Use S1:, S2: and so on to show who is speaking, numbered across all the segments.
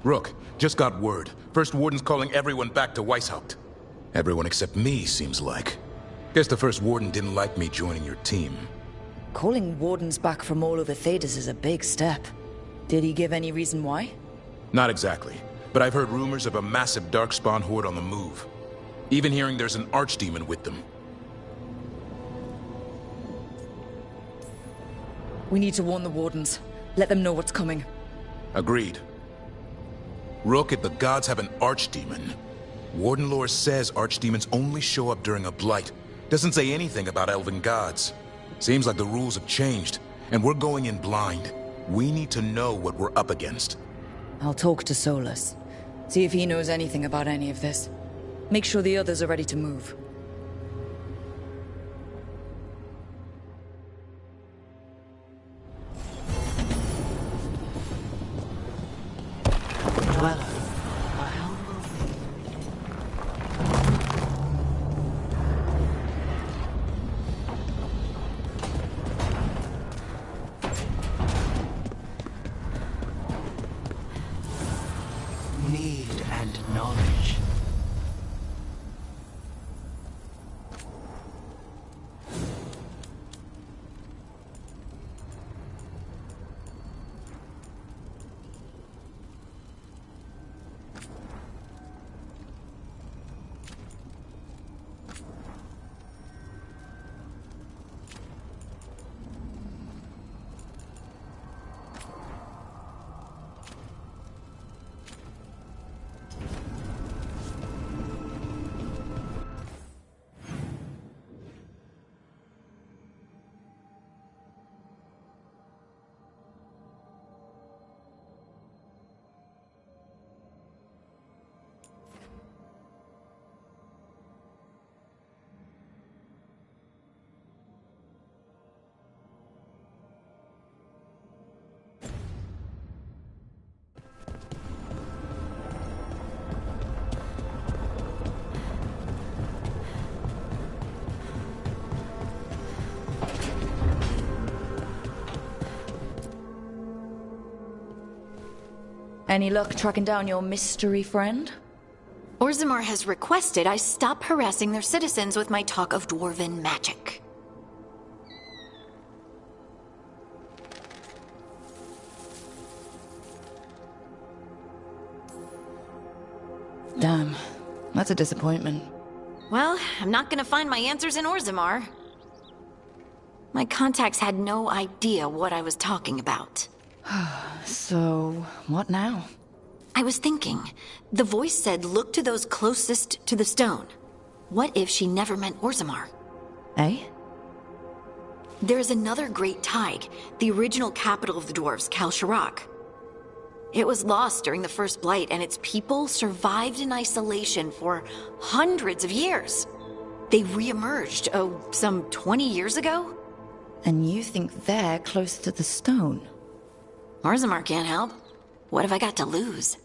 S1: Rook, just got word. First Warden's calling everyone back to Weishaupt. Everyone except me, seems like. Guess the First Warden didn't like me joining your team.
S2: Calling Wardens back from all over Thedas is a big step. Did he give any reason why?
S1: Not exactly, but I've heard rumors of a massive Darkspawn horde on the move. Even hearing there's an Archdemon with them.
S2: We need to warn the Wardens. Let them know what's coming.
S1: Agreed. Rook, if the gods have an Archdemon, Warden lore says Archdemons only show up during a blight. Doesn't say anything about elven gods. Seems like the rules have changed, and we're going in blind. We need to know what we're up against.
S2: I'll talk to Solus. See if he knows anything about any of this. Make sure the others are ready to move.
S3: Dweller. Need and knowledge.
S2: Any luck tracking down your mystery friend?
S4: Orzammar has requested I stop harassing their citizens with my talk of dwarven magic.
S2: Damn, that's a disappointment.
S4: Well, I'm not gonna find my answers in Orzammar. My contacts had no idea what I was talking about.
S2: So, what now?
S4: I was thinking, the voice said look to those closest to the stone. What if she never meant Orzammar?
S2: Eh?
S4: There is another great Tig, the original capital of the dwarves, Kalsharak. It was lost during the First Blight, and its people survived in isolation for hundreds of years. They re-emerged, some 20 years ago?
S2: And you think they're close to the stone?
S4: Orzammar can't help. What have I got to lose?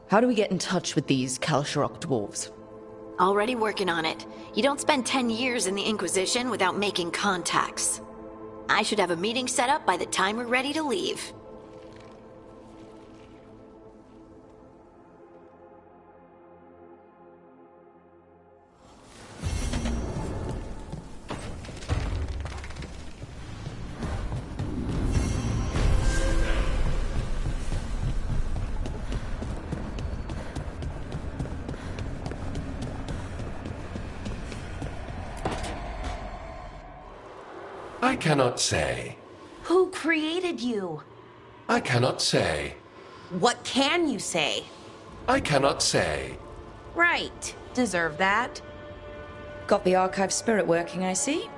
S2: How do we get in touch with these Kalsharak dwarves?
S4: Already working on it. You don't spend 10 years in the Inquisition without making contacts. I should have a meeting set up by the time we're ready to leave.
S5: I cannot say.
S6: Who created you?
S5: I cannot say.
S6: What can you say?
S5: I cannot say.
S6: Right. Deserve that.
S2: Got the archive spirit working, I see.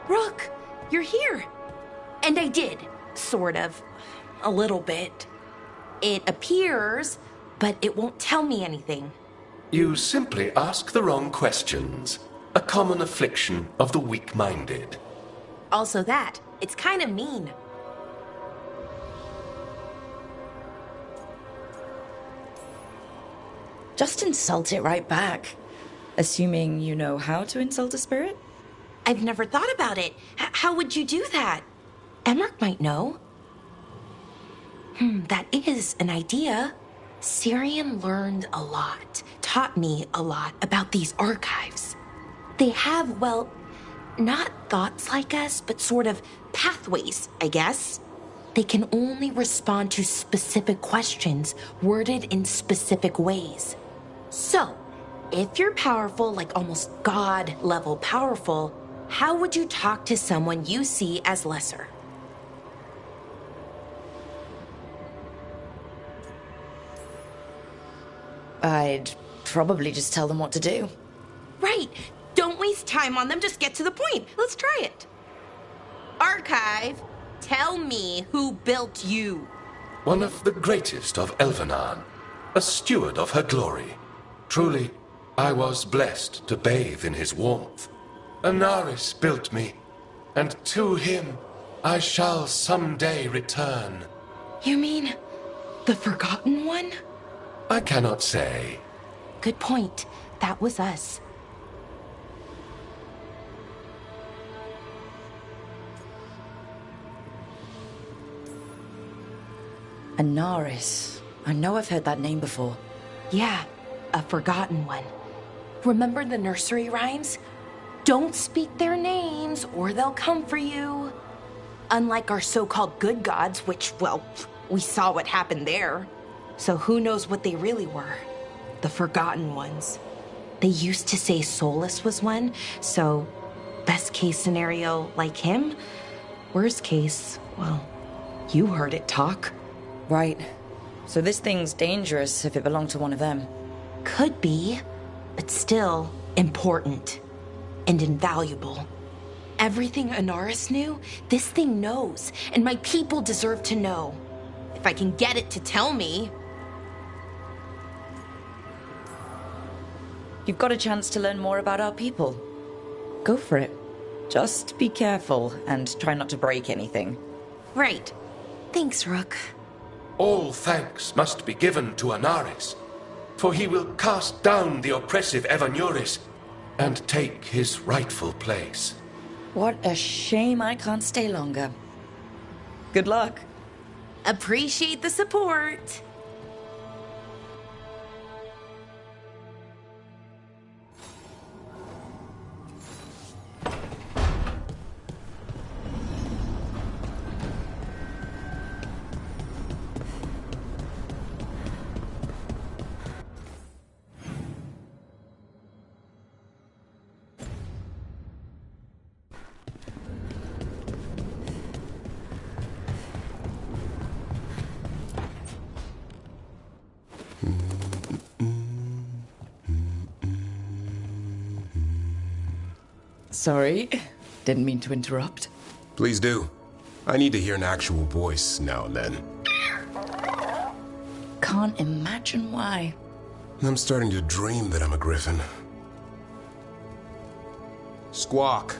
S6: Rook, you're here. And I did. Sort of. A little bit. It appears, but it won't tell me anything.
S5: You simply ask the wrong questions. A common affliction of the weak-minded.
S6: Also that. It's kind of mean.
S2: Just insult it right back. Assuming you know how to insult a spirit?
S6: I've never thought about it. How would you do that? Emmerich might know. That is an idea. Syrian learned a lot, taught me a lot about these archives. They have, well, not thoughts like us, but sort of pathways, I guess. They can only respond to specific questions worded in specific ways. So, if you're powerful, like almost God-level powerful, how would you talk to someone you see as lesser?
S2: I'd probably just tell them what to do.
S6: Right. Don't waste time on them. Just get to the point. Let's try it. Archive, tell me who built you.
S5: One of the greatest of Elvenan, a steward of her glory. Truly, I was blessed to bathe in his warmth. Anaris built me, and to him I shall someday return.
S6: You mean the Forgotten One?
S5: I cannot say.
S6: Good point. That was us.
S2: Anaris. I know I've heard that name before.
S6: Yeah, a Forgotten One. Remember the nursery rhymes? Don't speak their names or they'll come for you. Unlike our so-called good gods, which, well, we saw what happened there. So who knows what they really were? The Forgotten Ones. They used to say Solus was one, so best case scenario like him. Worst case, well, you heard it talk.
S2: Right. So this thing's dangerous if it belonged to one of them.
S6: Could be, but still important and invaluable. Everything Anaris knew, this thing knows, and my people deserve to know. If I can get it to tell me.
S2: You've got a chance to learn more about our people. Go for it. Just be careful and try not to break anything.
S6: Right. Thanks, Rook.
S5: All thanks must be given to Anaris, for he will cast down the oppressive Evanuris and take his rightful place.
S2: What a shame I can't stay longer. Good luck.
S6: Appreciate the support.
S2: Sorry, didn't mean to interrupt.
S7: Please do. I need to hear an actual voice now and then.
S2: Can't imagine why.
S7: I'm starting to dream that I'm a griffin. Squawk.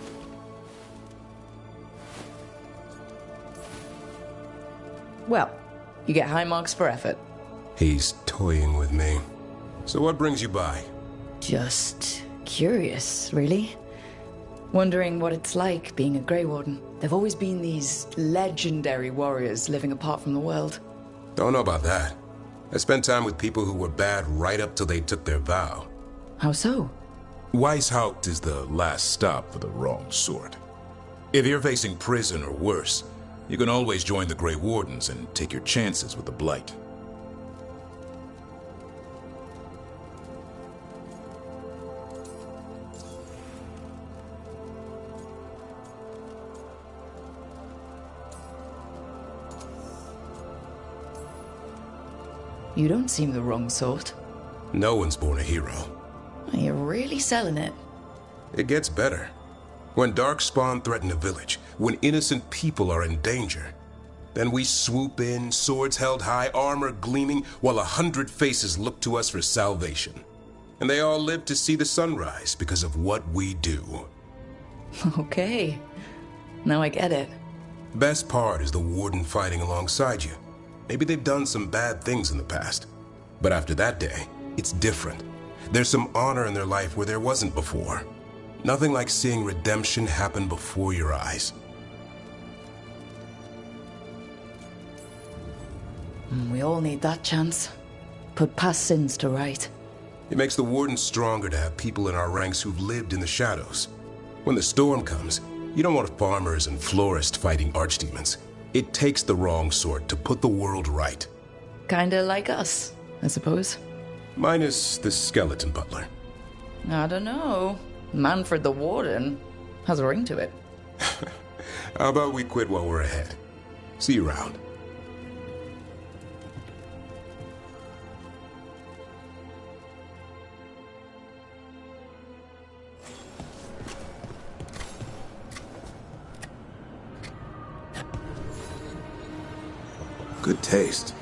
S2: Well, you get high marks for effort.
S7: He's toying with me. So what brings you by?
S2: Just curious, really. Wondering what it's like being a Grey Warden. There've always been these legendary warriors living apart from the world.
S7: Don't know about that. I spent time with people who were bad right up till they took their vow.
S2: How so?
S1: Weishaupt is the last stop for the wrong sort. If you're facing prison or worse, you can always join the Grey Wardens and take your chances with the Blight.
S2: You don't seem the wrong sort.
S7: No one's born a hero.
S2: You're really selling it.
S7: It gets better. When Darkspawn threaten a village, when innocent people are in danger, then we swoop in, swords held high, armor gleaming, while 100 faces look to us for salvation. And they all live to see the sunrise because of what we do.
S2: Okay. Now I get it.
S7: Best part is the Warden fighting alongside you. Maybe they've done some bad things in the past. But after that day, it's different. There's some honor in their life where there wasn't before. Nothing like seeing redemption happen before your eyes.
S2: We all need that chance. Put past sins to right.
S7: It makes the Warden stronger to have people in our ranks who've lived in the shadows. When the storm comes, you don't want farmers and florists fighting archdemons. It takes the wrong sort to put the world right.
S2: Kinda like us, I suppose.
S7: Minus the skeleton butler.
S2: I don't know. Manfred the Warden has a ring to it.
S7: How about we quit while we're ahead? See you around. Good taste.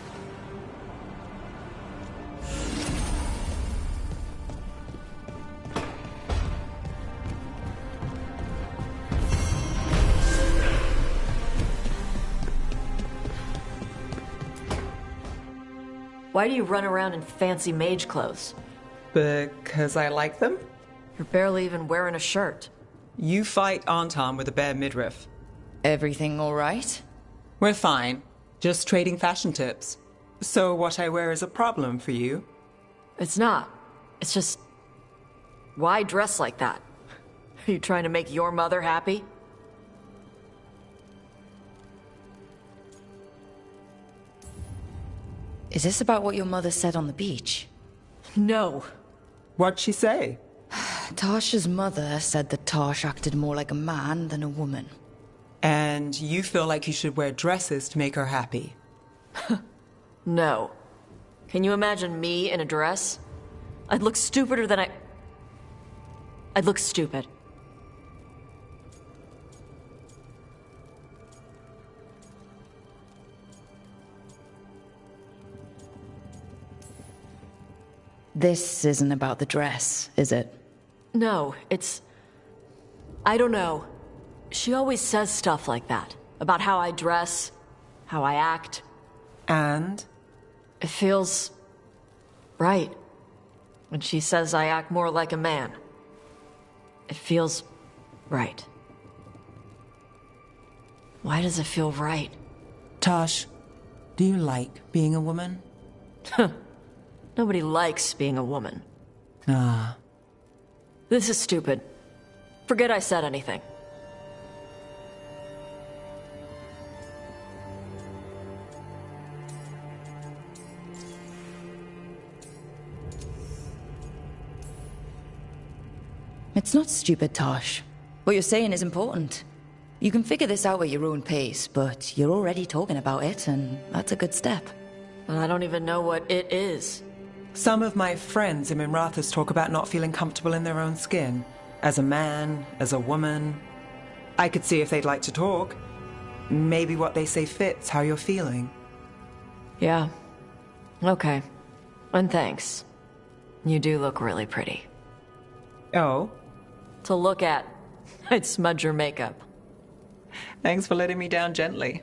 S8: Why do you run around in fancy mage clothes?
S9: Because I like them?
S8: You're barely even wearing a shirt.
S9: You fight Anton with a bare midriff.
S2: Everything all right?
S9: We're fine. Just trading fashion tips. So what I wear is a problem for you?
S8: It's not. It's just... Why dress like that? Are you trying to make your mother happy?
S2: Is this about what your mother said on the beach?
S8: No.
S9: What'd she say?
S2: Tasha's mother said that Tash acted more like a man than a woman.
S9: And you feel like you should wear dresses to make her happy?
S8: No. Can you imagine me in a dress? I'd look stupider than I'd look stupid.
S2: This isn't about the dress, is it?
S8: No, it's... I don't know. She always says stuff like that. About how I dress, how I act.
S9: And?
S8: It feels... right. When she says I act more like a man. It feels... right. Why does it feel right?
S9: Tosh, do you like being a woman?
S8: Nobody likes being a woman.
S9: Ah.
S8: This is stupid. Forget I said anything.
S2: It's not stupid, Tosh. What you're saying is important. You can figure this out at your own pace, but you're already talking about it, and that's a good step.
S8: And I don't even know what it is.
S9: Some of my friends in Minrathous talk about not feeling comfortable in their own skin. As a man, as a woman. I could see if they'd like to talk. Maybe what they say fits how you're feeling.
S8: Yeah. Okay. And thanks. You do look really pretty.
S9: Oh?
S8: To look at, I'd smudge your makeup.
S9: Thanks for letting me down gently.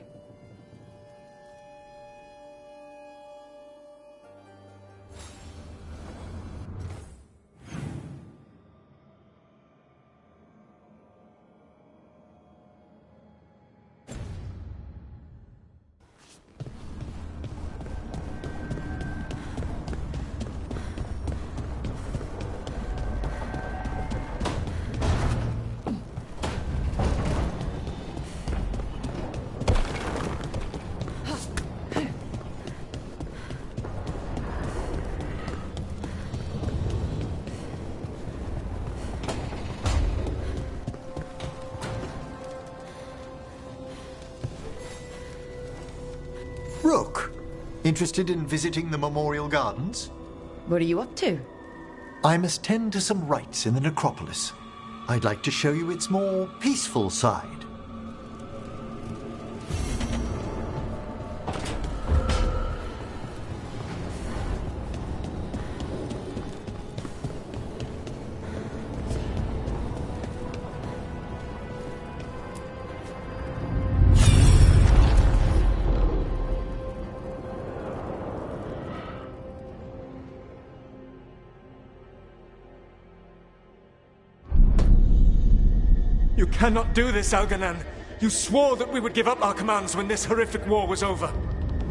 S10: Rook, interested in visiting the Memorial Gardens?
S2: What are you up to?
S10: I must tend to some rites in the necropolis. I'd like to show you its more peaceful side.
S11: cannot do this, Algernon. You swore that we would give up our commands when this horrific war was over.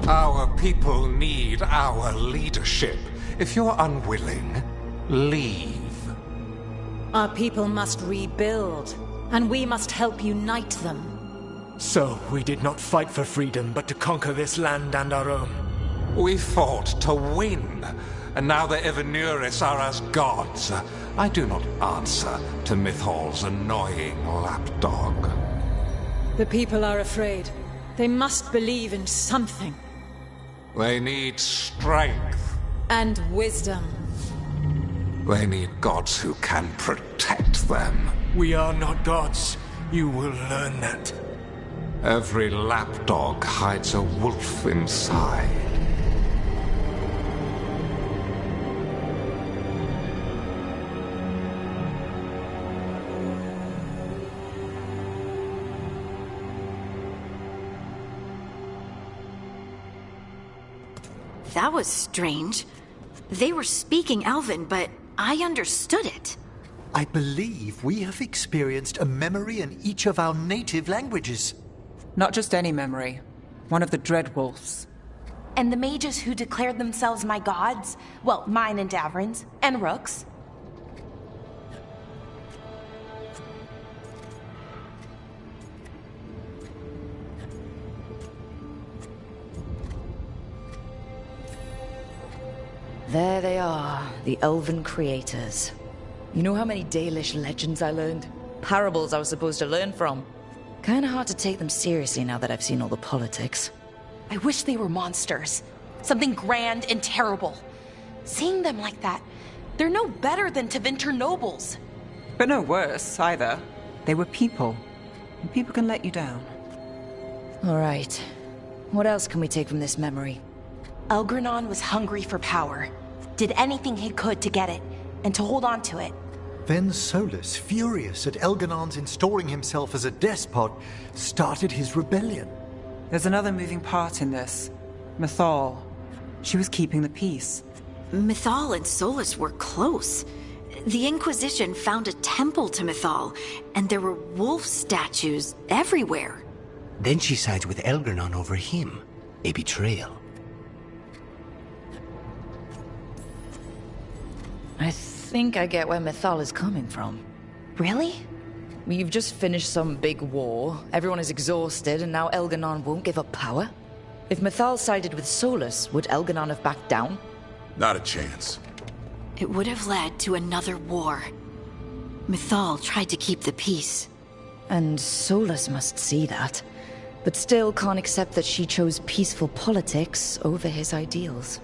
S12: Our people need our leadership. If you're unwilling, leave.
S13: Our people must rebuild, and we must help unite them.
S11: So, we did not fight for freedom, but to conquer this land and our own.
S12: We fought to win, and now the Evenuris are as gods. I do not answer to Mythal's annoying lapdog.
S13: The people are afraid. They must believe in something.
S12: They need strength.
S13: And wisdom.
S12: They need gods who can protect them.
S11: We are not gods. You will learn that.
S12: Every lapdog hides a wolf inside.
S4: That was strange. They were speaking Elven, but I understood it.
S10: I believe we have experienced a memory in each of our native languages.
S9: Not just any memory. One of the Dreadwolves.
S6: And the mages who declared themselves my gods? Well, mine and Davrin's, and Rook's.
S2: There they are, the Elven creators. You know how many Dalish legends I learned? Parables I was supposed to learn from. Kinda hard to take them seriously now that I've seen all the politics.
S6: I wish they were monsters. Something grand and terrible. Seeing them like that, they're no better than Tevinter nobles.
S9: But no worse, either. They were people. And people can let you down.
S2: Alright. What else can we take from this memory?
S6: Elgranon was hungry for power. Did anything he could to get it, and to hold on to it.
S10: Then Solus, furious at Elganon's installing himself as a despot, started his rebellion.
S9: There's another moving part in this. Mythal. She was keeping the peace.
S4: Mythal and Solus were close. The Inquisition found a temple to Mythal, and there were wolf statues everywhere.
S3: Then she sides with Elgranon over him. A betrayal.
S2: I think I get where Mythal is coming from.
S6: Really?
S2: We've just finished some big war, everyone is exhausted, and now Elganon won't give up power? If Mythal sided with Solus, would Elganon have backed down?
S1: Not a chance.
S4: It would have led to another war. Mythal tried to keep the peace.
S2: And Solus must see that, but still can't accept that she chose peaceful politics over his ideals.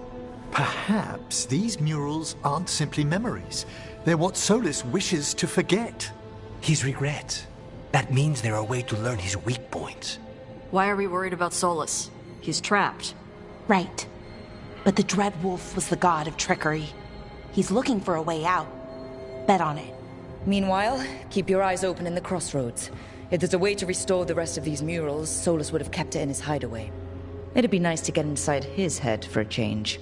S10: Perhaps these murals aren't simply memories. They're what Solus wishes to forget.
S3: His regrets. That means they're a way to learn his weak points.
S8: Why are we worried about Solus? He's trapped.
S6: Right. But the Dreadwolf was the god of trickery. He's looking for a way out. Bet on it.
S2: Meanwhile, keep your eyes open in the crossroads. If there's a way to restore the rest of these murals, Solus would have kept it in his hideaway. It'd be nice to get inside his head for a change.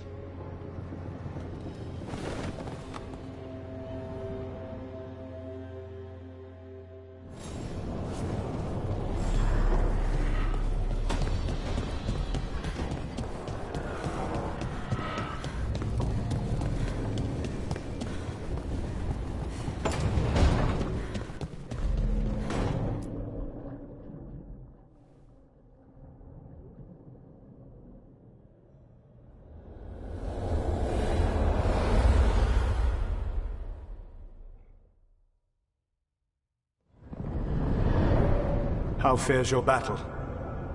S11: How fares your battle?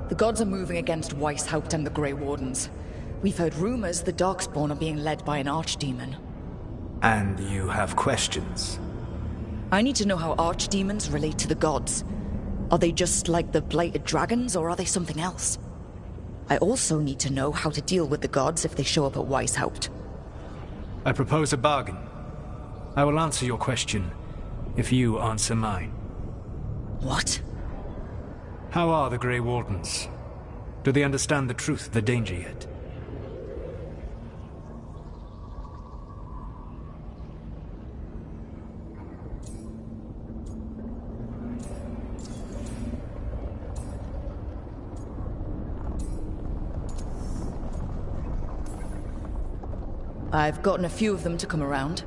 S2: The gods are moving against Weishaupt and the Grey Wardens. We've heard rumors the Darkspawn are being led by an archdemon.
S11: And you have questions?
S2: I need to know how archdemons relate to the gods. Are they just like the blighted dragons, or are they something else? I also need to know how to deal with the gods if they show up at Weishaupt.
S11: I propose a bargain. I will answer your question if you answer mine.
S2: What?
S11: How are the Grey Wardens? Do they understand the truth of the danger yet?
S2: I've gotten a few of them to come around.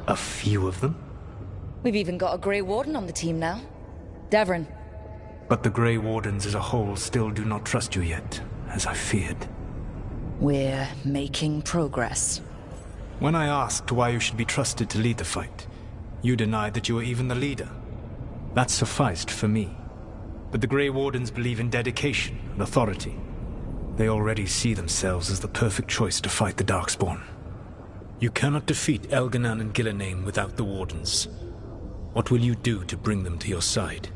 S11: A few of them?
S2: We've even got a Grey Warden on the team now. Davrin.
S11: But the Grey Wardens as a whole still do not trust you yet, as I feared.
S2: We're making progress.
S11: When I asked why you should be trusted to lead the fight, you denied that you were even the leader. That sufficed for me. But the Grey Wardens believe in dedication and authority. They already see themselves as the perfect choice to fight the Darkspawn. You cannot defeat Elganan and Gillenane without the Wardens. What will you do to bring them to your side?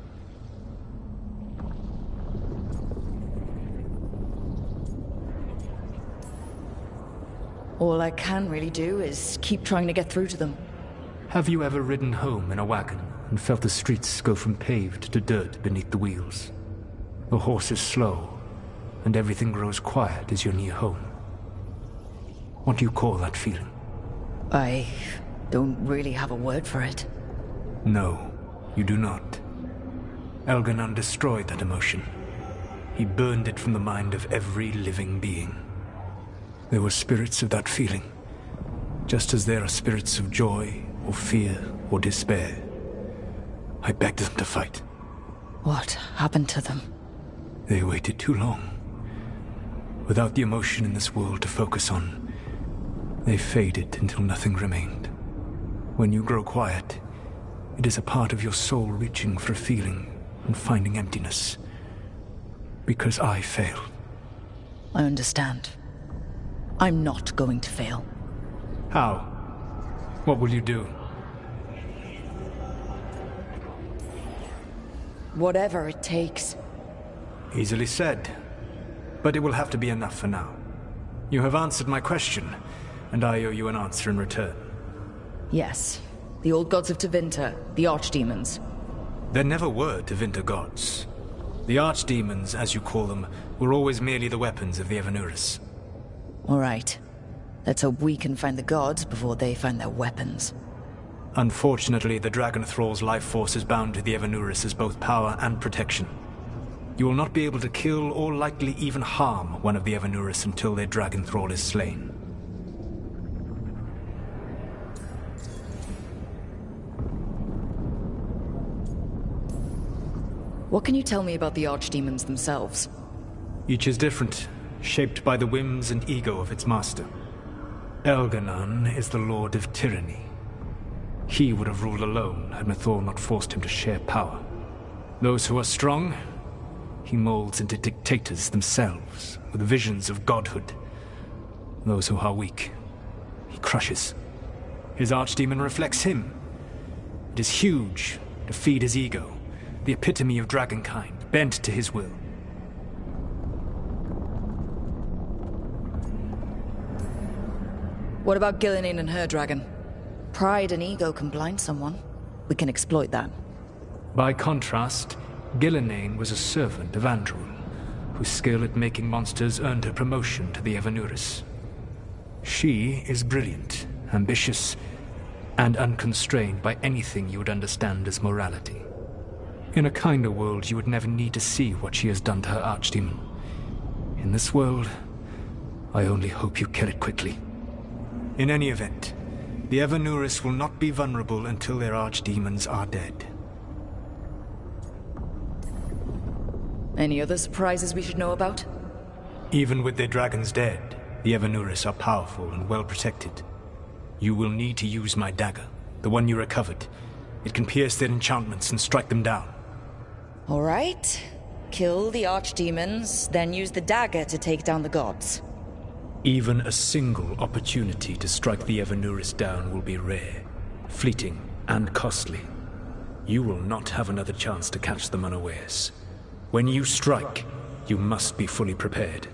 S2: All I can really do is keep trying to get through to them.
S11: Have you ever ridden home in a wagon and felt the streets go from paved to dirt beneath the wheels? The horse is slow, and everything grows quiet as you're near home. What do you call that feeling?
S2: I don't really have a word for it.
S11: No, you do not. Elganan destroyed that emotion. He burned it from the mind of every living being. There were spirits of that feeling, just as there are spirits of joy, or fear, or despair. I begged them to fight.
S2: What happened to them?
S11: They waited too long. Without the emotion in this world to focus on, they faded until nothing remained. When you grow quiet, it is a part of your soul reaching for a feeling and finding emptiness. Because I failed.
S2: I understand. I'm not going to fail.
S11: How? What will you do?
S2: Whatever it takes.
S11: Easily said. But it will have to be enough for now. You have answered my question, and I owe you an answer in return.
S2: Yes. The old gods of Tevinter, the archdemons.
S11: There never were Tevinter gods. The archdemons, as you call them, were always merely the weapons of the Evanuris.
S2: All right. Let's hope we can find the gods before they find their weapons.
S11: Unfortunately, the Dragon Thrall's life force is bound to the Evanuris as both power and protection. You will not be able to kill or likely even harm one of the Evanuris until their Dragon Thrall is slain.
S2: What can you tell me about the archdemons themselves?
S11: Each is different, shaped by the whims and ego of its master. Elganan is the Lord of Tyranny. He would have ruled alone had Mythor not forced him to share power. Those who are strong, he molds into dictators themselves, with visions of godhood. Those who are weak, he crushes. His archdemon reflects him. It is huge to feed his ego, the epitome of dragonkind, bent to his will.
S2: What about Gillenane and her dragon? Pride and ego can blind someone. We can exploit that.
S11: By contrast, Gillenane was a servant of Andrul, whose skill at making monsters earned her promotion to the Evanuris. She is brilliant, ambitious, and unconstrained by anything you would understand as morality. In a kinder world, you would never need to see what she has done to her archdemon. In this world, I only hope you kill it quickly. In any event, the Evanuris will not be vulnerable until their archdemons are dead.
S2: Any other surprises we should know about?
S11: Even with their dragons dead, the Evanuris are powerful and well protected. You will need to use my dagger, the one you recovered. It can pierce their enchantments and strike them down.
S2: All right. Kill the archdemons, then use the dagger to take down the gods.
S11: Even a single opportunity to strike the Evanuris down will be rare, fleeting, and costly. You will not have another chance to catch them unawares. When you strike, you must be fully prepared.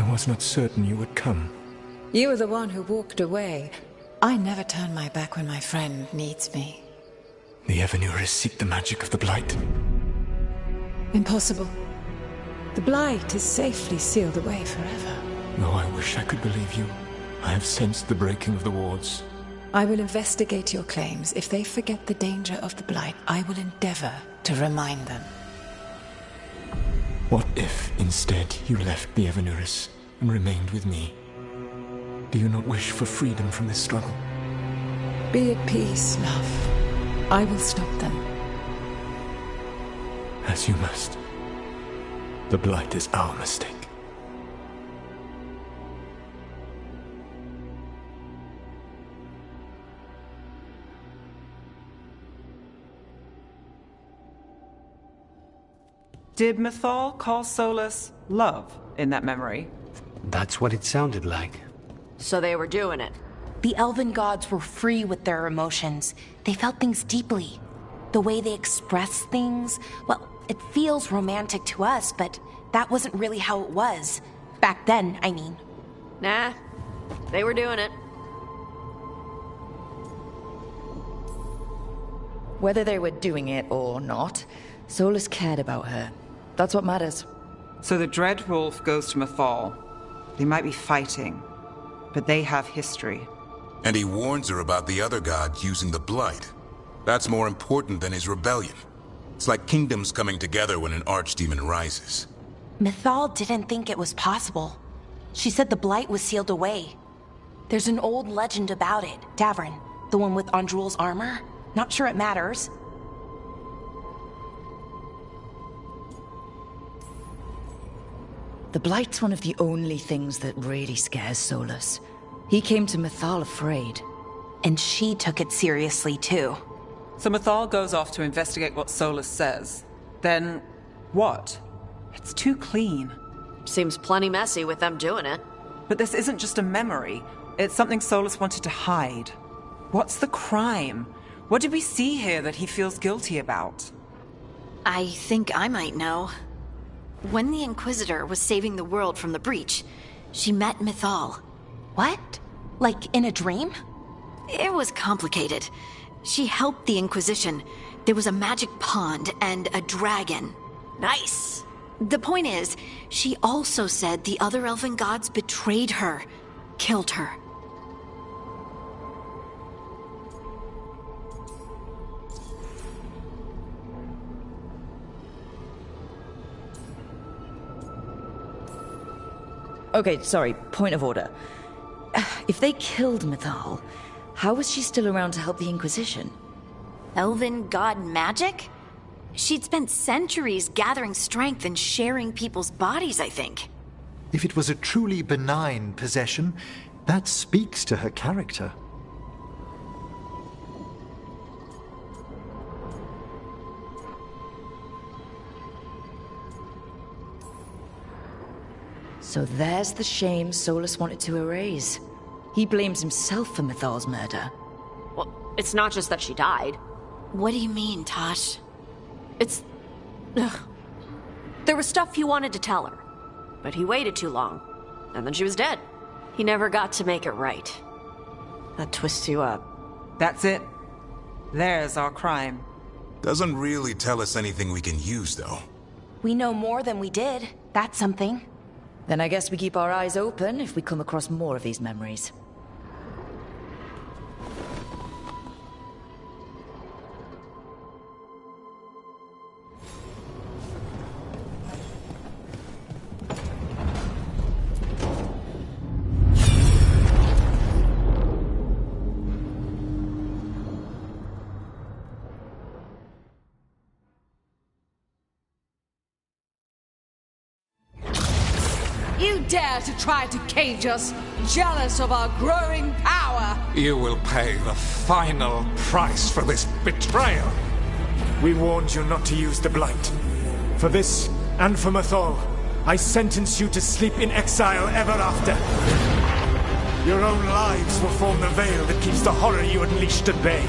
S11: I was not certain you would come.
S13: You were the one who walked away. I never turn my back when my friend needs me.
S11: The Evanurus seek the magic of the Blight.
S13: Impossible. The Blight is safely sealed away forever.
S11: Though I wish I could believe you. I have sensed the breaking of the wards.
S13: I will investigate your claims. If they forget the danger of the Blight, I will endeavor to remind them.
S11: What if, instead, you left the Evanurus and remained with me? Do you not wish for freedom from this struggle?
S13: Be at peace, love. I will stop them.
S11: As you must. The Blight is our mistake.
S9: Did Mythal call Solus love in that memory?
S3: That's what it sounded like.
S6: So they were doing it.
S8: The elven gods were free with their emotions. They felt things deeply. The way they express things, well, it feels romantic to us, but that wasn't really how it was. Back then, I mean.
S6: Nah, they were doing it.
S2: Whether they were doing it or not, Solus cared about her. That's what matters.
S9: So the Dreadwolf goes to Mythal. They might be fighting, but they have history.
S1: And he warns her about the other god using the Blight. That's more important than his rebellion. It's like kingdoms coming together when an archdemon rises.
S8: Mythal didn't think it was possible. She said the Blight was sealed away. There's an old legend about it. Davrin, the one with Andrul's armor. Not sure it matters.
S2: The Blight's one of the only things that really scares Solus. He came to Mythal afraid.
S8: And she took it seriously, too.
S9: So Mythal goes off to investigate what Solus says. Then, what? It's too clean.
S6: Seems plenty messy with them doing it.
S9: But this isn't just a memory. It's something Solus wanted to hide. What's the crime? What did we see here that he feels guilty about?
S4: I think I might know. When the Inquisitor was saving the world from the breach, she met Mythal.
S8: What? Like in a dream?
S4: It was complicated. She helped the Inquisition. There was a magic pond and a dragon.
S6: Nice.
S4: The point is, she also said the other elven gods betrayed her, killed her.
S2: Okay, sorry, point of order. If they killed Mythal, how was she still around to help the Inquisition?
S4: Elven god magic? She'd spent centuries gathering strength and sharing people's bodies, I think.
S10: If it was a truly benign possession, that speaks to her character.
S2: So there's the shame Solus wanted to erase. He blames himself for Mythal's murder.
S6: Well, it's not just that she died.
S4: What do you mean, Tosh?
S6: It's... Ugh. There was stuff he wanted to tell her, but he waited too long, and then she was dead. He never got to make it right. That twists you up.
S9: That's it. There's our crime.
S1: Doesn't really tell us anything we can use, though.
S8: We know more than we did. That's something.
S2: Then I guess we keep our eyes open if we come across more of these memories.
S14: You dare to try to cage us, jealous of our growing power!
S12: You will pay the final price for this betrayal.
S11: We warned you not to use the Blight. For this, and for Mythal, I sentence you to sleep in exile ever after. Your own lives will form the veil that keeps the horror you unleashed at bay.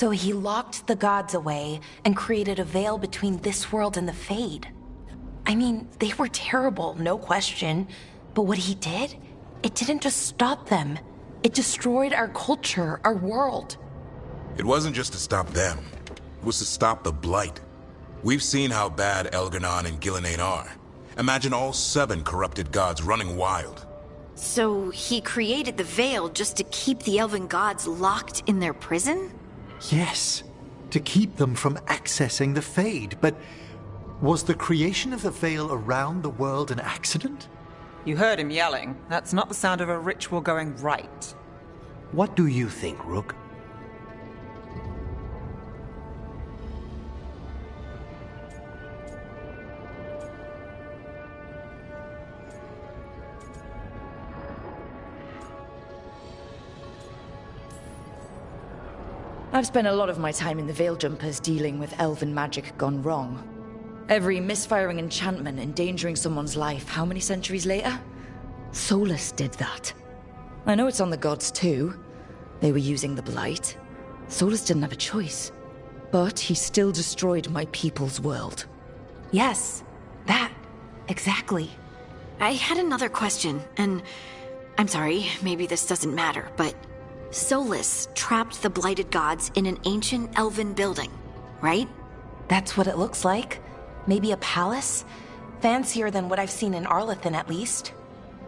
S8: So he locked the gods away and created a veil between this world and the Fade. I mean, they were terrible, no question. But what he did, it didn't just stop them. It destroyed our culture, our world.
S1: It wasn't just to stop them. It was to stop the Blight. We've seen how bad Elganon and Gillenane are. Imagine all 7 corrupted gods running wild.
S4: So he created the Veil just to keep the elven gods locked in their prison?
S10: Yes, to keep them from accessing the Fade. But was the creation of the Veil around the world an accident?
S9: You heard him yelling. That's not the sound of a ritual going right.
S3: What do you think, Rook?
S2: I've spent a lot of my time in the Veil Jumpers dealing with elven magic gone wrong. Every misfiring enchantment endangering someone's life, how many centuries later? Solus did that. I know it's on the gods too. They were using the Blight. Solus didn't have a choice. But he still destroyed my people's world.
S8: Yes, that. Exactly.
S4: I had another question, and I'm sorry, maybe this doesn't matter, but Solus trapped the blighted gods in an ancient elven building, right?
S8: That's what it looks like. Maybe a palace? Fancier than what I've seen in Arlethan, at least.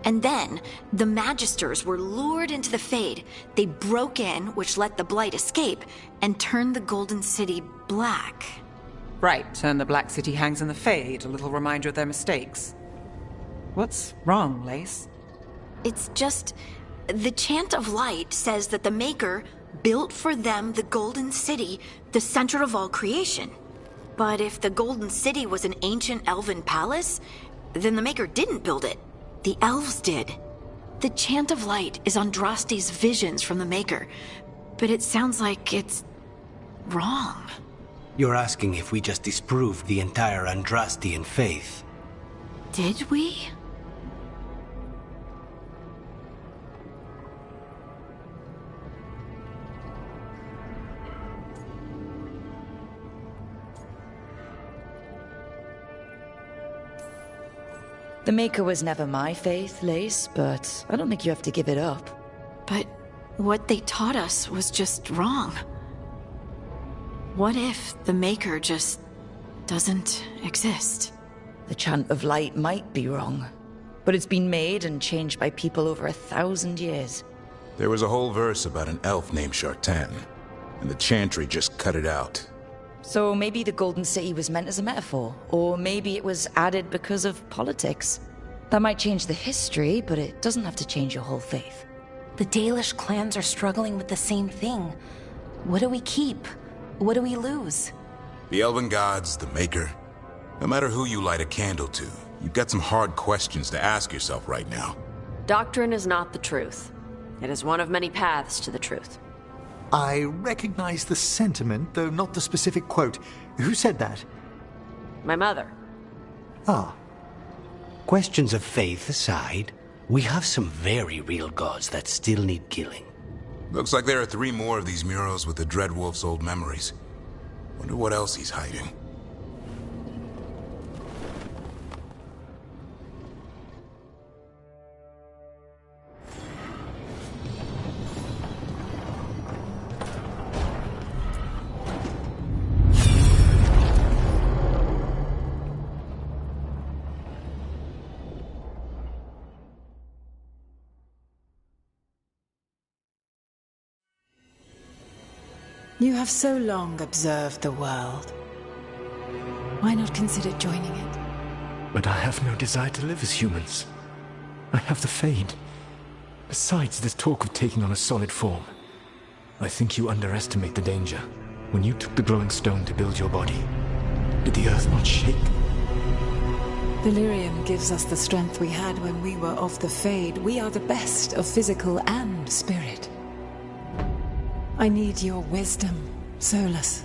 S4: And then, the Magisters were lured into the Fade. They broke in, which let the Blight escape, and turned the Golden City black.
S9: Right, and the Black City hangs in the Fade, a little reminder of their mistakes. What's wrong, Lace?
S4: It's just... the Chant of Light says that the Maker built for them the Golden City, the center of all creation. But if the Golden City was an ancient elven palace, then the Maker didn't build it. The elves did. The Chant of Light is Andraste's visions from the Maker, but it sounds like it's wrong.
S3: You're asking if we just disproved the entire Andrastian faith.
S4: Did we?
S2: The Maker was never my faith, Lace, but I don't think you have to give it up.
S4: But what they taught us was just wrong. What if the Maker just doesn't exist?
S2: The Chant of Light might be wrong, but it's been made and changed by people over 1,000 years.
S1: There was a whole verse about an elf named Shartan, and the Chantry just cut it out.
S2: So maybe the Golden City was meant as a metaphor, or maybe it was added because of politics. That might change the history, but it doesn't have to change your whole faith.
S8: The Dalish clans are struggling with the same thing. What do we keep? What do we lose?
S1: The elven gods, the Maker. No matter who you light a candle to, you've got some hard questions to ask yourself right now.
S15: Doctrine is not the truth. It is one of many paths to the truth.
S10: I recognize the sentiment, though not the specific quote. Who said that?
S15: My mother.
S10: Ah.
S3: Questions of faith aside, we have some very real gods that still need killing.
S1: Looks like there are 3 more of these murals with the Dreadwolf's old memories. Wonder what else he's hiding.
S13: You have so long observed the world. Why not consider joining it?
S11: But I have no desire to live as humans. I have the Fade. Besides, this talk of taking on a solid form. I think you underestimate the danger. When you took the glowing stone to build your body, did the earth not shake?
S13: Delirium gives us the strength we had when we were of the Fade. We are the best of physical and spirit. I need your wisdom, Solus.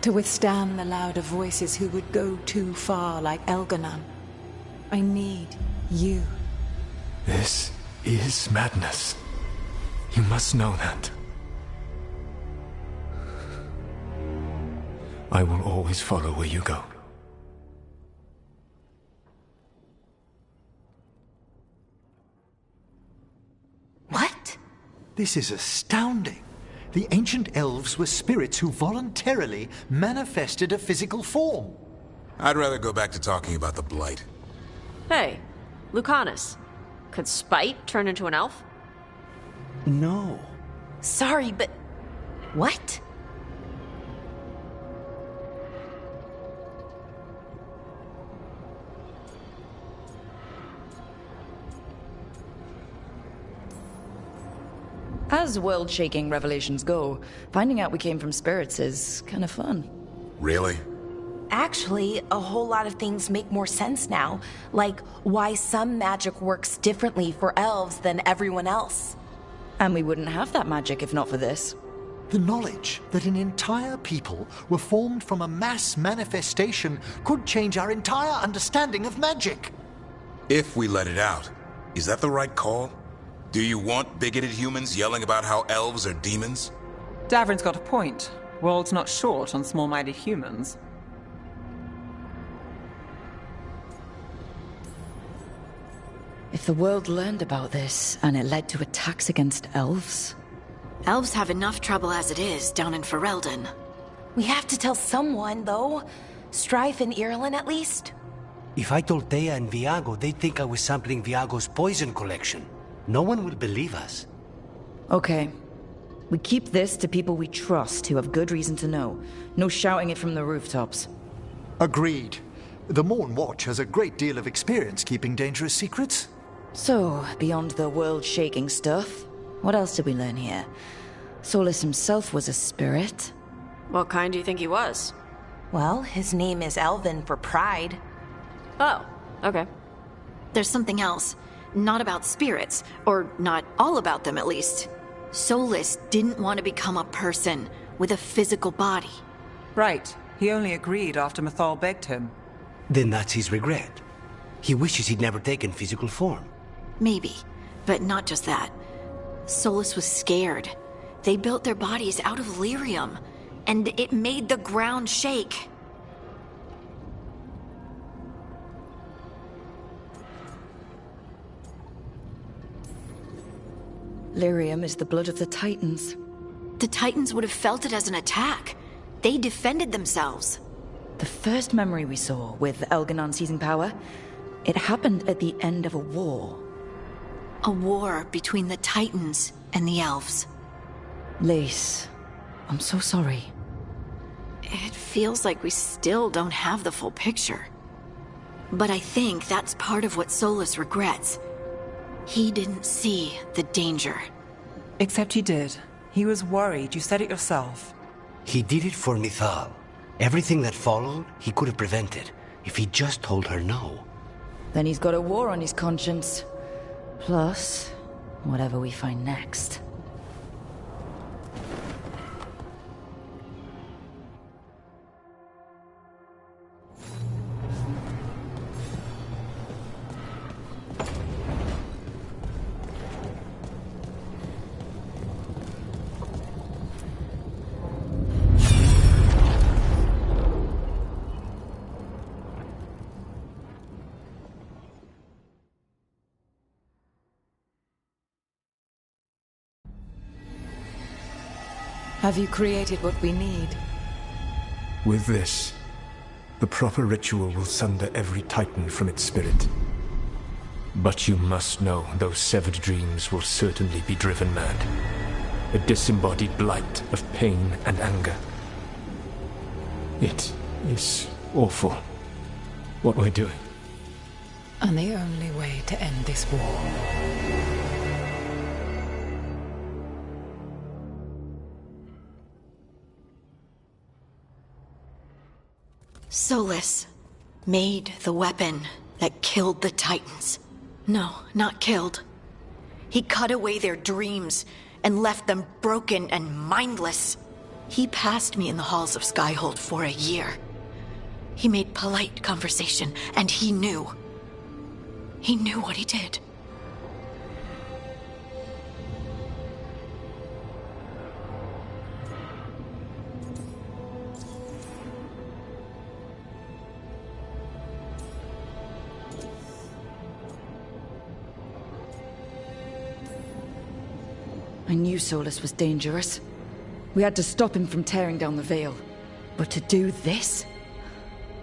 S13: To withstand the louder voices who would go too far like Elganon. I need you.
S11: This is madness. You must know that. I will always follow where you go.
S8: What?
S10: This is astounding. The ancient elves were spirits who voluntarily manifested a physical form.
S1: I'd rather go back to talking about the Blight.
S15: Hey, Lucanus. Could Spite turn into an elf?
S3: No.
S8: Sorry, but... what?
S2: As world-shaking revelations go, finding out we came from spirits is kind of fun.
S1: Really?
S8: Actually, a whole lot of things make more sense now. Like why some magic works differently for elves than everyone else.
S2: And we wouldn't have that magic if not for this.
S10: The knowledge that an entire people were formed from a mass manifestation could change our entire understanding of magic.
S1: If we let it out, is that the right call? Do you want bigoted humans yelling about how elves are demons?
S9: Davrin's got a point. World's not short on small-minded humans.
S2: If the world learned about this, and it led to attacks against elves...
S4: Elves have enough trouble as it is down in Ferelden.
S8: We have to tell someone, though. Strife and Irulan, at least.
S3: If I told Thea and Viago, they'd think I was sampling Viago's poison collection. No one will believe us.
S2: Okay. We keep this to people we trust who have good reason to know. No shouting it from the rooftops.
S10: Agreed. The Morn Watch has a great deal of experience keeping dangerous secrets.
S2: So, beyond the world-shaking stuff, what else did we learn here? Solus himself was a spirit.
S15: What kind do you think he was?
S8: Well, his name is Elven for pride.
S15: Oh, okay.
S4: There's something else. Not about spirits, or not all about them at least. Solus didn't want to become a person with a physical body.
S9: Right. He only agreed after Mythal begged him.
S3: Then that's his regret. He wishes he'd never taken physical form.
S4: Maybe, but not just that. Solus was scared. They built their bodies out of lyrium, and it made the ground shake.
S2: Lyrium is the blood of the Titans.
S4: The Titans would have felt it as an attack. They defended themselves.
S2: The first memory we saw, with Elganon seizing power, it happened at the end of a war.
S4: A war between the Titans and the elves.
S2: Lace, I'm so sorry.
S4: It feels like we still don't have the full picture. But I think that's part of what Solus regrets. He didn't see the danger.
S9: Except he did. He was worried. You said it yourself.
S3: He did it for Mythal. Everything that followed, he could have prevented, if he just told her no.
S2: Then he's got a war on his conscience. Plus, whatever we find next. Have you created what we need?
S11: With this, the proper ritual will sunder every Titan from its spirit. But you must know those severed dreams will certainly be driven mad. A disembodied blight of pain and anger. It is awful what we're doing.
S13: And the only way to end this war.
S4: Solus made the weapon that killed the Titans. No, not killed. He cut away their dreams and left them broken and mindless. He passed me in the halls of Skyhold for a year. He made polite conversation, and he knew. He knew what he did.
S2: I knew Solus was dangerous. We had to stop him from tearing down the Veil. But to do this?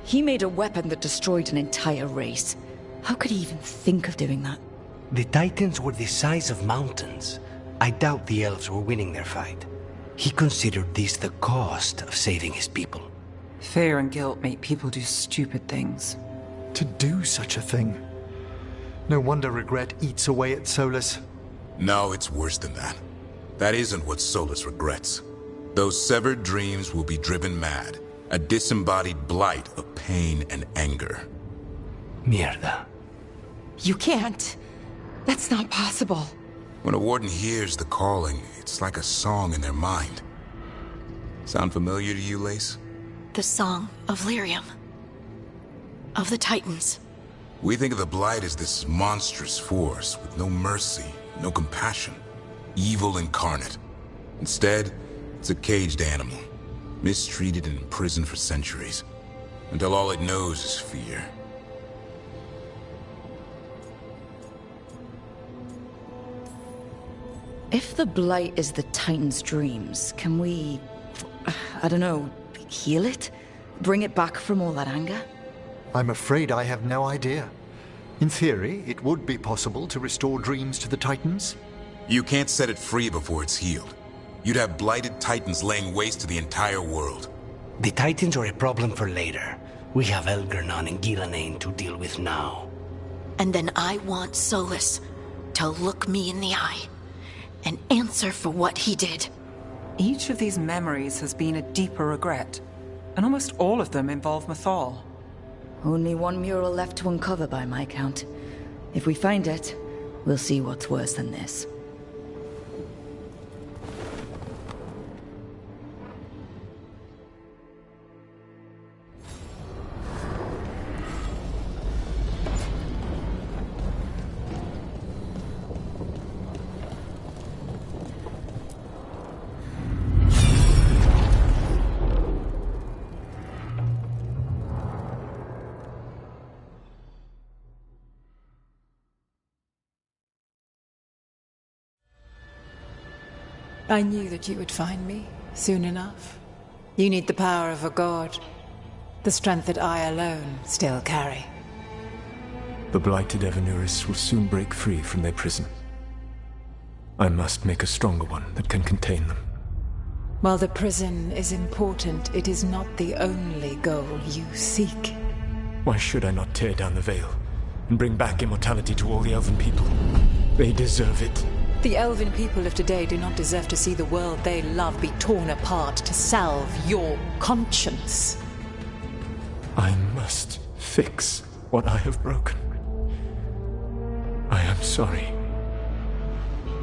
S2: He made a weapon that destroyed an entire race. How could he even think of doing that?
S3: The Titans were the size of mountains. I doubt the elves were winning their fight. He considered this the cost of saving his people.
S9: Fear and guilt make people do stupid things.
S10: To do such a thing. No wonder regret eats away at Solus.
S1: No, it's worse than that. That isn't what Solus regrets. Those severed dreams will be driven mad. A disembodied blight of pain and anger.
S3: Mierda.
S6: You can't. That's not possible.
S1: When a warden hears the calling, it's like a song in their mind. Sound familiar to you, Lace?
S4: The song of Lyrium. Of the Titans.
S1: We think of the Blight as this monstrous force with no mercy, no compassion. Evil incarnate. Instead, it's a caged animal. Mistreated and imprisoned for centuries. Until all it knows is fear.
S2: If the Blight is the Titan's dreams, can we... I don't know, heal it? Bring it back from all that anger?
S10: I'm afraid I have no idea. In theory, it would be possible to restore dreams to the Titans.
S1: You can't set it free before it's healed. You'd have blighted Titans laying waste to the entire world.
S3: The Titans are a problem for later. We have Elgernon and Gillenane to deal with now.
S4: And then I want Solus to look me in the eye and answer for what he did.
S9: Each of these memories has been a deeper regret, and almost all of them involve Mythal.
S2: Only one mural left to uncover by my count. If we find it, we'll see what's worse than this.
S13: I knew that you would find me soon enough. You need the power of a god, the strength that I alone still carry.
S11: The blighted Evanuris will soon break free from their prison. I must make a stronger one that can contain them.
S13: While the prison is important, it is not the only goal you seek.
S11: Why should I not tear down the Veil and bring back immortality to all the Elven people? They deserve it.
S13: The Elven people of today do not deserve to see the world they love be torn apart to salve your conscience.
S11: I must fix what I have broken. I am sorry.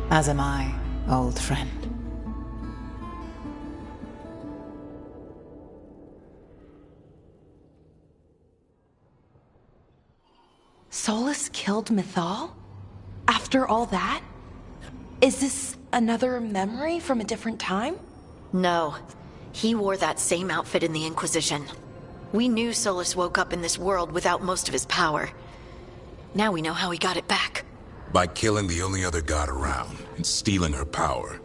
S13: As am I, old friend.
S6: Solus killed Mythal? After all that? Is this another memory from a different time?
S4: No. He wore that same outfit in the Inquisition. We knew Solus woke up in this world without most of his power. Now we know how he got it back.
S1: By killing the only other god around and stealing her power.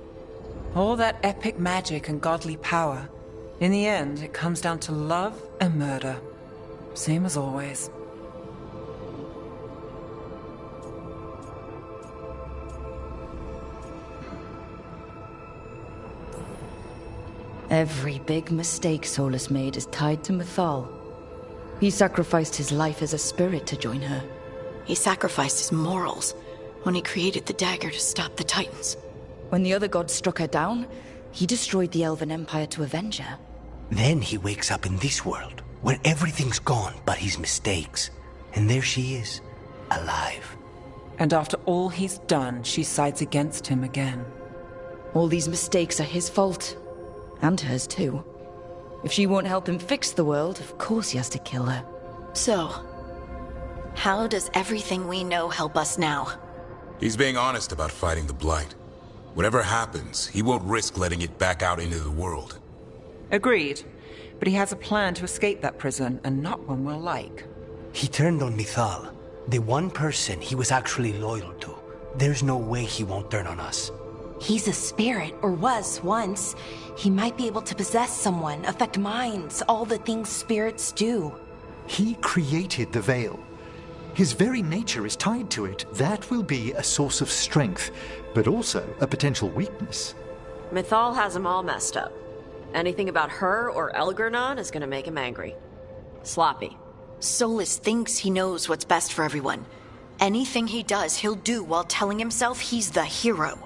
S9: All that epic magic and godly power. In the end, it comes down to love and murder. Same as always.
S2: Every big mistake Solus made is tied to Mythal. He sacrificed his life as a spirit to join her.
S4: He sacrificed his morals when he created the dagger to stop the Titans.
S2: When the other gods struck her down, he destroyed the Elven Empire to avenge her.
S3: Then he wakes up in this world, where everything's gone but his mistakes. And there she is, alive.
S9: And after all he's done, she sides against him again.
S2: All these mistakes are his fault. And hers too. If she won't help him fix the world, of course he has to kill her.
S4: So, how does everything we know help us now?
S1: He's being honest about fighting the Blight. Whatever happens, he won't risk letting it back out into the world.
S9: Agreed. But he has a plan to escape that prison, and not one we'll like.
S3: He turned on Mythal, the one person he was actually loyal to. There's no way he won't turn on us.
S8: He's a spirit, or was once. He might be able to possess someone, affect minds, all the things spirits do.
S10: He created the Veil. His very nature is tied to it. That will be a source of strength, but also a potential weakness.
S15: Mythal has him all messed up. Anything about her or Elgernon is gonna make him angry. Sloppy.
S4: Solus thinks he knows what's best for everyone. Anything he does, he'll do while telling himself he's the hero.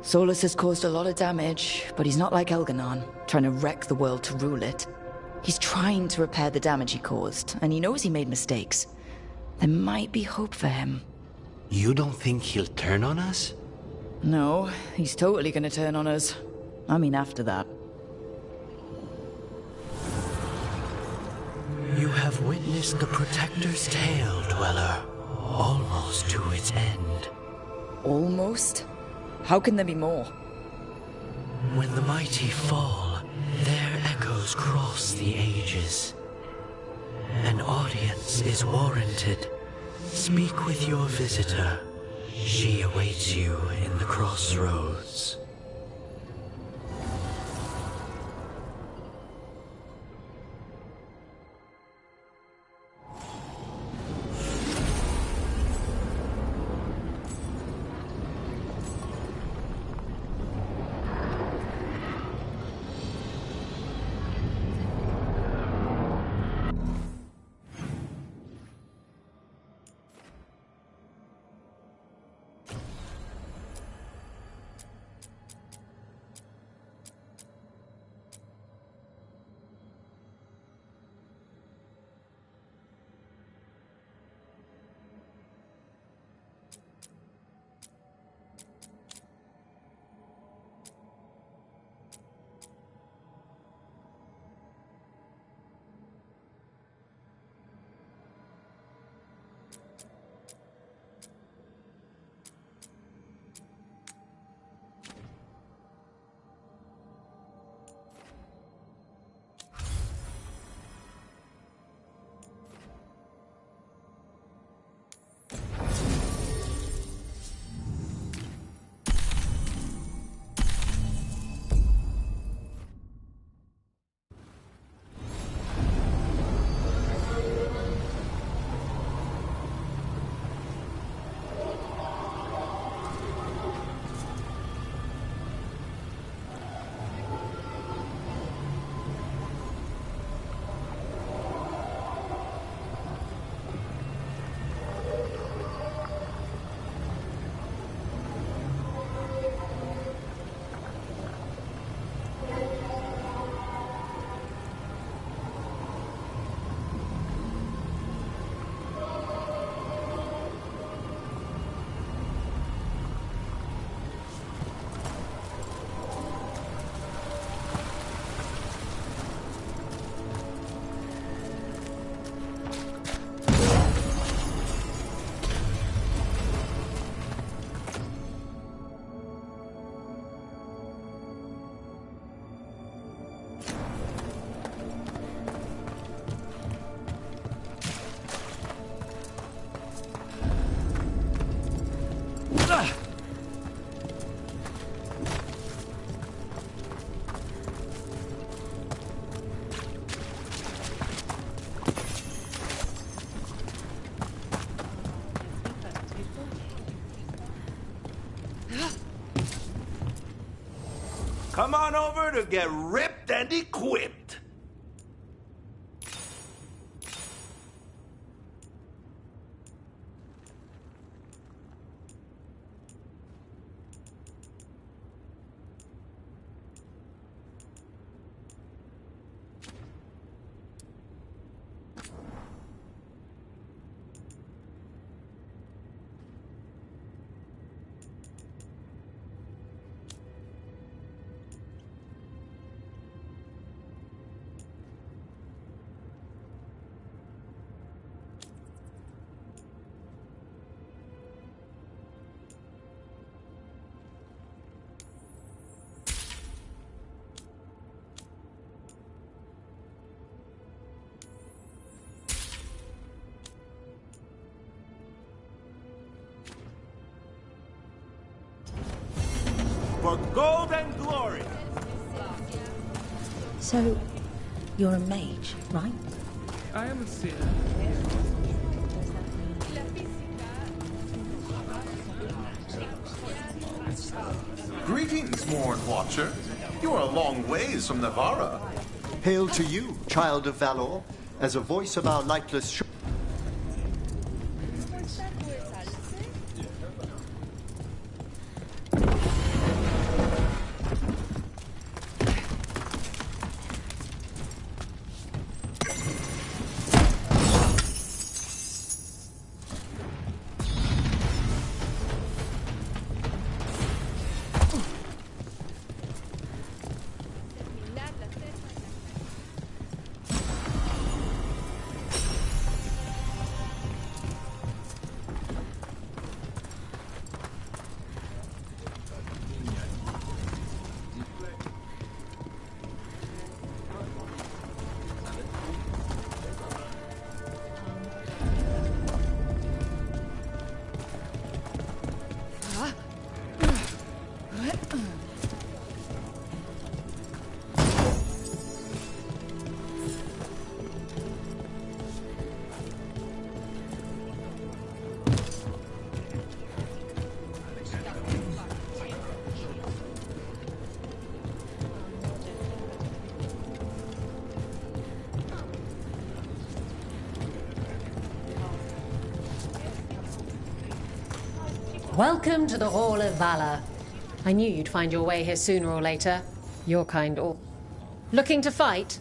S2: Solus has caused a lot of damage, but he's not like Elgernon, trying to wreck the world to rule it. He's trying to repair the damage he caused, and he knows he made mistakes. There might be hope for him.
S3: You don't think he'll turn on us?
S2: No, he's totally gonna turn on us. I mean, after that.
S3: You have witnessed the Protector's tale, Dweller, almost to its end.
S2: Almost? How can there be more?
S3: When the mighty fall, their echoes cross the ages. An audience is warranted. Speak with your visitor. She awaits you in the crossroads.
S16: Come on over to get ripped and equipped. for gold and glory.
S2: So, you're a mage, right?
S11: I am a seer.
S16: Greetings, Morn Watcher. You are a long ways from Navarra.
S10: Hail to you, child of Valor, as a voice of our lightless
S17: Welcome to the Hall of Valor. I knew you'd find your way here sooner or later. Your kind all. Looking to fight?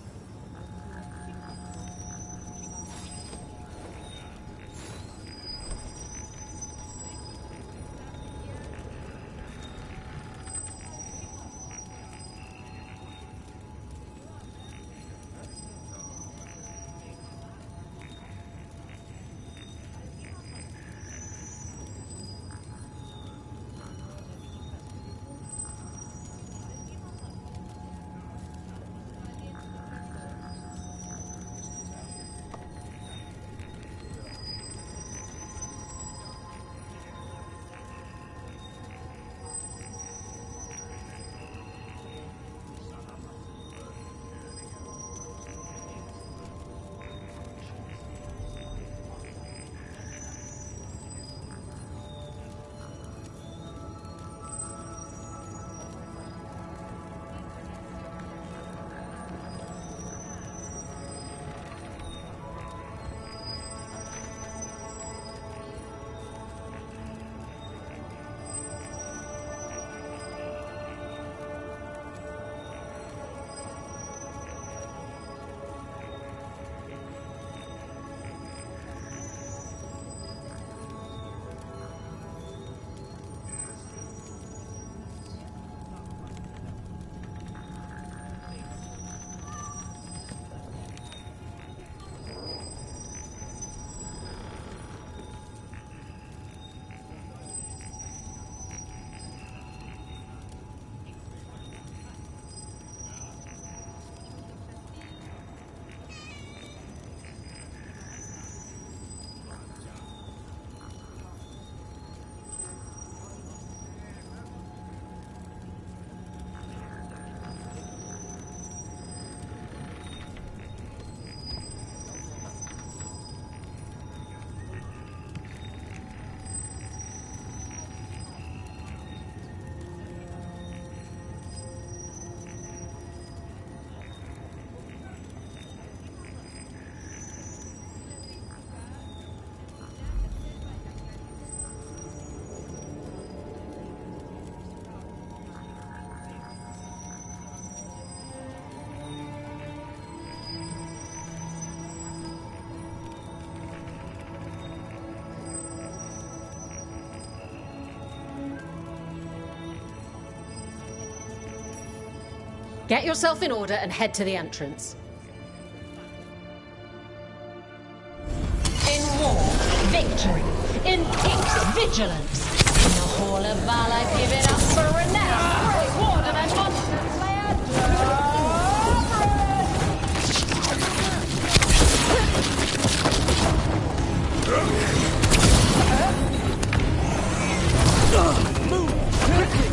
S17: Get yourself in order and head to the entrance.
S18: In war, victory. In peace, vigilance. In the Hall of Valor, give it up for renown, great warden and monster slayer.
S16: Move quickly!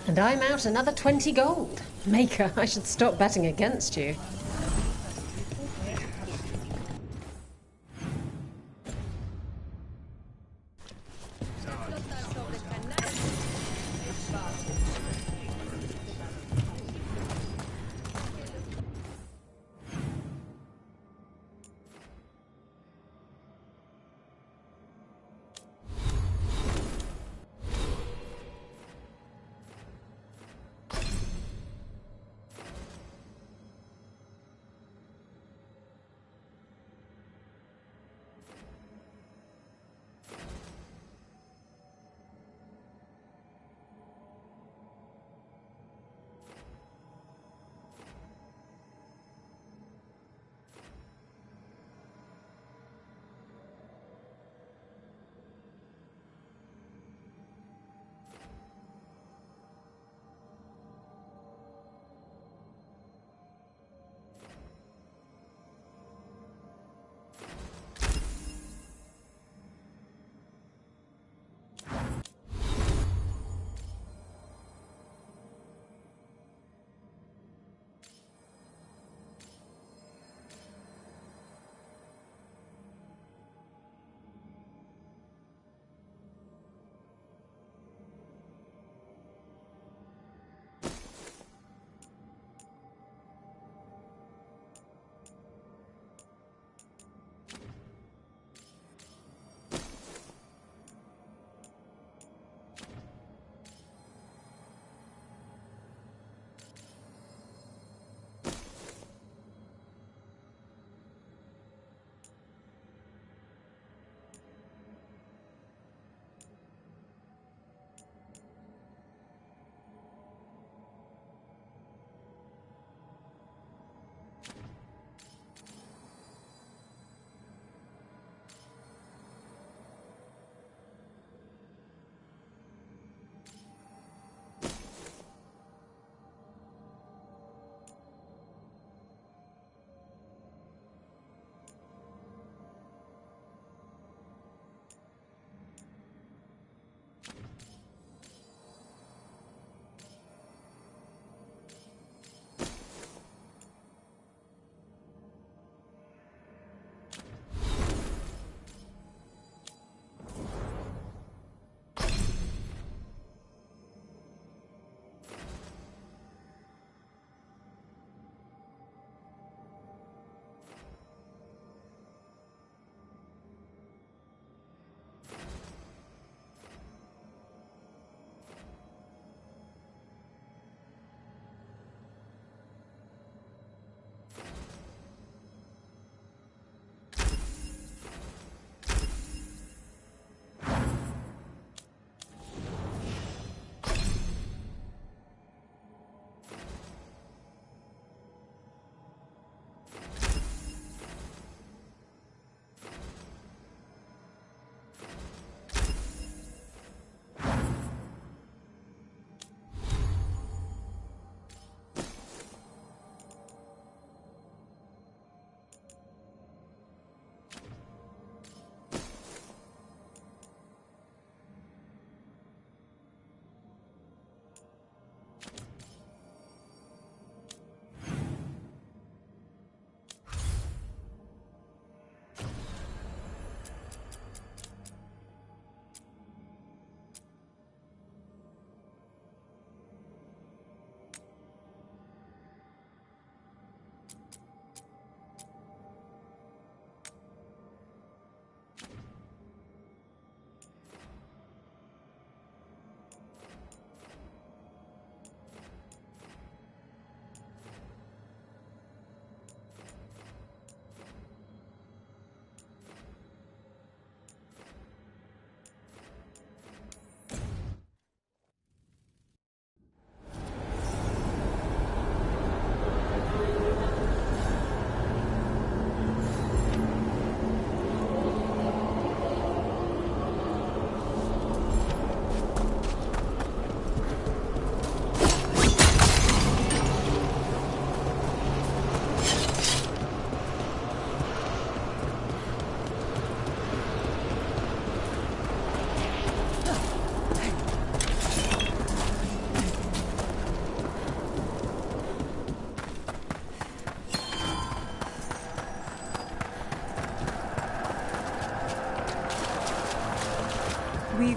S17: And I'm out another 20 gold. Maker, I should stop betting against you.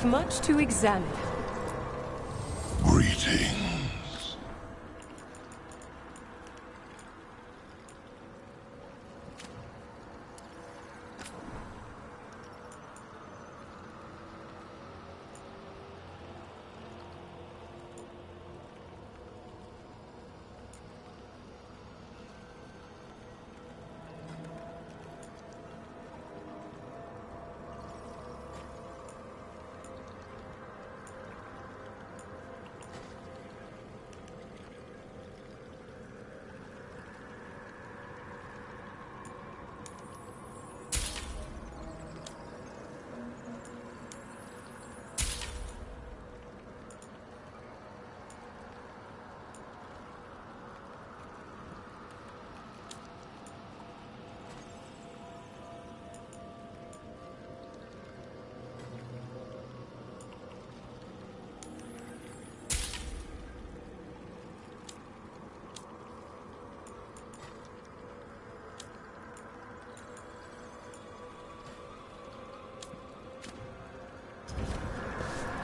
S19: We've much to examine.
S20: Greetings.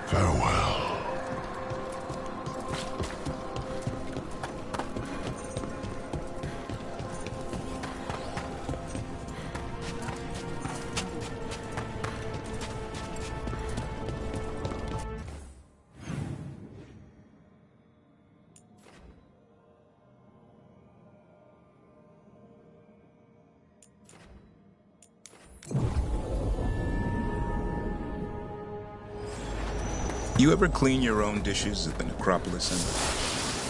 S20: Farewell.
S1: You ever clean your own dishes at the necropolis,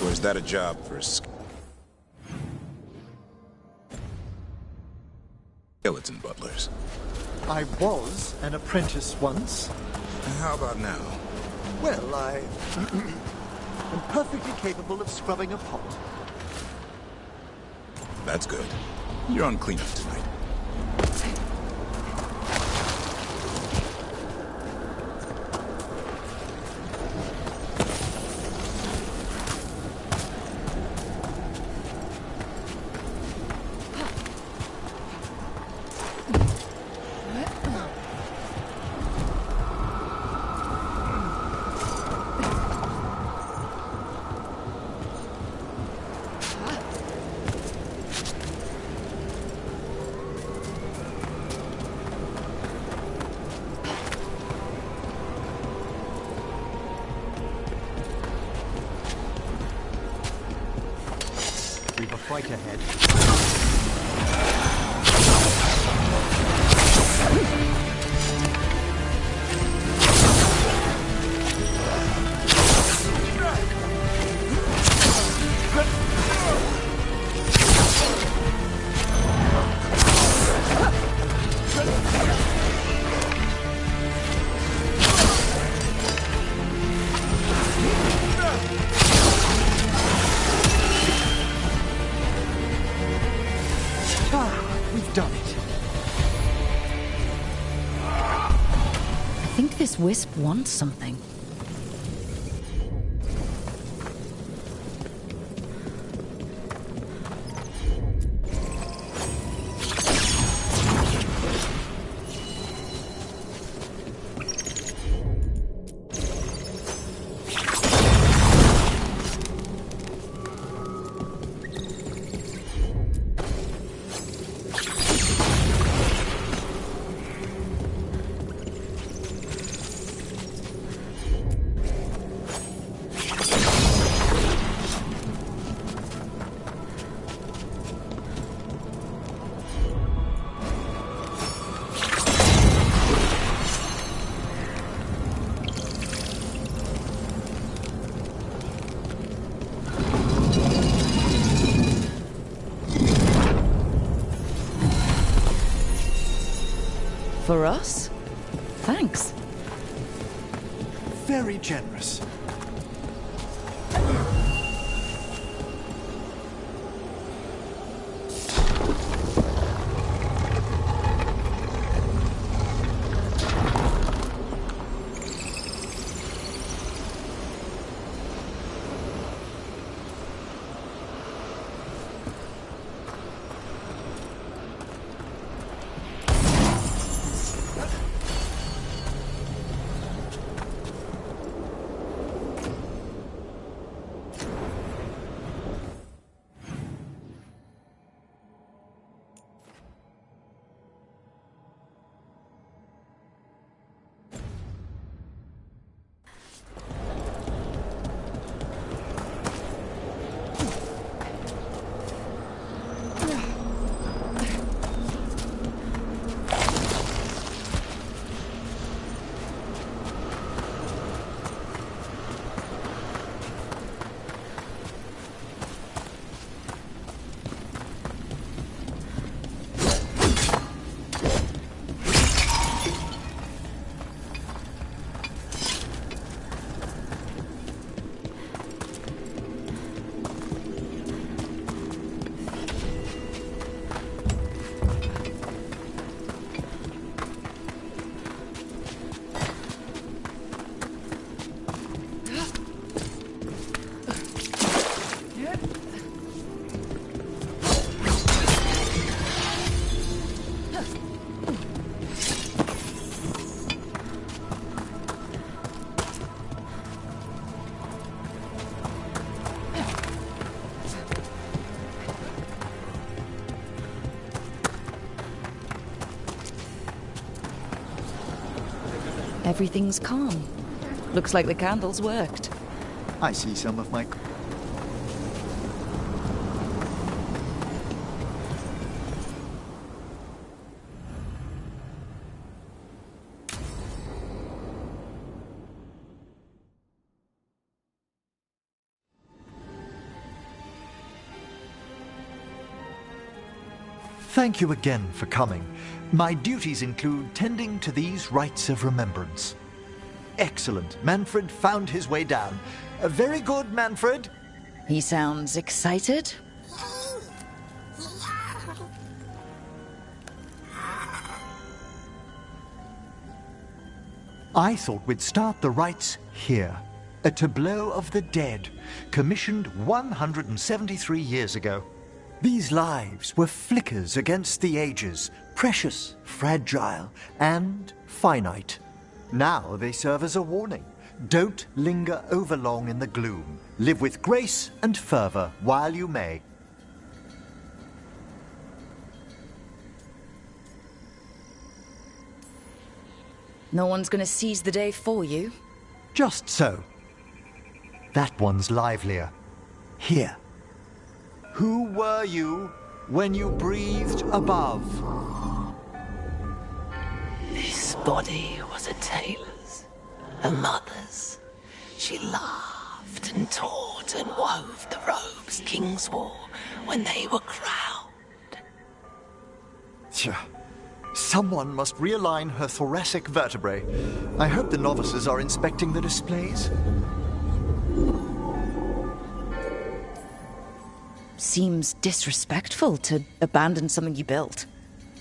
S1: or is that a job for skeleton butlers?
S10: I was an apprentice once.
S1: How about now?
S10: Well, I am perfectly capable of scrubbing a pot.
S1: That's good. You're on cleanup tonight.
S10: We've a fight ahead. We've done it.
S2: I think this wisp wants something. For us? Thanks.
S10: Very generous.
S2: Everything's calm. Looks like the candles worked.
S10: I see some of my... Thank you again for coming. My duties include tending to these rites of remembrance. Excellent. Manfred found his way down. Very good, Manfred.
S2: He sounds excited.
S10: I thought we'd start the rites here. A tableau of the dead, commissioned 173 years ago. These lives were flickers against the ages, precious, fragile, and finite. Now they serve as a warning. Don't linger overlong in the gloom. Live with grace and fervor while you may.
S2: No one's gonna seize the day for you.
S10: Just so. That one's livelier. Here. Who were you when you breathed above?
S3: This body was a tailor's, a mother's. She laughed and taught and wove the robes kings wore when they were crowned.
S10: Someone must realign her thoracic vertebrae. I hope the novices are inspecting the displays.
S2: Seems disrespectful to abandon something you built.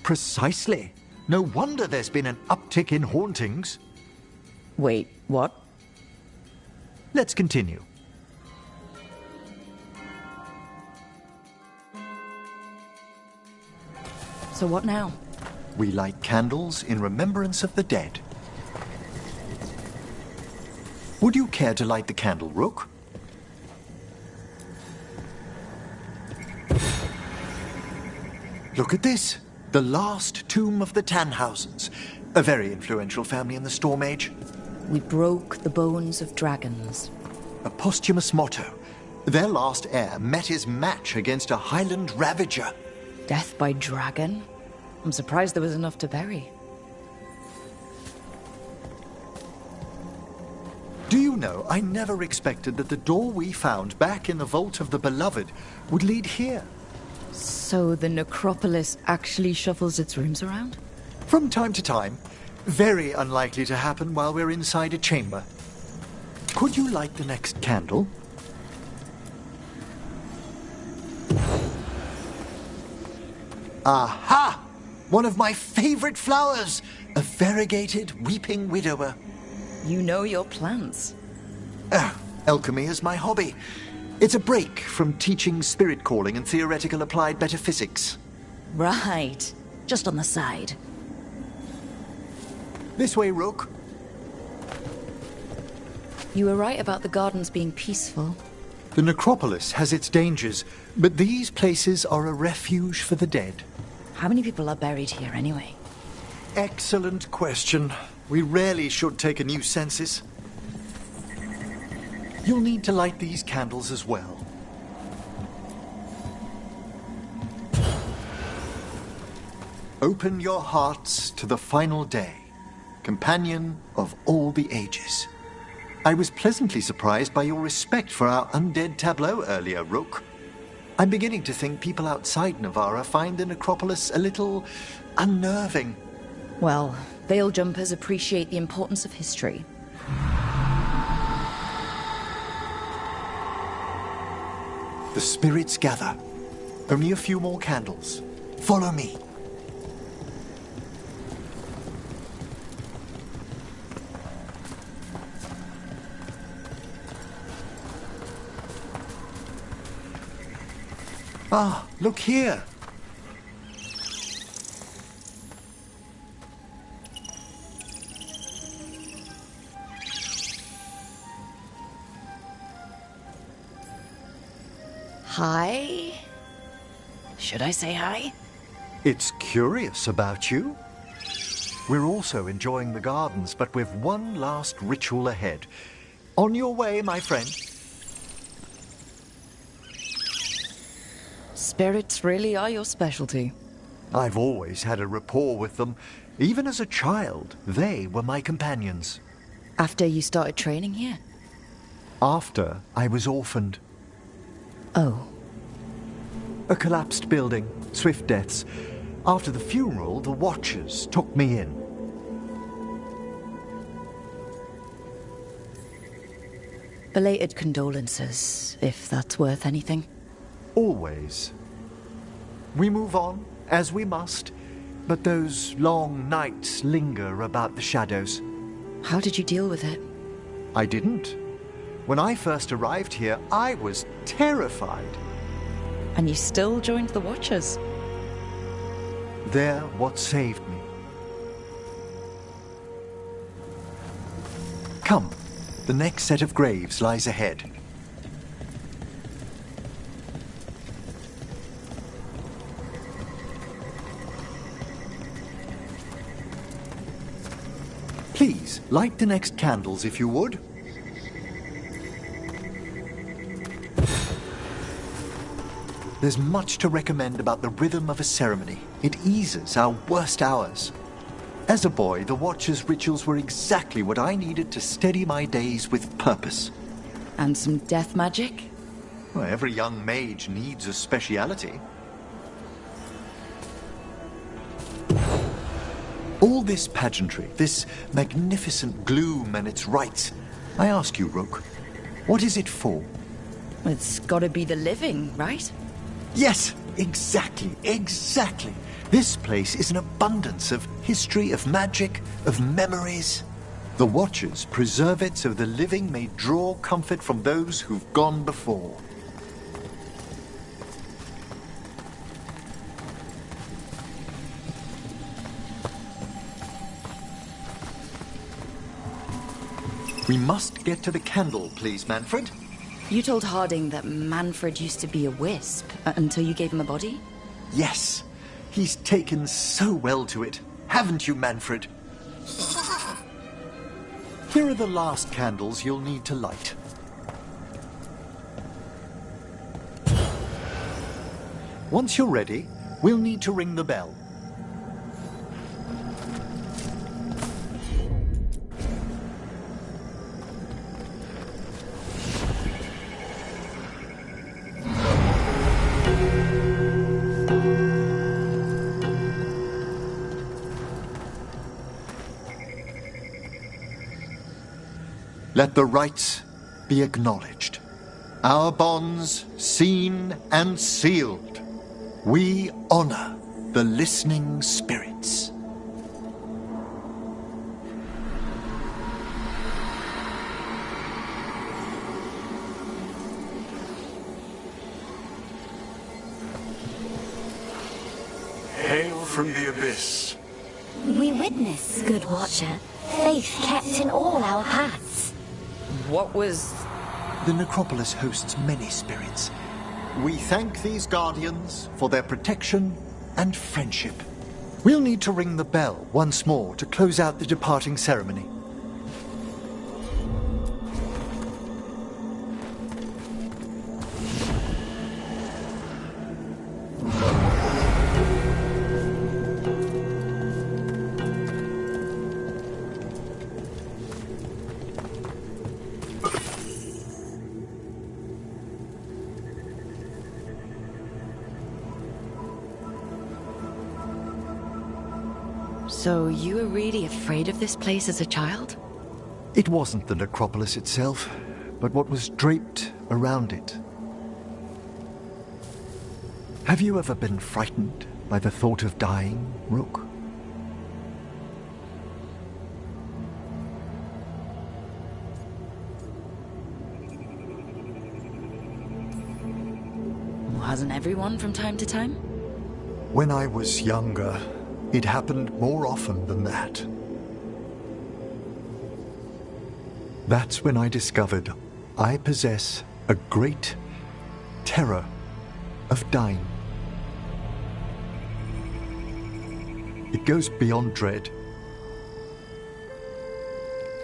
S10: Precisely. No wonder there's been an uptick in hauntings.
S2: Wait, what?
S10: Let's continue.
S2: So what now?
S10: We light candles in remembrance of the dead. Would you care to light the candle, Rook? Look at this. The last tomb of the Tannhausens. A very influential family in the Storm Age.
S2: We broke the bones of dragons.
S10: A posthumous motto. Their last heir met his match against a Highland Ravager.
S2: Death by dragon? I'm surprised there was enough to bury.
S10: Do you know, I never expected that the door we found back in the Vault of the Beloved would lead here.
S2: So the necropolis actually shuffles its rooms around?
S10: From time to time. Very unlikely to happen while we're inside a chamber. Could you light the next candle? Aha! One of my favorite flowers! A variegated weeping widower.
S2: You know your plants.
S10: Alchemy is my hobby. It's a break from teaching spirit calling and theoretical applied metaphysics.
S2: Right. Just on the side.
S10: This way, Rook.
S2: You were right about the gardens being peaceful.
S10: The necropolis has its dangers, but these places are a refuge for the dead.
S2: How many people are buried here anyway?
S10: Excellent question. We rarely should take a new census. You'll need to light these candles as well. Open your hearts to the final day, companion of all the ages. I was pleasantly surprised by your respect for our undead tableau earlier, Rook. I'm beginning to think people outside Navarra find the necropolis a little unnerving.
S2: Well, veil jumpers appreciate the importance of history.
S10: The spirits gather. Only a few more candles. Follow me. Ah, look here.
S2: Hi? Should I say hi?
S10: It's curious about you. We're also enjoying the gardens, but we've one last ritual ahead. On your way, my friend.
S2: Spirits really are your specialty.
S10: I've always had a rapport with them. Even as a child, they were my companions.
S2: After you started training here?
S10: After I was orphaned.
S2: Oh.
S10: A collapsed building, swift deaths. After the funeral, the Watchers took me in.
S2: Belated condolences, if that's worth anything.
S10: Always. We move on, as we must, but those long nights linger about the shadows.
S2: How did you deal with it?
S10: I didn't. When I first arrived here, I was terrified.
S2: And you still joined the Watchers?
S10: They're what saved me. Come, the next set of graves lies ahead. Please, light the next candles if you would. There's much to recommend about the rhythm of a ceremony. It eases our worst hours. As a boy, the Watcher's rituals were exactly what I needed to steady my days with purpose.
S2: And some death magic?
S10: Well, every young mage needs a speciality. All this pageantry, this magnificent gloom and its rites. I ask you, Rook, what is it for?
S2: It's gotta be the living, right?
S10: Yes, exactly. This place is an abundance of history, of magic, of memories. The Watchers preserve it so the living may draw comfort from those who've gone before. We must get to the candle, please, Manfred.
S2: You told Harding that Manfred used to be a wisp until you gave him a body?
S10: Yes. He's taken so well to it. Haven't you, Manfred? Here are the last candles you'll need to light. Once you're ready, we'll need to ring the bell. Let the rites be acknowledged. Our bonds seen and sealed. We honor the listening spirits.
S19: Hail from the abyss.
S20: We witness, good Watcher, faith kept in all our paths.
S2: What was...
S10: The necropolis hosts many spirits. We thank these guardians for their protection and friendship. We'll need to ring the bell once more to close out the departing ceremony.
S2: So you were really afraid of this place as a child?
S10: It wasn't the necropolis itself, but what was draped around it. Have you ever been frightened by the thought of dying, Rook?
S2: Hasn't everyone from time to time?
S10: When I was younger, it happened more often than that. That's when I discovered I possess a great terror of dying. It goes beyond dread.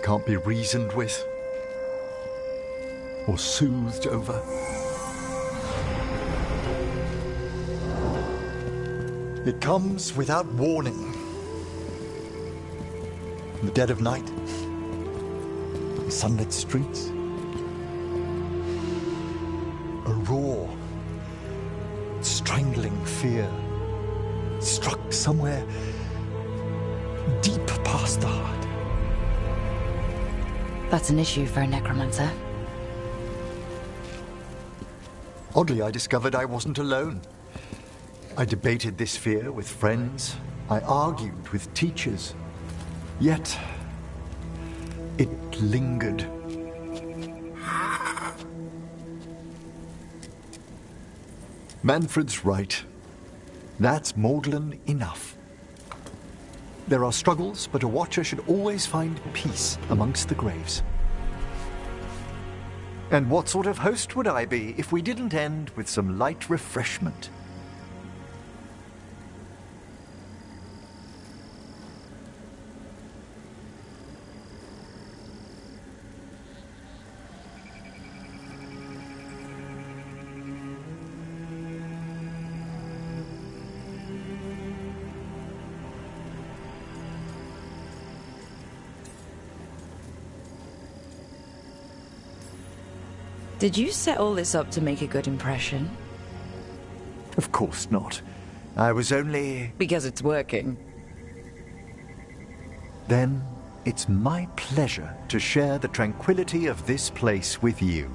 S10: can't be reasoned with or soothed over. It comes without warning. In the dead of night, in sunlit streets, a raw, strangling fear struck somewhere deep past the heart.
S2: That's an issue for a necromancer.
S10: Oddly, I discovered I wasn't alone. I debated this fear with friends. I argued with teachers. Yet, it lingered. Manfred's right. That's maudlin enough. There are struggles, but a watcher should always find peace amongst the graves. And what sort of host would I be if we didn't end with some light refreshment?
S2: Did you set all this up to make a good impression?
S10: Of course not. I was only...
S2: Because it's working.
S10: Then it's my pleasure to share the tranquility of this place with you.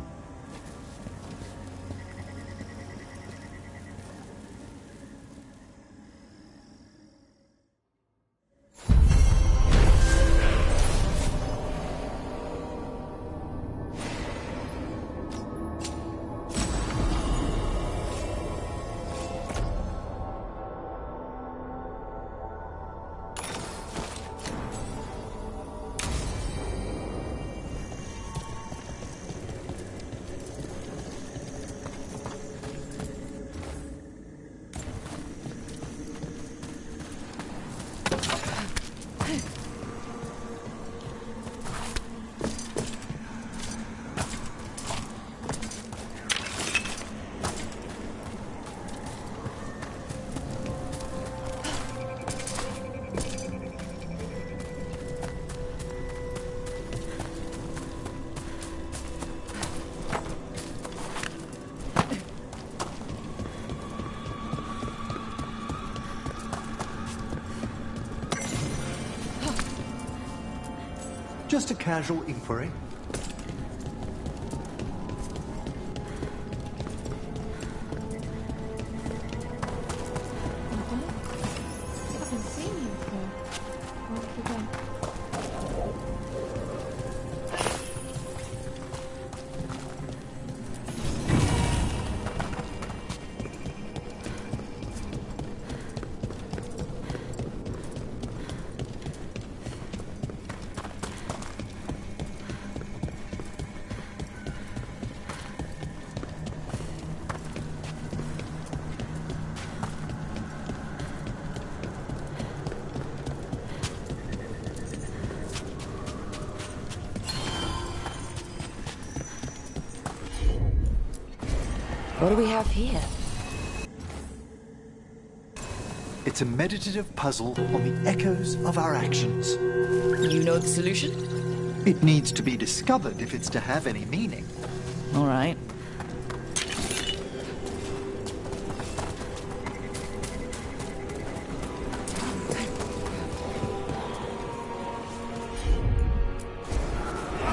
S10: Just a casual inquiry.
S2: What do we have here?
S10: It's a meditative puzzle on the echoes of our actions.
S2: You know the solution?
S10: It needs to be discovered if it's to have any meaning.
S2: All right.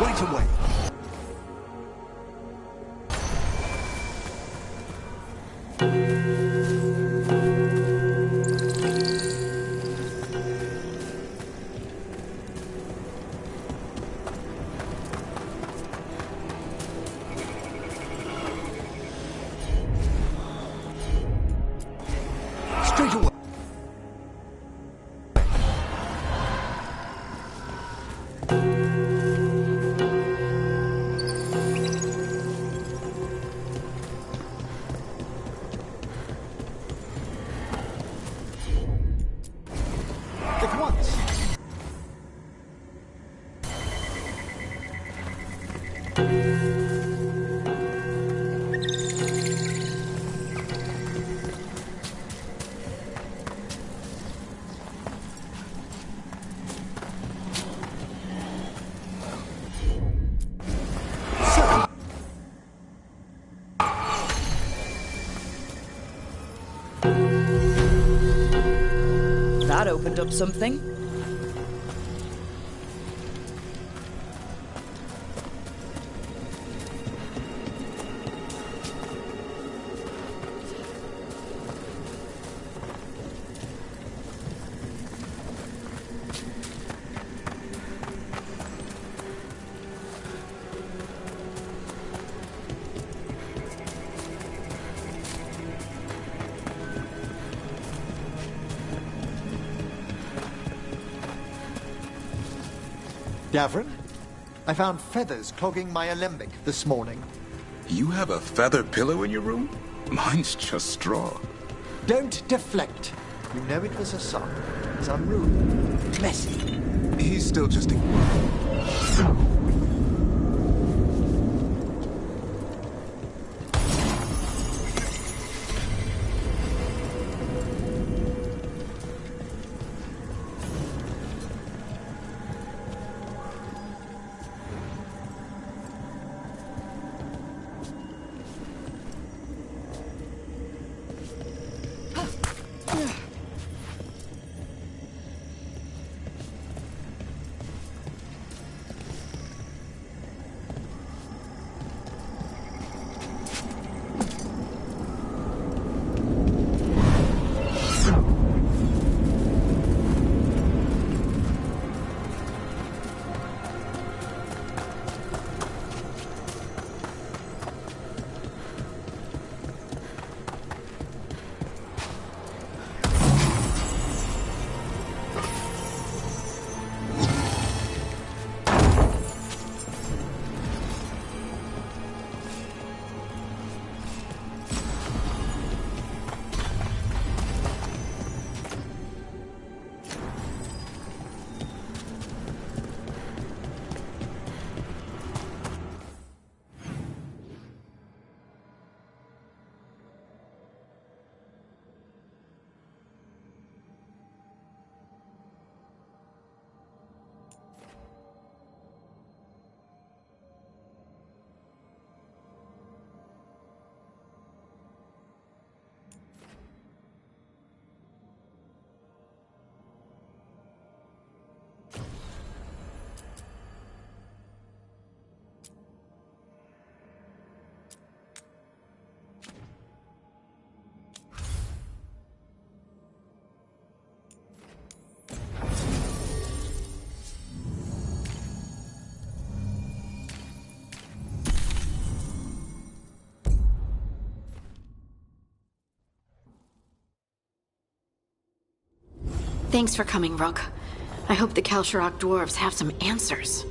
S10: Right away.
S2: That opened up something.
S10: Davrin, I found feathers clogging my alembic this morning.
S1: You have a feather pillow in your room? Mine's just straw.
S10: Don't deflect. You know it was a son. It's unruly, messy.
S1: He's still just a...
S4: Thanks for coming, Rook. I hope the Kalsharok dwarves have some answers.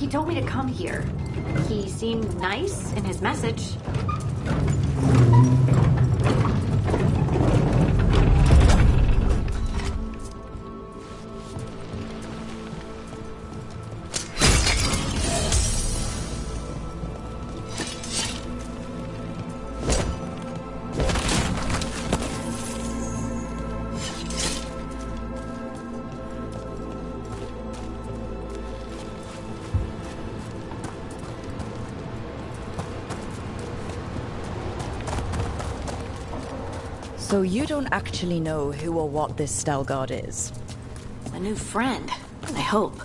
S4: He told me to come here. He seemed nice in his message.
S2: So you don't actually know who or what this Veilguard is?
S4: A new friend, I hope.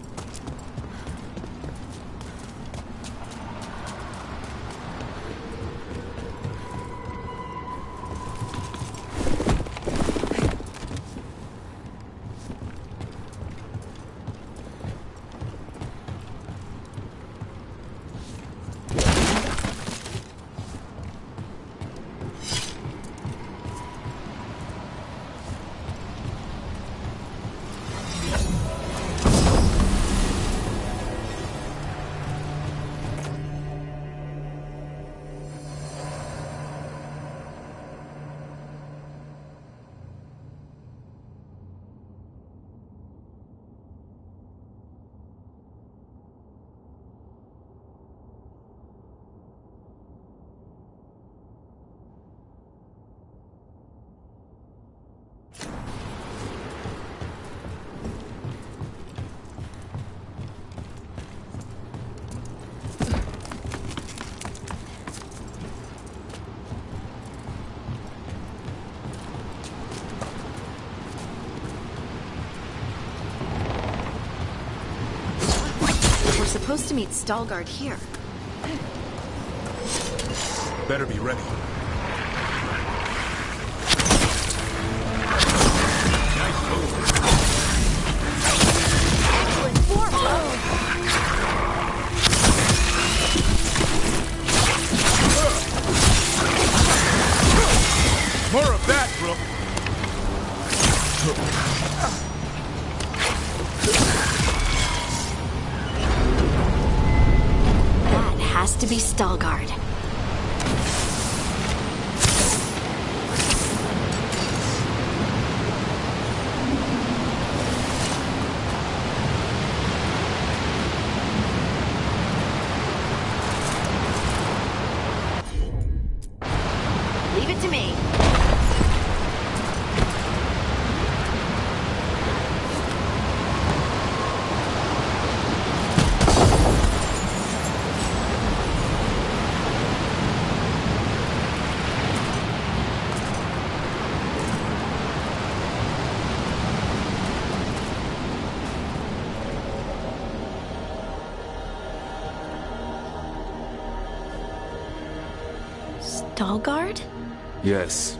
S4: We're supposed to meet Veilguard here.
S1: Better be ready.
S4: Excellent form!
S1: More of that, Brooke!
S4: Has to be Veilguard. Leave it to me. Veilguard?
S5: Yes.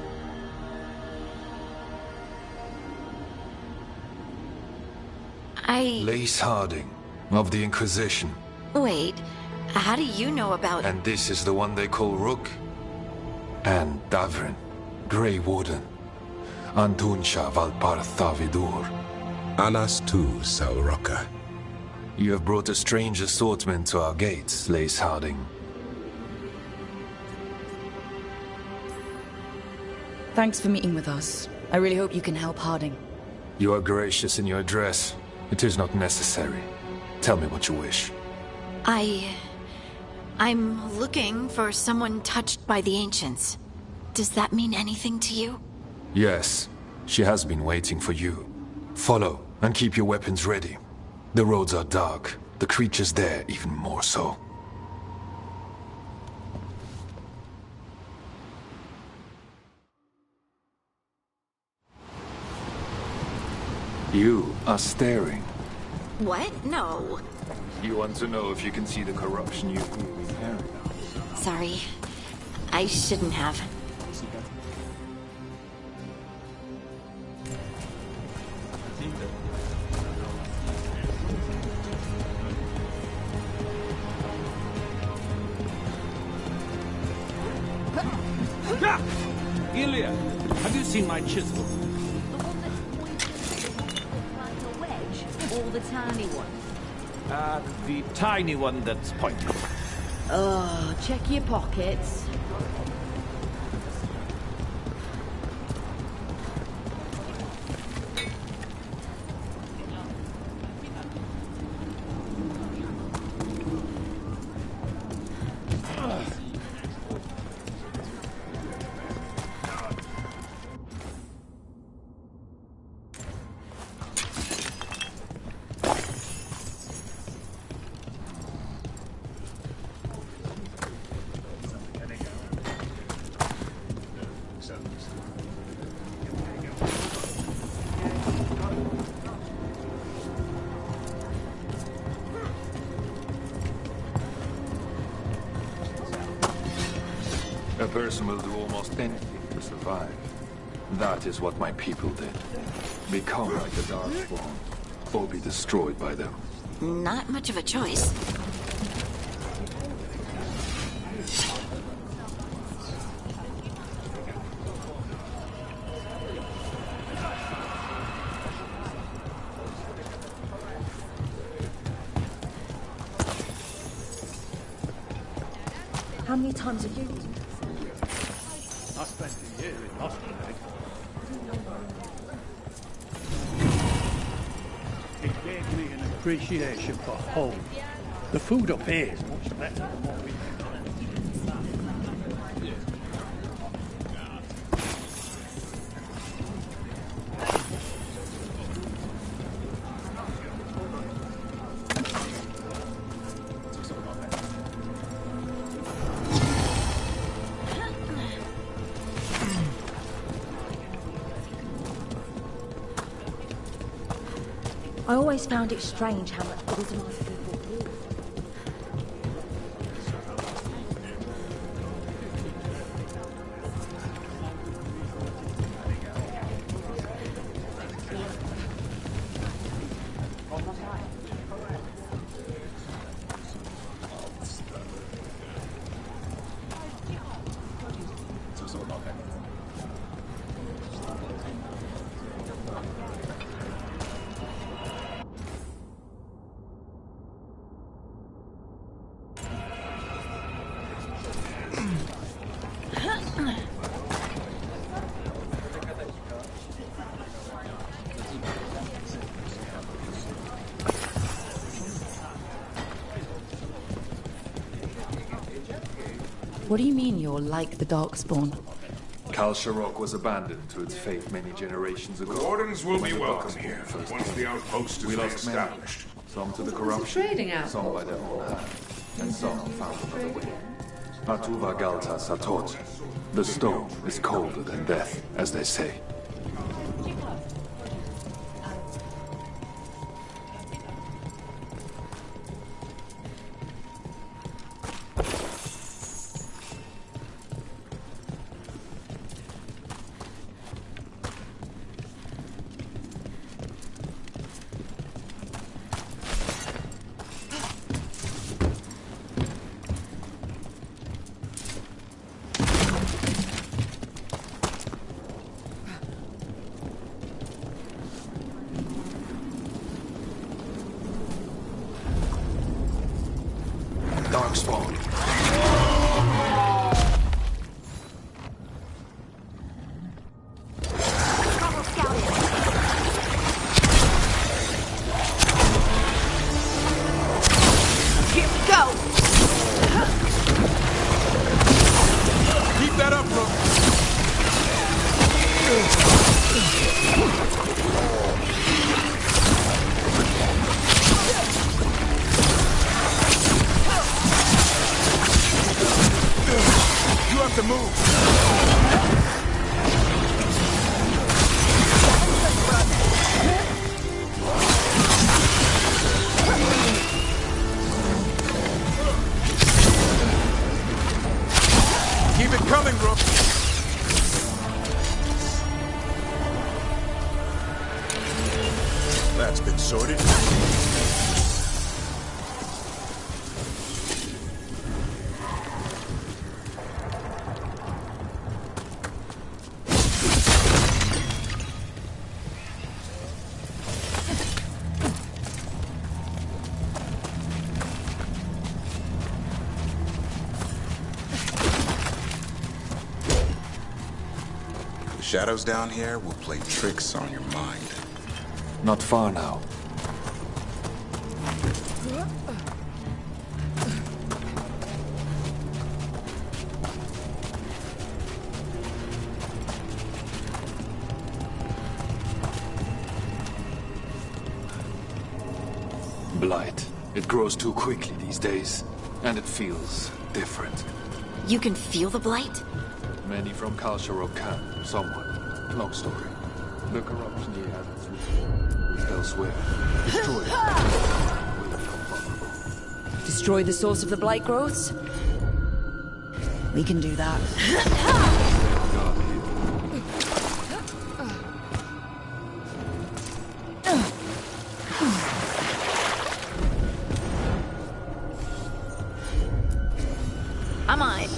S5: Lace Harding, of the Inquisition.
S4: Wait, how do you know about...
S5: And this is the one they call Rook? And Davrin, Grey Warden. Antunsha Valpartha Vidur.
S7: Anas tu, Salroka.
S5: You have brought a strange assortment to our gates, Lace Harding.
S2: Thanks for meeting with us. I really hope you can help Harding.
S5: You are gracious in your address. It is not necessary. Tell me what you wish.
S4: I'm looking for someone touched by the Ancients. Does that mean anything to you?
S5: Yes. She has been waiting for you. Follow, and keep your weapons ready. The roads are dark. The creatures there even more so. You are staring.
S4: What? No.
S5: You want to know if you can see the corruption you've been carrying out?
S4: Sorry. I shouldn't have.
S21: Ilya, have you seen my chisel?
S22: The one that's pointed like a wedge, or the tiny one?
S21: The tiny one that's pointed.
S14: Oh, check your pockets.
S19: A person will do almost anything to survive. That is what my people did. Become like the Darkspawn, or be destroyed by them.
S4: Not much of a choice.
S14: How many times have you...
S21: I spent a year in hospital. It gave me an appreciation for home. The food up here is much better than what we
S14: I always found it strange how much organised people do.
S2: What do you mean you're like the Darkspawn?
S19: Kalsharok was abandoned to its fate many generations ago.
S7: The Wardens will
S19: When
S7: be
S19: the
S7: welcome
S19: Darkspawn
S7: here,
S19: first
S7: once the outpost is
S19: We lost many,
S7: established.
S19: some to the corruption,
S18: trading outpost?
S19: some by their own hand, and some found another way. Atuva Galta Satot. The stone is colder than death, as they say. Darkspawn.
S14: Here we go!
S7: Keep that up, bro. You have to move. Keep it coming, Rook. That's been sorted.
S1: shadows down here will play tricks on your mind.
S19: Not far now. Blight. It grows too quickly these days, and it feels different.
S4: You can feel the blight?
S19: Many from Kalsharok can, somewhat. Long story. The corruption he has its roots elsewhere. Destroy it. Will become vulnerable.
S2: Destroy the source of the blight growths? We can do that.
S4: I'm on it.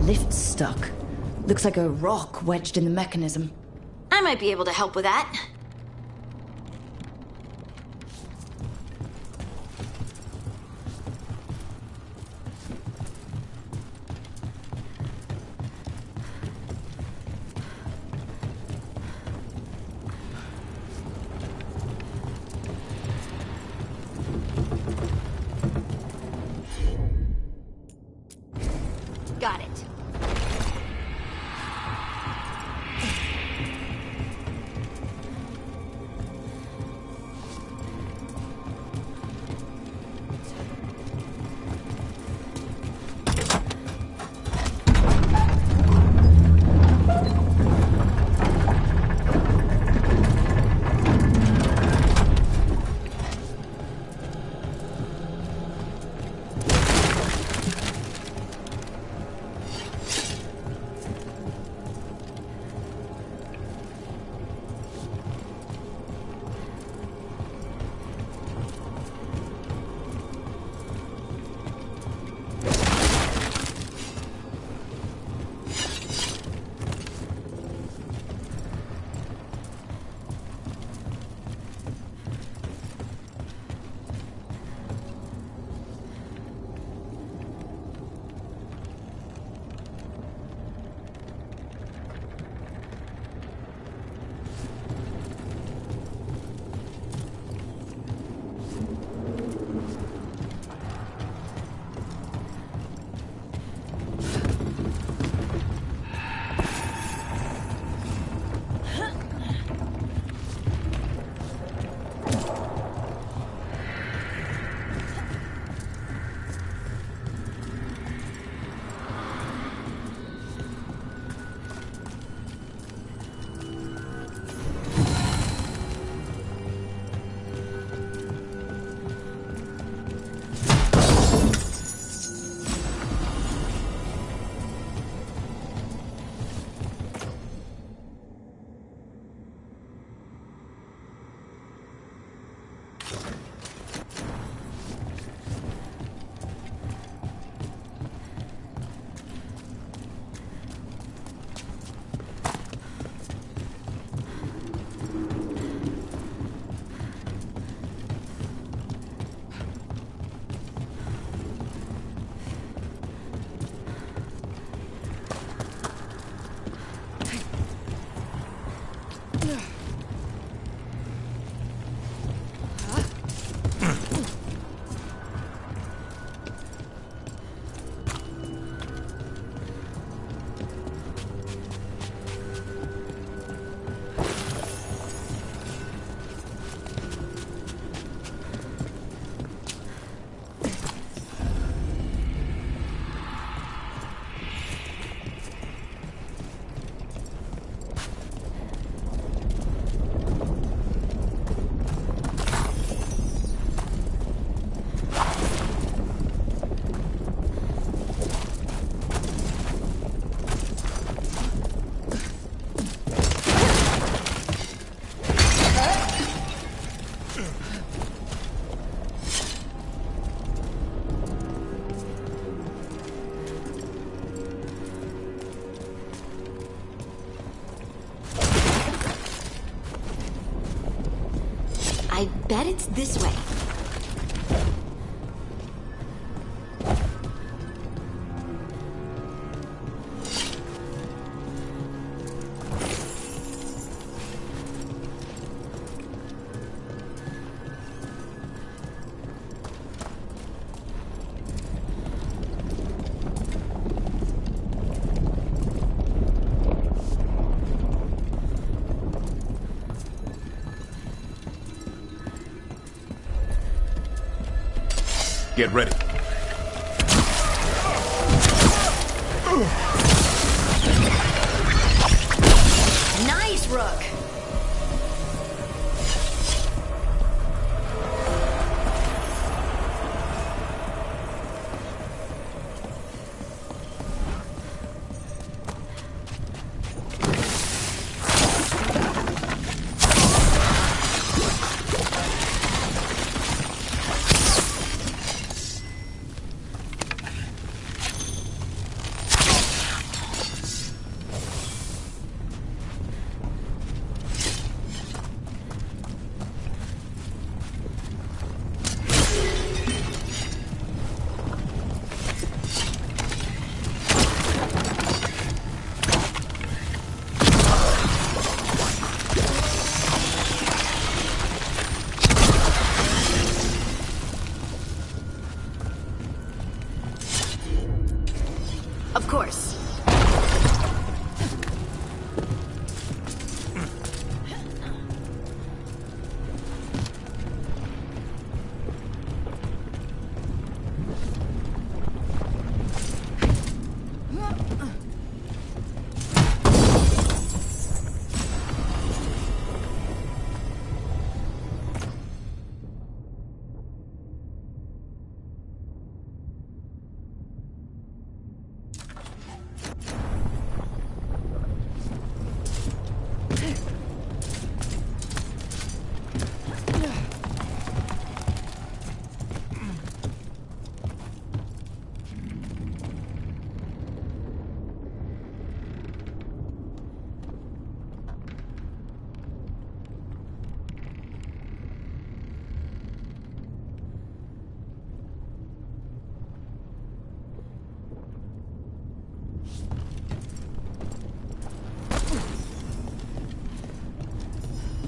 S2: Lift's stuck. Looks like a rock wedged in the mechanism.
S4: I might be able to help with that. Got it. I bet it's this way.
S1: Get ready.
S4: Nice, Rook! Of course.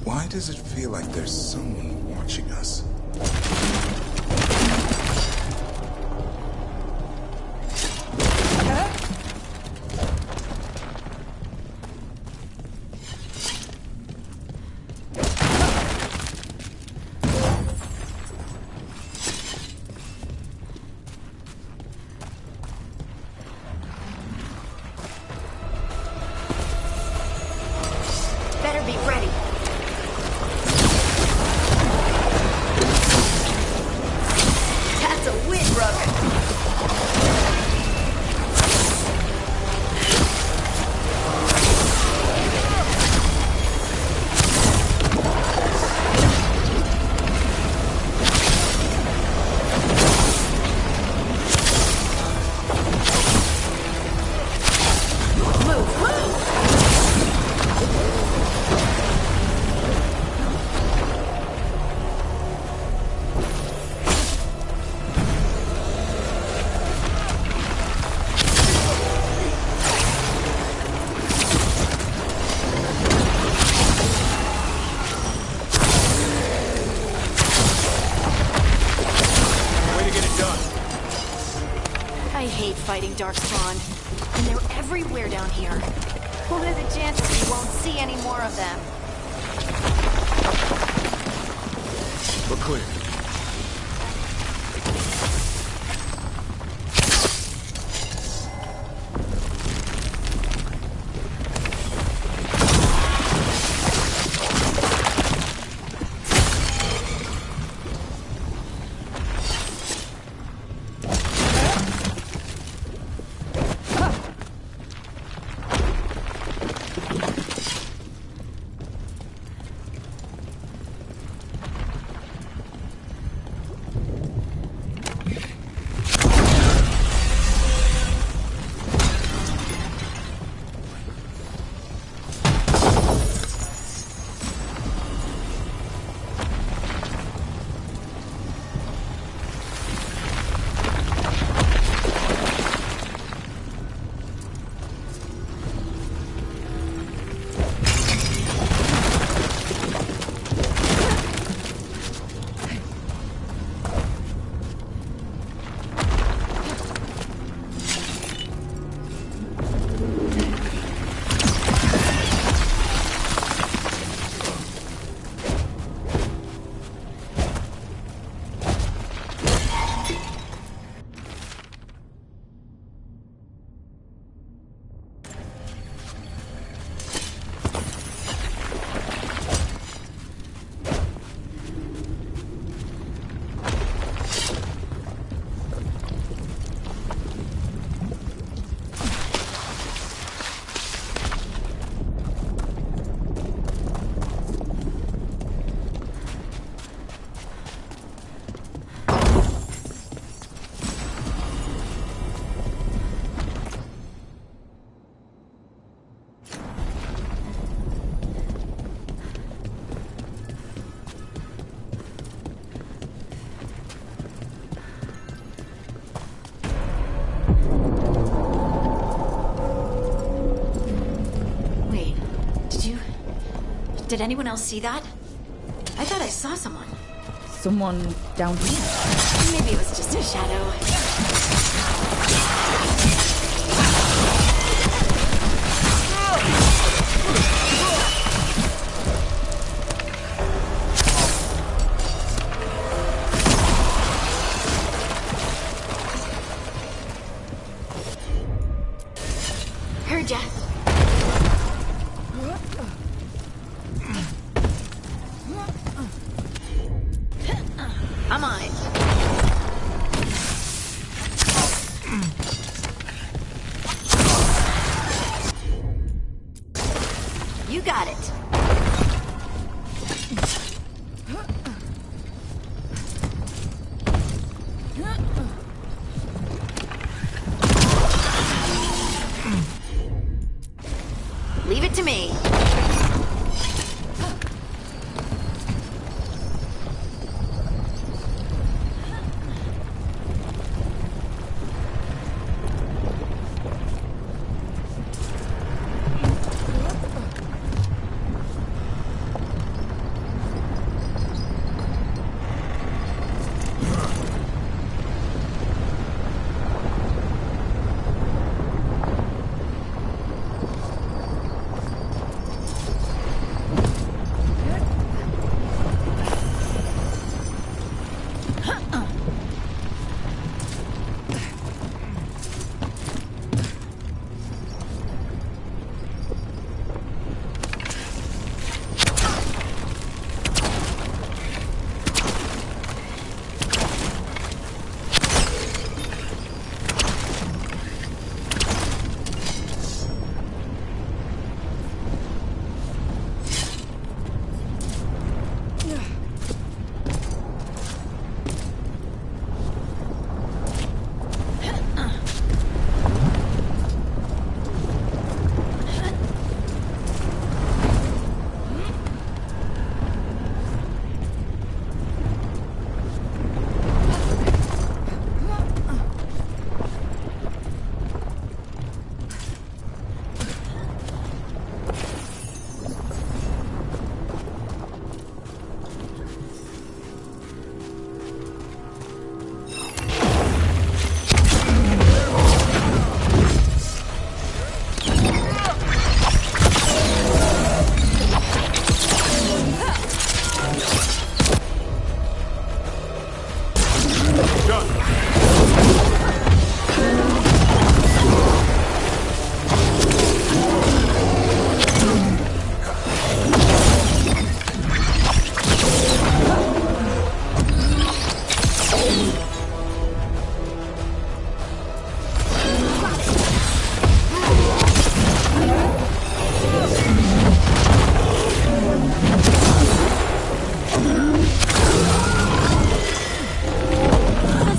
S1: Why does it feel like there's someone watching us?
S4: Better be ready. That's a win, Rook. I hate fighting Darkspawn, and they're everywhere down here. What are the chances we won't see any more of them?
S1: We're clear.
S4: Did anyone else see that? I thought I saw someone.
S2: Someone down here?
S4: Maybe it was just a shadow. Heard ya. I'm on it. You got it. Leave it to me.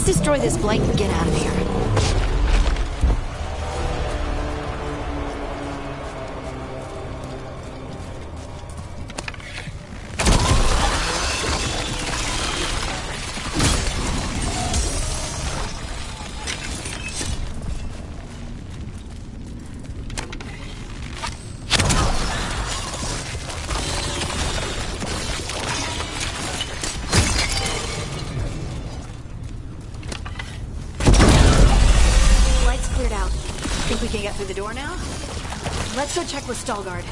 S4: Destroy this blight and get out of here. Think we can get through the door now? Let's go check with Veilguard.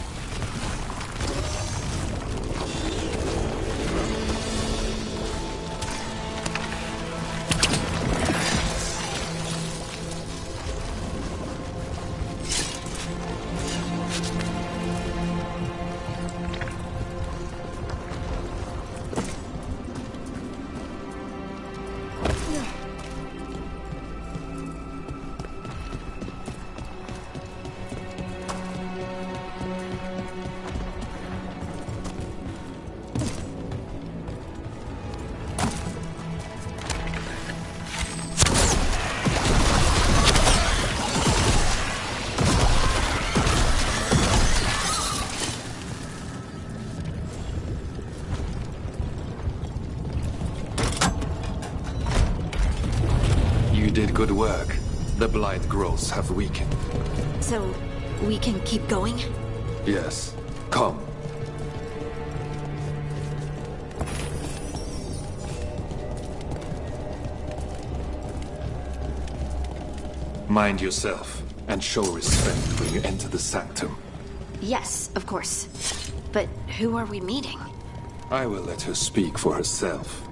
S19: Did good work. The blight growths have weakened.
S4: So, we can keep going?
S19: Yes. Come. Mind yourself, and show respect when you enter the sanctum.
S4: Yes, of course. But who are we meeting?
S19: I will let her speak for herself.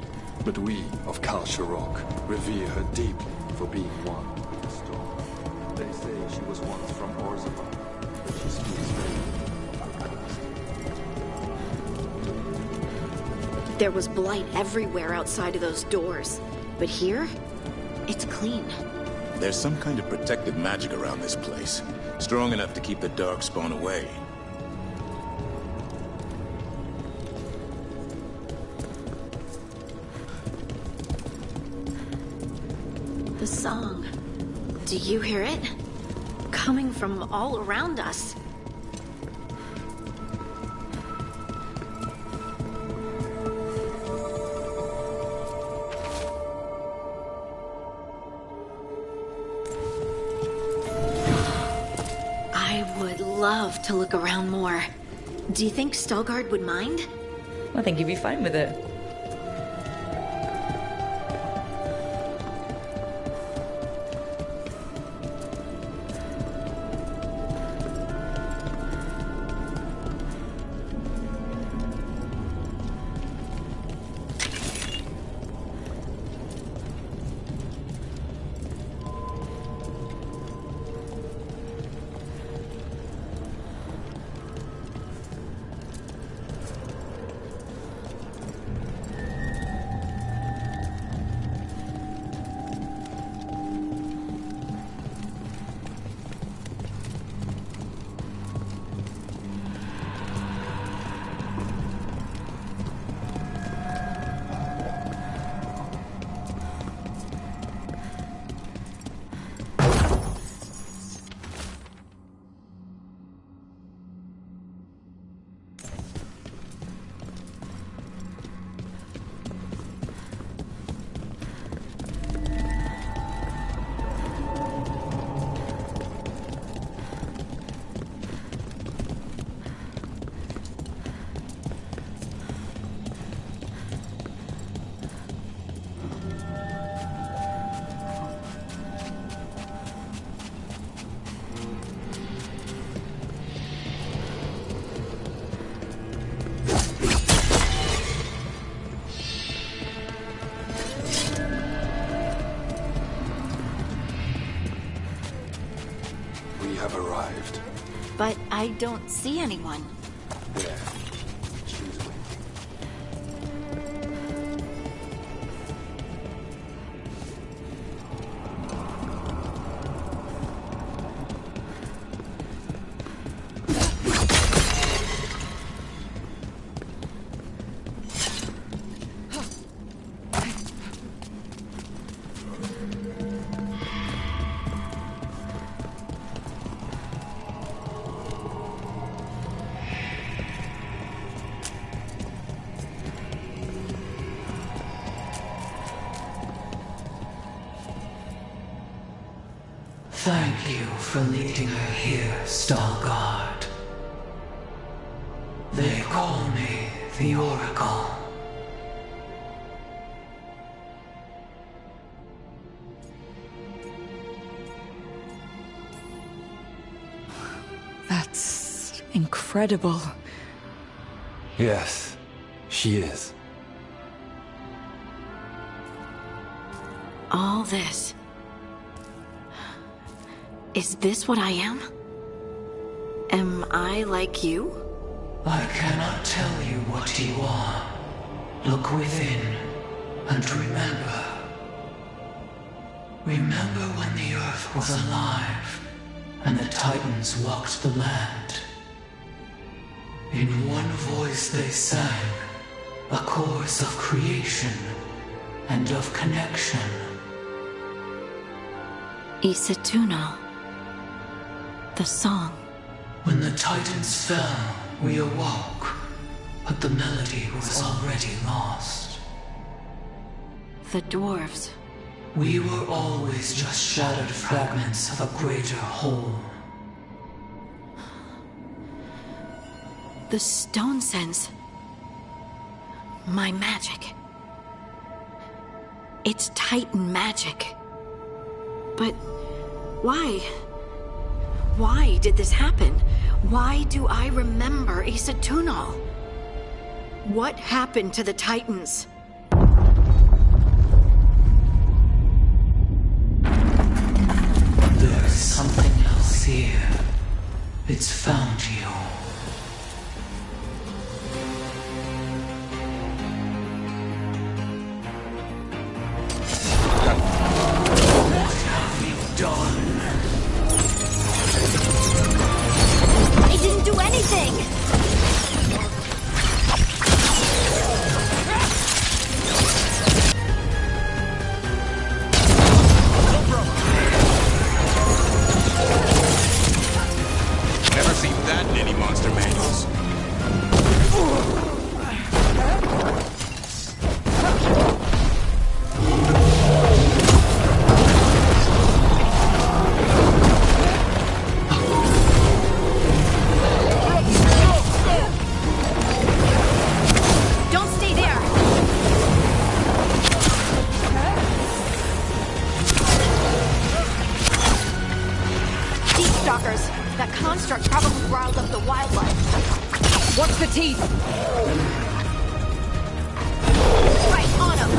S19: But we of Kal Sharok revere her deeply for being one with the storm. They say she was once from Orzabal, but she speaks very little.
S4: There was blight everywhere outside of those doors. But here, it's clean.
S1: There's some kind of protective magic around this place. Strong enough to keep the Darkspawn away.
S4: The song. Do you hear it? Coming from all around us. I would love to look around more. Do you think Stalgard would mind?
S2: I think he'd be fine with it.
S4: But I don't see anyone.
S19: There. She's waiting.
S3: Thank you for leading her here, Stalgard. They call me the Oracle.
S2: That's incredible.
S19: Yes, she is.
S4: All this. Is this what I am? Am I like you?
S3: I cannot tell you what you are. Look within and remember. Remember when the earth was alive and the Titans walked the land. In one voice they sang a chorus of creation and of connection.
S4: Isatuno. The song.
S3: When the Titans fell, we awoke, but the melody was already lost.
S4: The dwarves.
S3: We were always just shattered fragments of a greater whole.
S4: The stone sense. My magic. It's Titan magic. But Why? Why did this happen? Why do I remember Asa Tunal? What happened to the Titans?
S3: There's something else here. It's found you. What have you done?
S4: I didn't do anything!
S1: Never seen that in any monster manuals.
S4: Don't stay there! Deep stalkers. That construct probably riled up the wildlife.
S2: Watch the teeth!
S4: Right on him!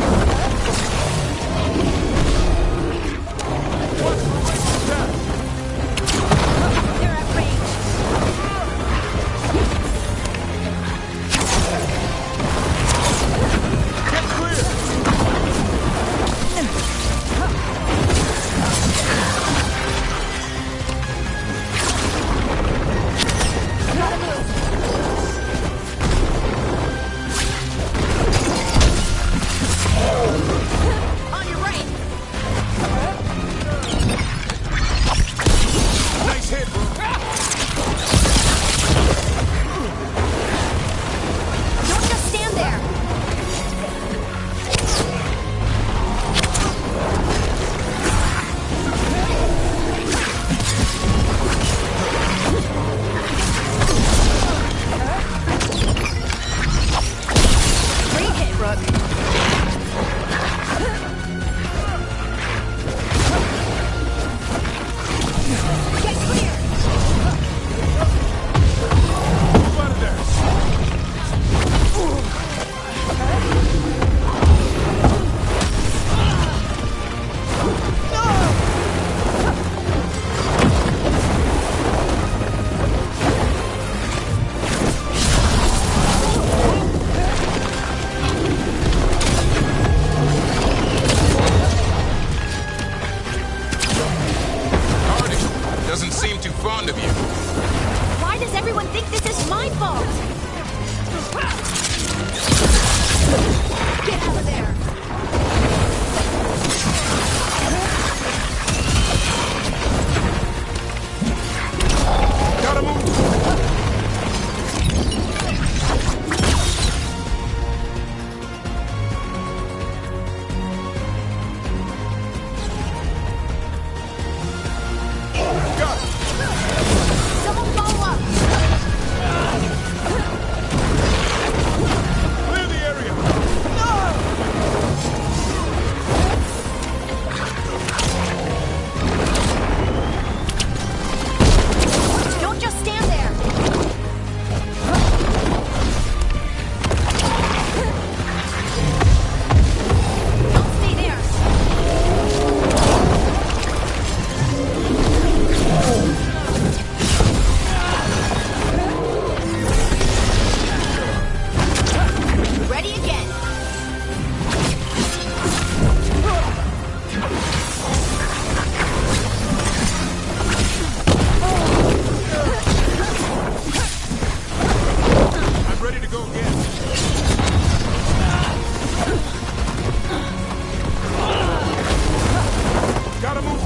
S4: They're at range.
S16: Get clear!
S4: Gotta move. On your right.
S16: Nice hit, bro.
S4: Don't just stand there. Great hit, Rook. Get clear.
S16: Move out of there.
S1: Hardy doesn't seem too fond of you.
S4: Why does everyone think this is my fault? Get out of there.
S16: Gotta move. Got it.
S4: Someone follow up.
S16: Clear the area.
S4: Don't just stand there. Don't stay there. Ready again.
S16: I'm ready to go again. Gotta move.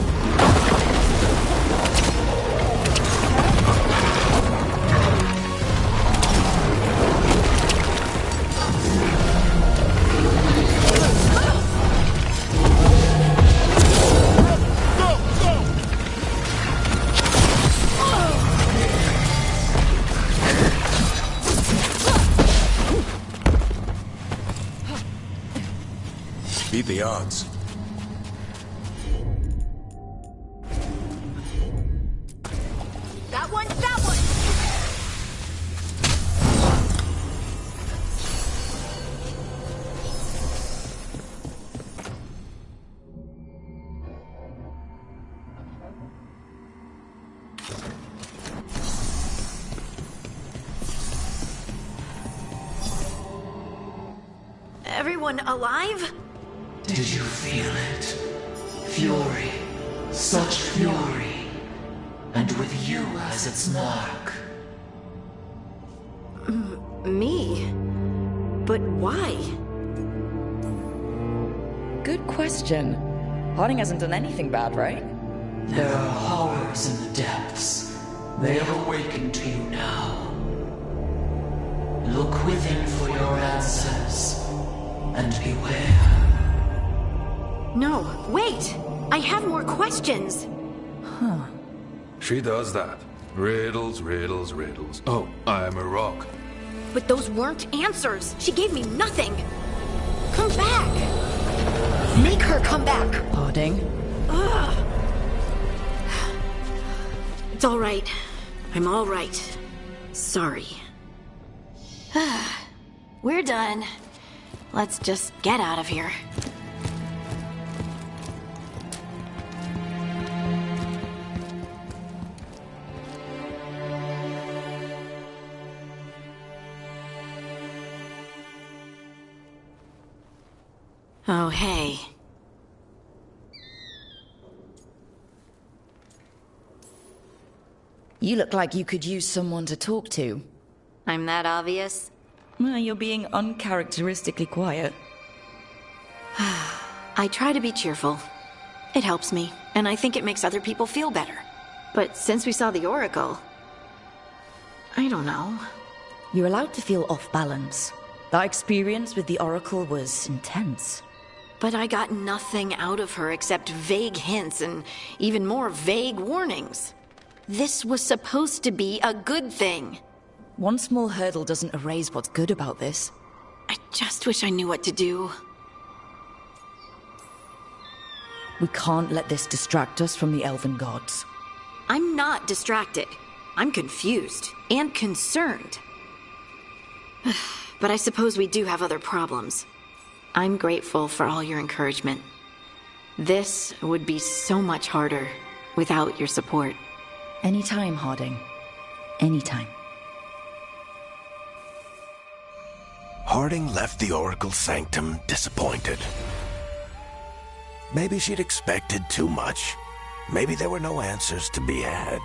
S16: Go, go.
S1: Beat the odds.
S4: everyone alive?
S3: Did you feel it? Fury. Such fury. And with you as its mark.
S4: Me? But why?
S2: Good question. Harding hasn't done anything bad, right?
S3: There are horrors in the depths. They have awakened to you now. Look within for your answers. And beware.
S4: No, wait! I have more questions!
S2: Huh.
S19: She does that. Riddles, riddles, riddles. Oh, I'm a rock.
S4: But those weren't answers! She gave me nothing! Come back! Make her come back!
S2: Harding?
S4: Ugh. It's all right. I'm all right. Sorry. We're done. Let's just get out of here. Oh, hey.
S2: You look like you could use someone to talk to.
S4: I'm that obvious?
S2: Well, you're being uncharacteristically quiet.
S4: I try to be cheerful. It helps me, and I think it makes other people feel better. But since we saw the Oracle... I don't know.
S2: You're allowed to feel off balance. That experience with the Oracle was intense.
S4: But I got nothing out of her except vague hints and even more vague warnings. This was supposed to be a good thing.
S2: One small hurdle doesn't erase what's good about this.
S4: I just wish I knew what to do.
S2: We can't let this distract us from the elven gods.
S4: I'm not distracted. I'm confused and concerned. But I suppose we do have other problems. I'm grateful for all your encouragement. This would be so much harder without your support.
S2: Anytime, Harding. Anytime.
S12: Harding left the Oracle Sanctum disappointed. Maybe she'd expected too much. Maybe there were no answers to be had.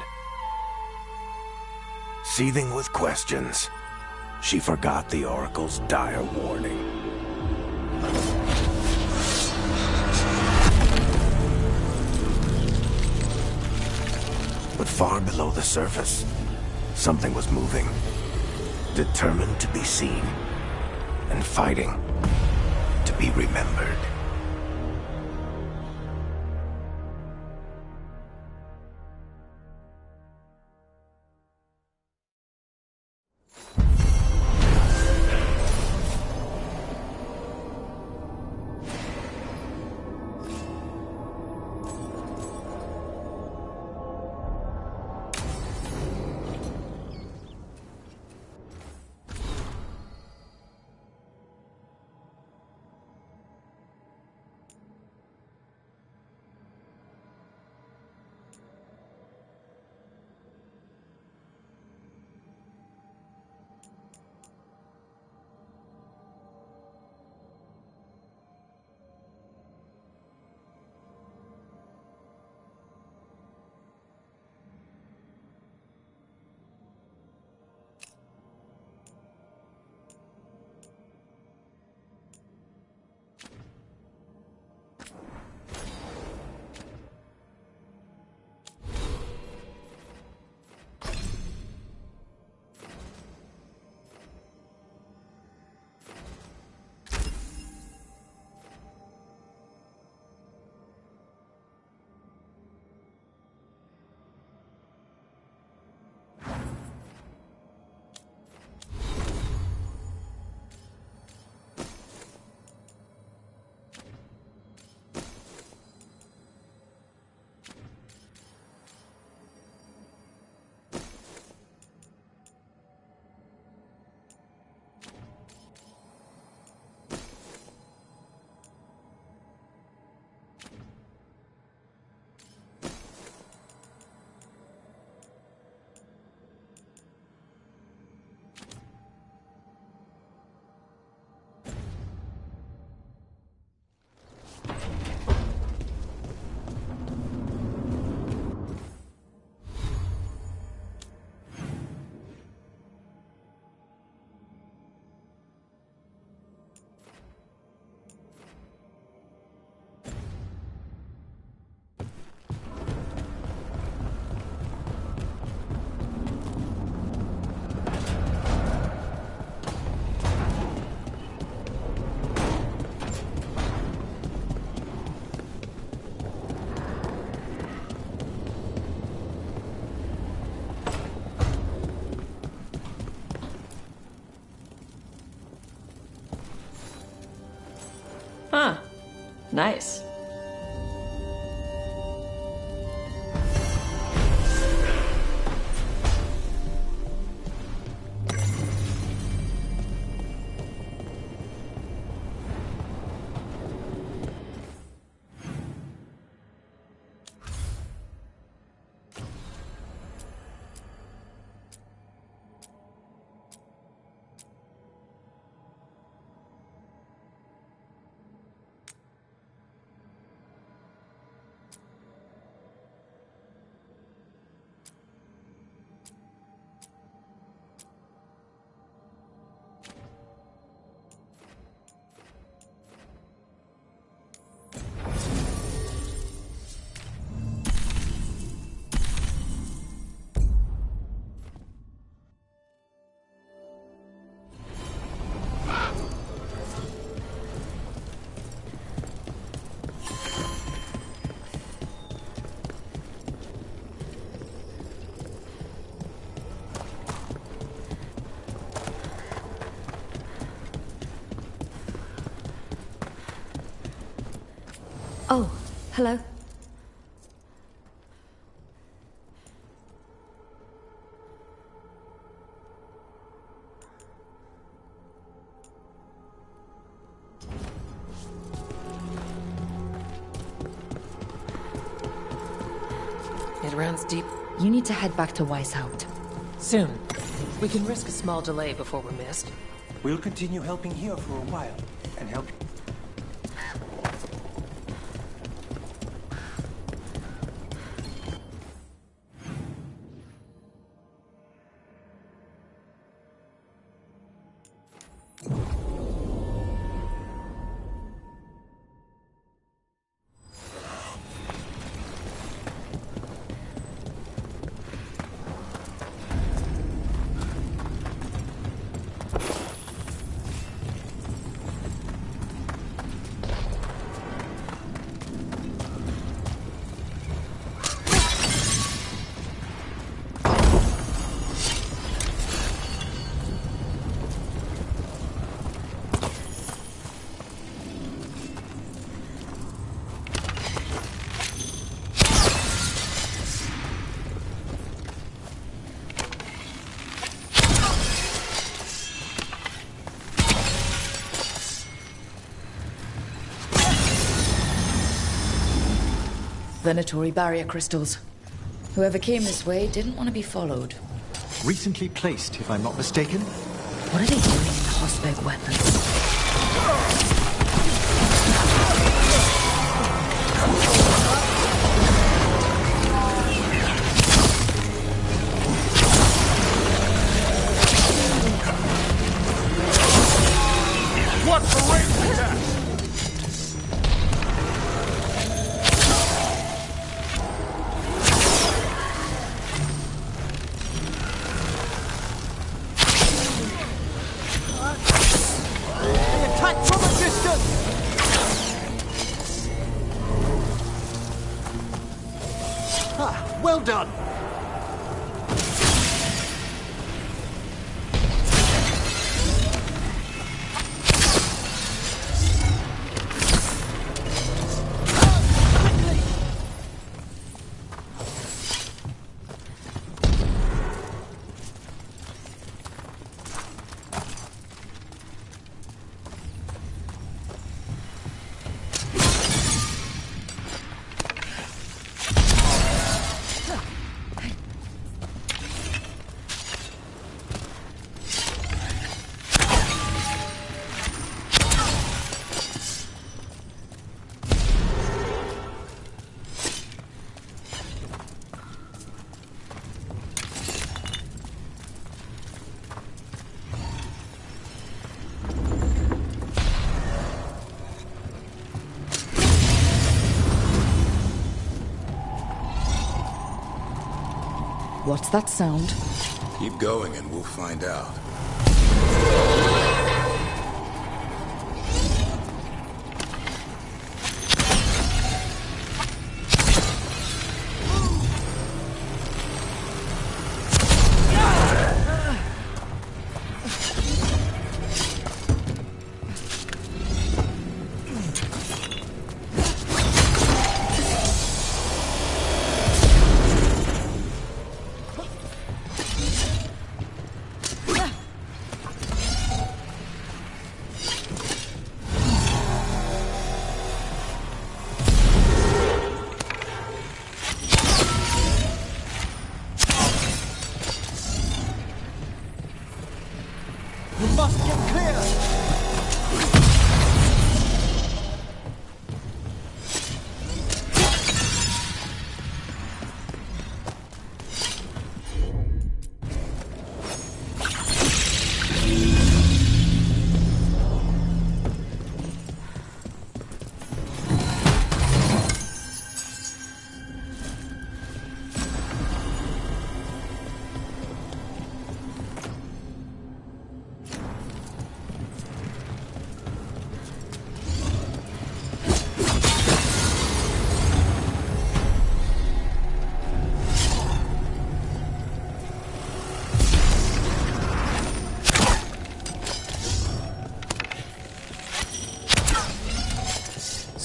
S12: Seething with questions, she forgot the Oracle's dire warning. But far below the surface, something was moving, determined to be seen, and fighting to be remembered.
S15: Nice.
S2: Oh, hello.
S13: It runs deep.
S2: You need to head back to Weishaupt.
S13: Soon. We can risk a small delay before we're missed.
S22: We'll continue helping here for a while, and help...
S2: Venatory barrier crystals. Whoever came this way didn't want to be followed.
S10: Recently placed, if I'm not mistaken.
S2: What are they doing in the Hosberg weapons?
S16: What a range attack!
S22: Well done!
S2: What's that sound?
S1: Keep going and we'll find out.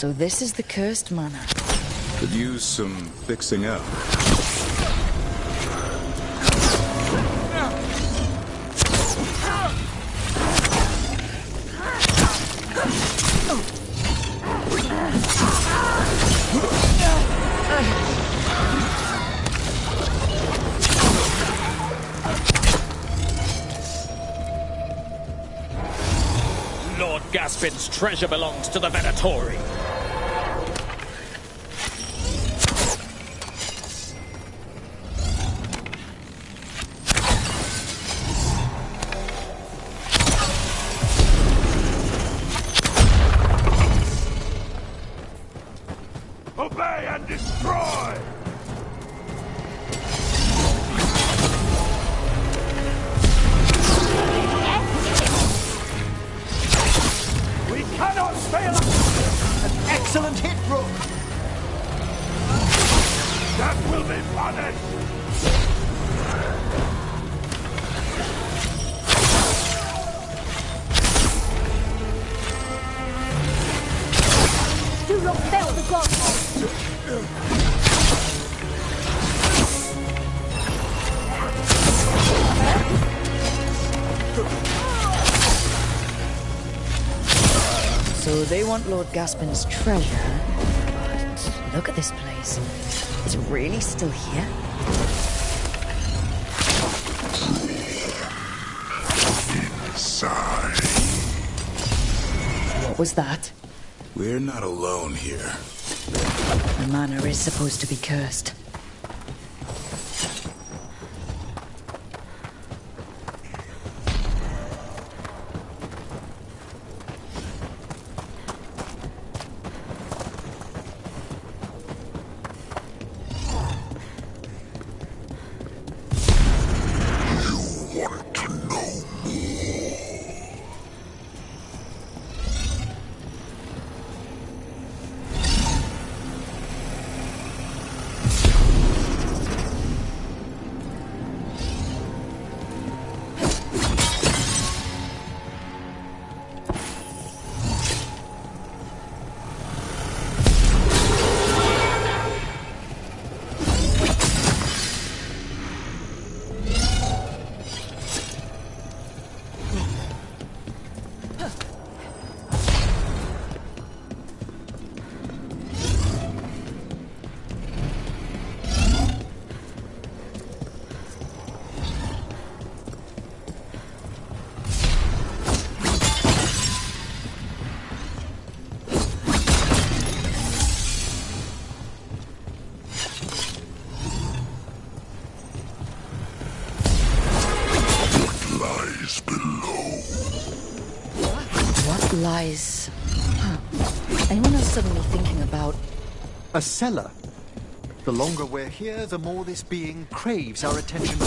S2: So this is the cursed manor.
S1: Could use some fixing up.
S6: Lord Gaspin's treasure belongs to the Venatori.
S16: Obey and destroy! We cannot stay alive!
S10: An excellent hit, Rook!
S16: That will be punished!
S14: Do not fail the gods!
S2: So they want Lord Gaspin's treasure, but look at this place. Is it really still here?
S1: Inside.
S2: What was that?
S1: We're not alone here.
S2: The manor is supposed to be cursed. Lies. Anyone else suddenly thinking about...
S10: A cellar. The longer we're here, the more this being craves our attention.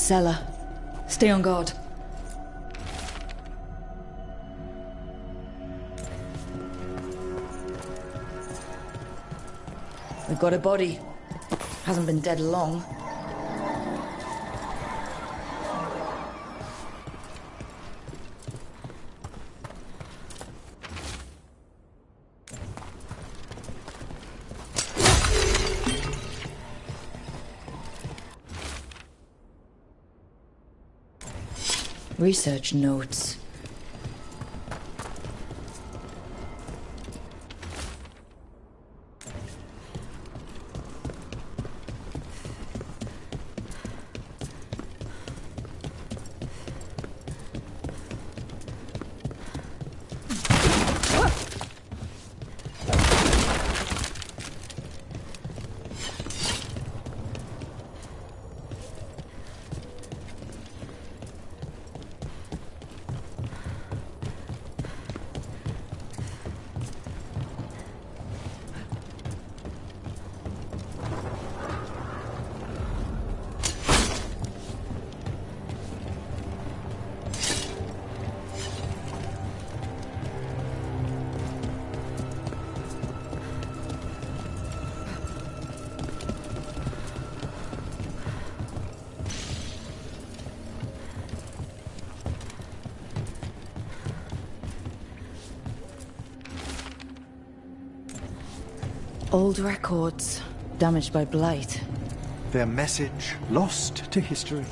S2: cellar. Stay on guard. We've got a body. Hasn't been dead long. Research notes. Old records, damaged by blight.
S10: Their message lost to history.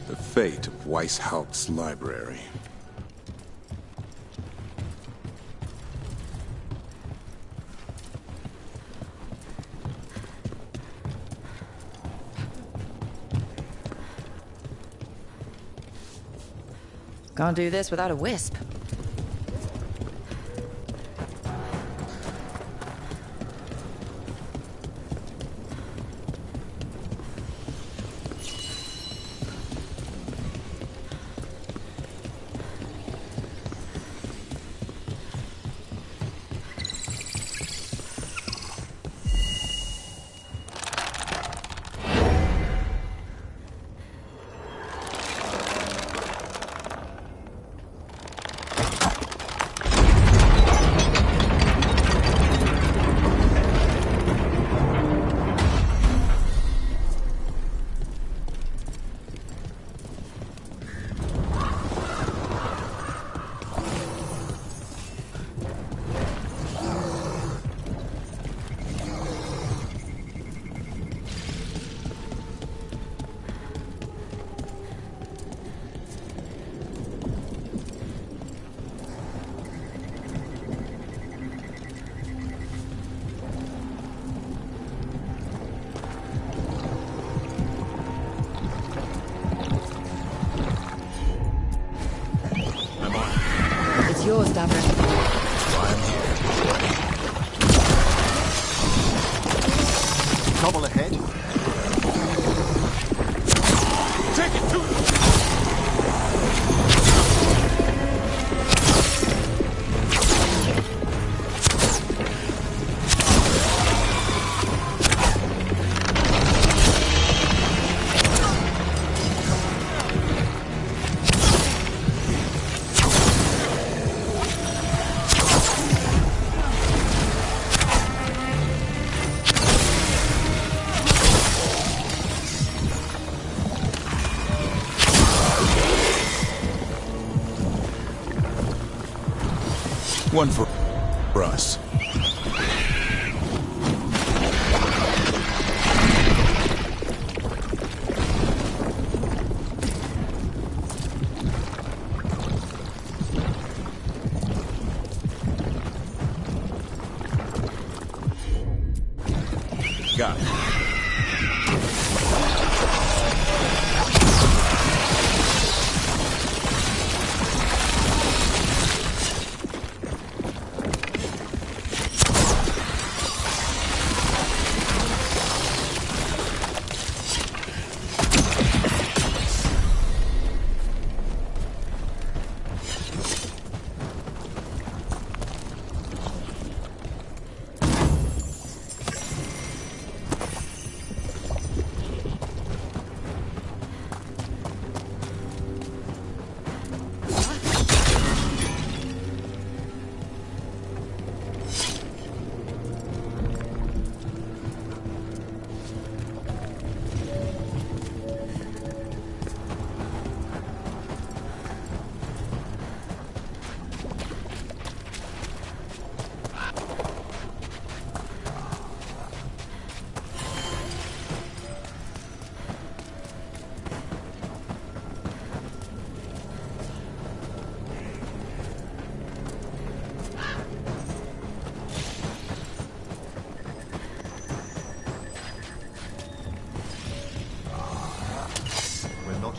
S7: The fate of Weishaupt's library.
S2: Can't do this without a wisp. Yours, Davrin.
S7: I'm here.
S10: Trouble ahead.
S7: Take it to them! One for us. Got it.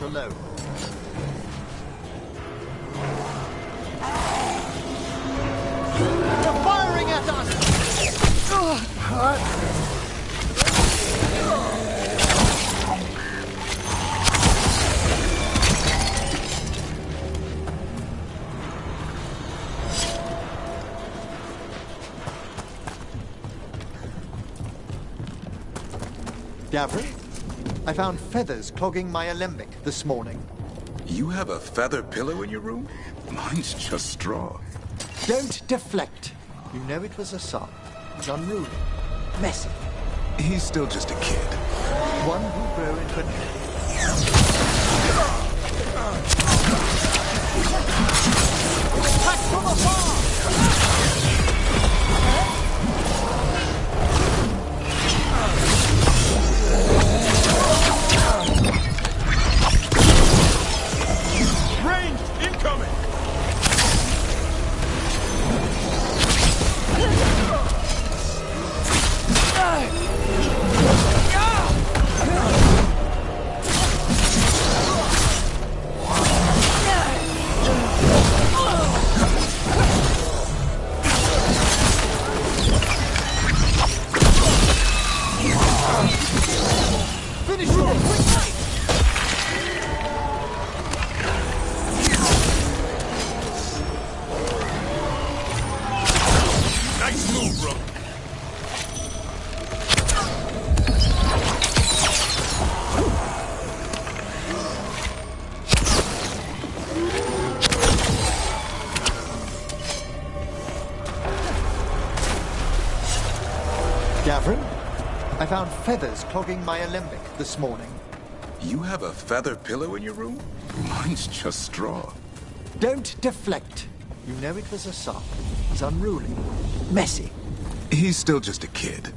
S10: below.
S8: They're firing at us!
S10: Gavrin, I found feathers clogging my alembic this morning.
S1: You have a feather pillow in your room? Mine's just straw.
S10: Don't deflect. You know it was a son. He's unruly, messy.
S1: He's still just a kid.
S10: One who'll grow into an...
S8: Attack from afar!
S16: Range incoming!
S8: Finish him off quickly!
S16: Nice move, bro.
S10: Gavrin, I found feathers clogging my alembic this morning.
S1: You have a feather pillow in your room? Mine's just straw.
S10: Don't deflect. You know it was a son. He's unruly, messy.
S1: He's still just a kid.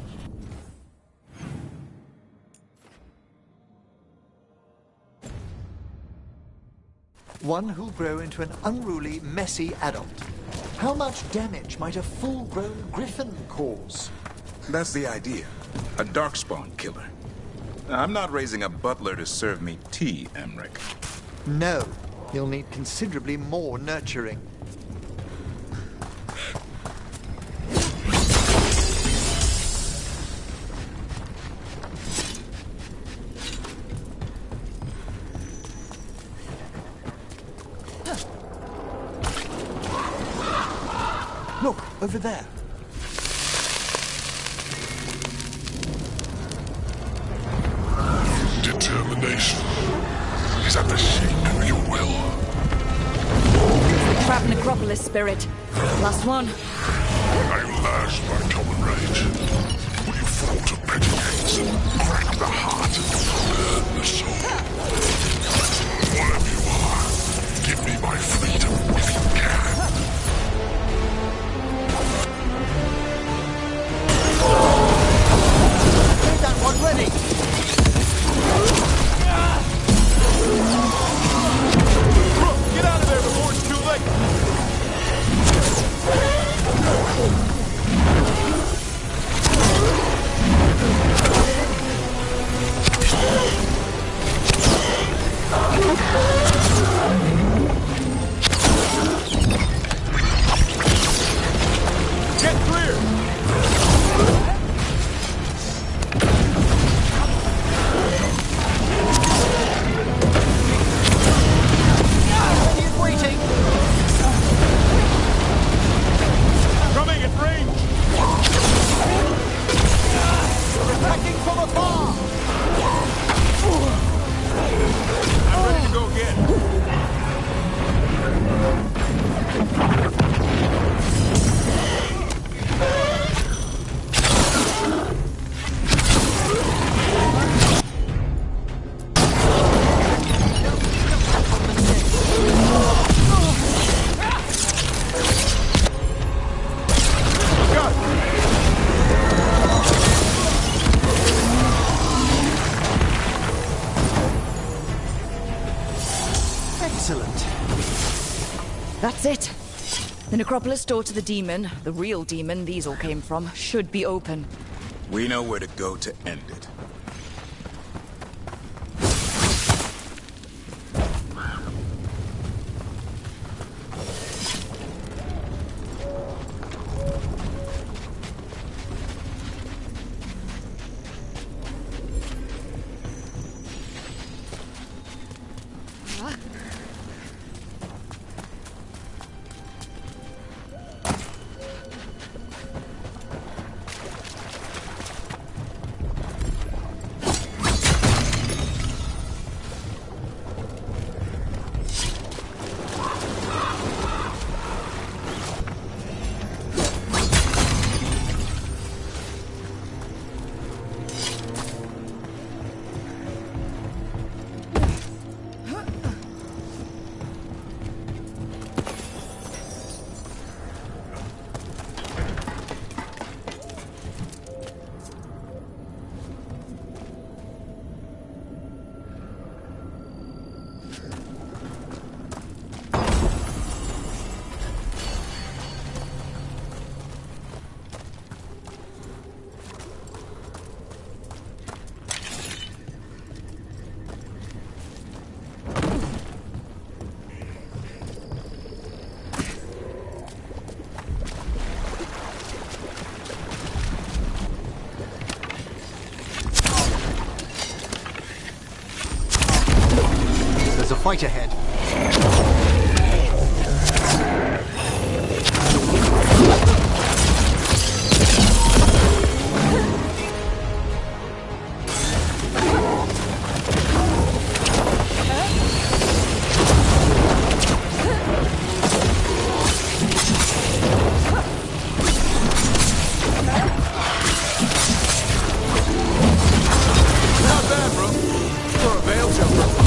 S10: One who'll grow into an unruly, messy adult. How much damage might a full-grown griffin cause?
S1: That's the idea. A darkspawn killer. I'm not raising a butler to serve me tea, Emmerich.
S10: No, he'll need considerably more nurturing. Look, over there.
S9: Determination is at the shape of your will.
S2: The crab necropolis spirit. Last one.
S9: I lash my common rage. Will you fall to petty gates and crack the heart and burn the soul? Whatever you are, give me my freedom if you can.
S8: Get that one ready! Get out of there before it's too late! Get clear! Waiting! Coming at range! Attacking from afar! I'm ready to go again.
S10: Excellent.
S2: That's it. The necropolis door to the demon, the real demon these all came from, should be open.
S1: We know where to go to end it.
S10: Right ahead.
S8: Not bad, bro. For a veil jumper.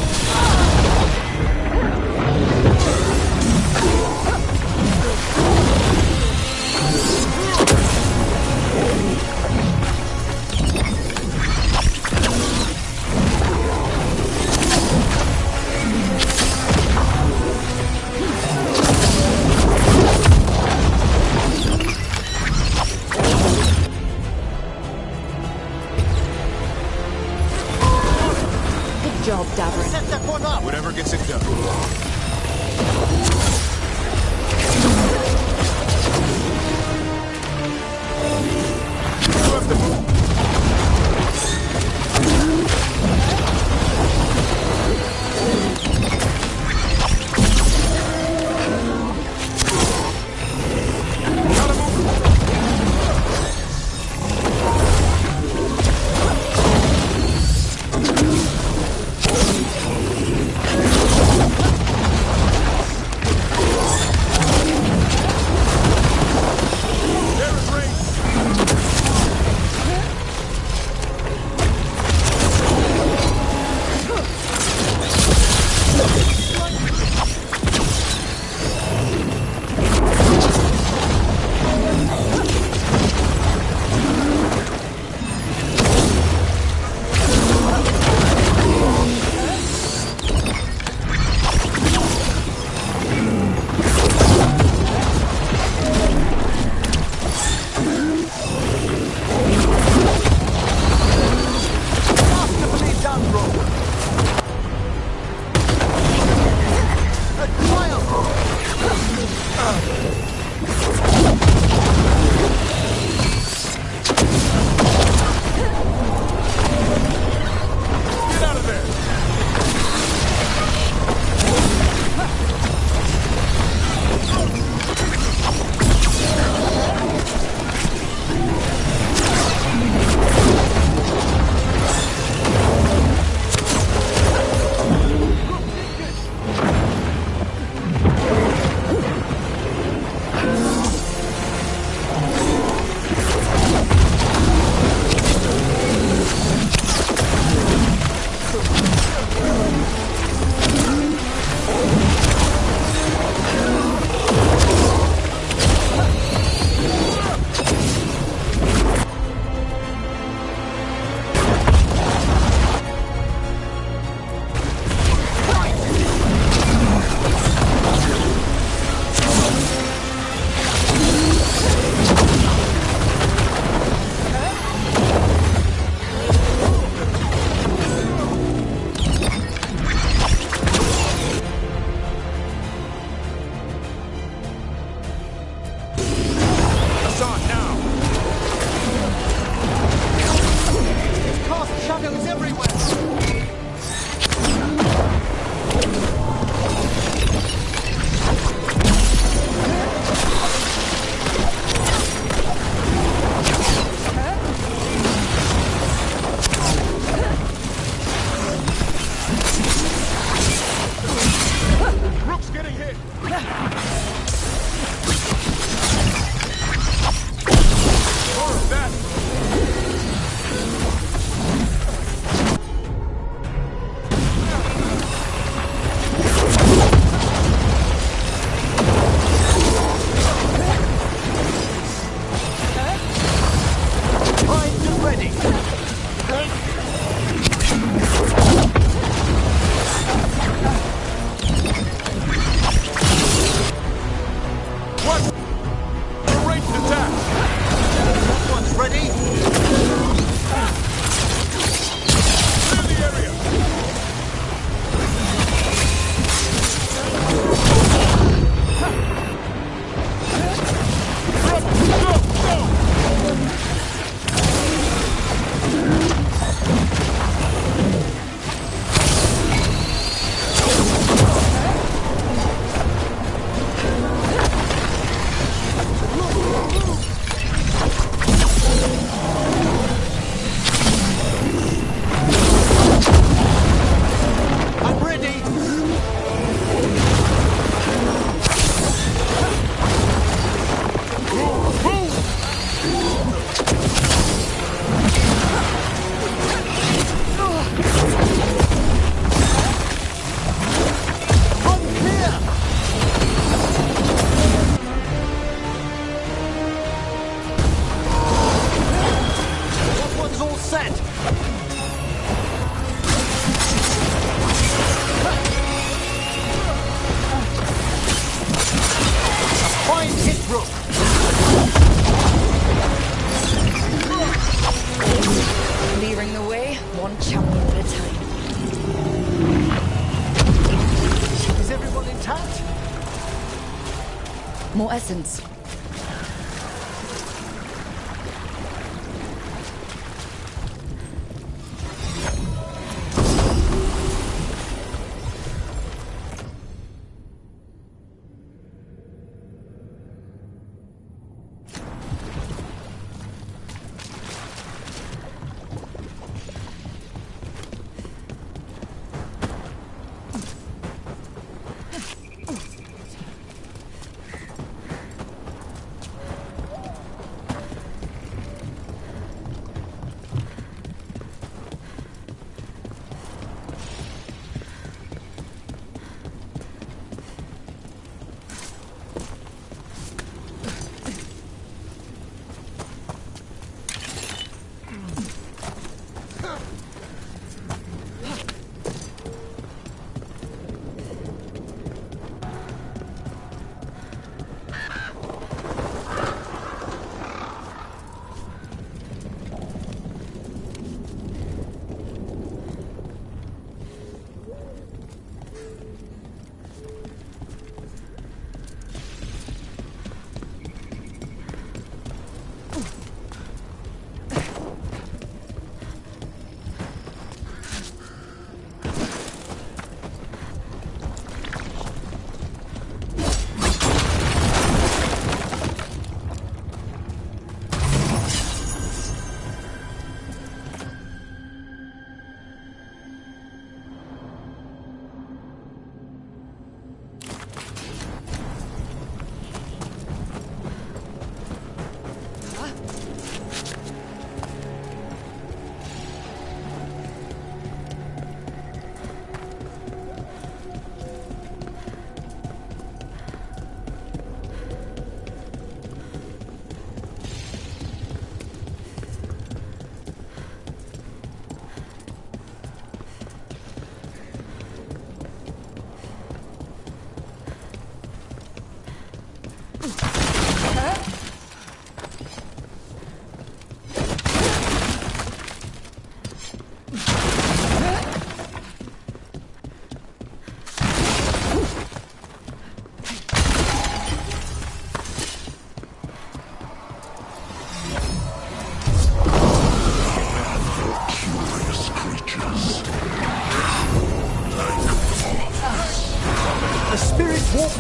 S10: set! A fine hit, Rook!
S2: Clearing the way, one champion at a time.
S10: Is everyone intact?
S2: More essence.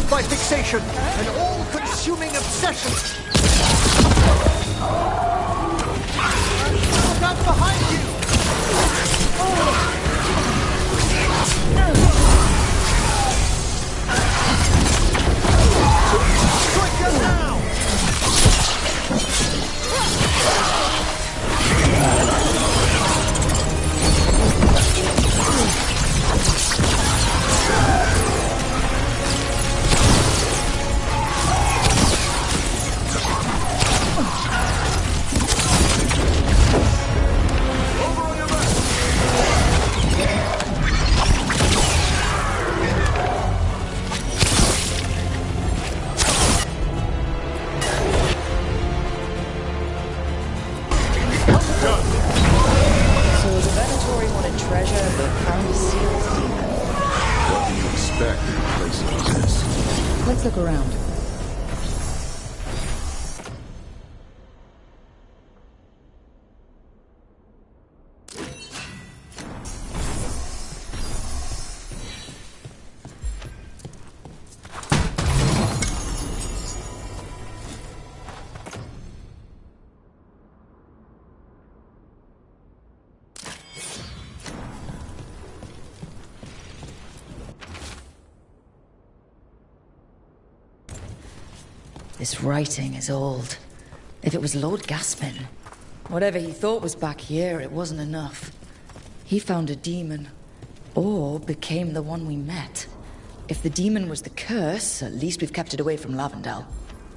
S10: By fixation, an all-consuming obsession. Look out behind you! Strike her now!
S2: Let's look around. This writing is old. If it was Lord Gaspin, whatever he thought was back here, it wasn't enough. He found a demon, or became the one we met. If the demon was the curse, at least we've kept it away from Lavendel.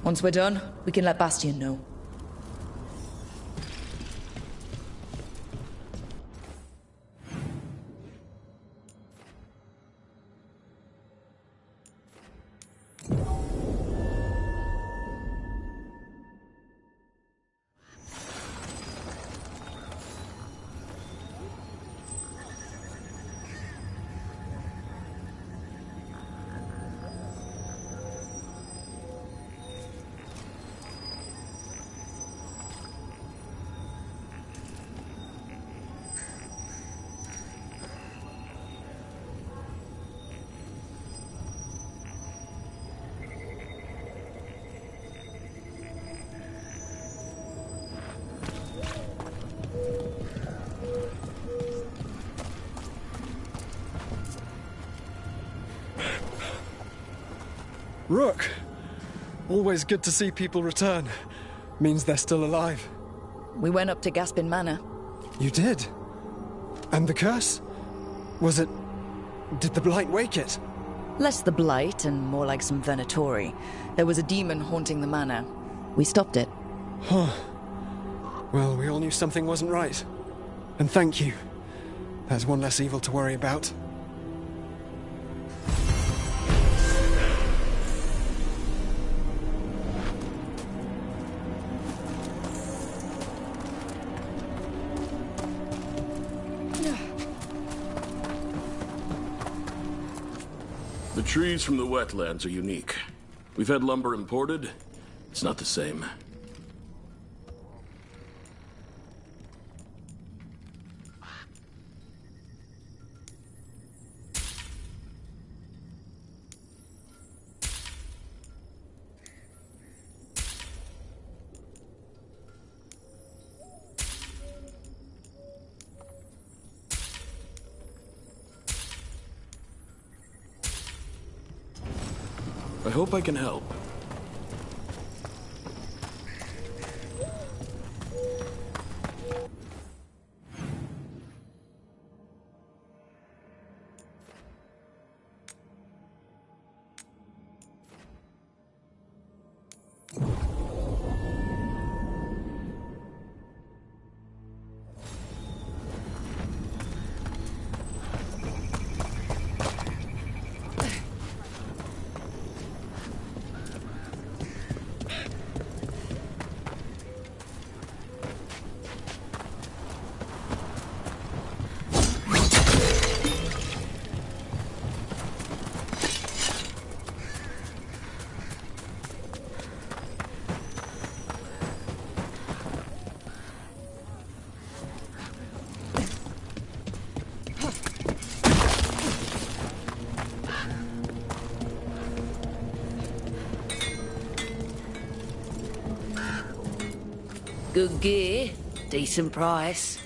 S2: Once we're done, we can let Bastion know.
S11: Rook! Always good to see people return. Means they're still alive.
S2: We went up to Gaspin Manor.
S11: You did? And the curse? Was it... Did the Blight wake it?
S2: Less the Blight and more like some Venatori. There was a demon haunting the manor. We stopped it.
S11: Huh. Well, we all knew something wasn't right. And thank you. There's one less evil to worry about.
S17: The trees from the wetlands are unique. We've had lumber imported. It's not the same. I hope I can help.
S2: Good gear, decent price.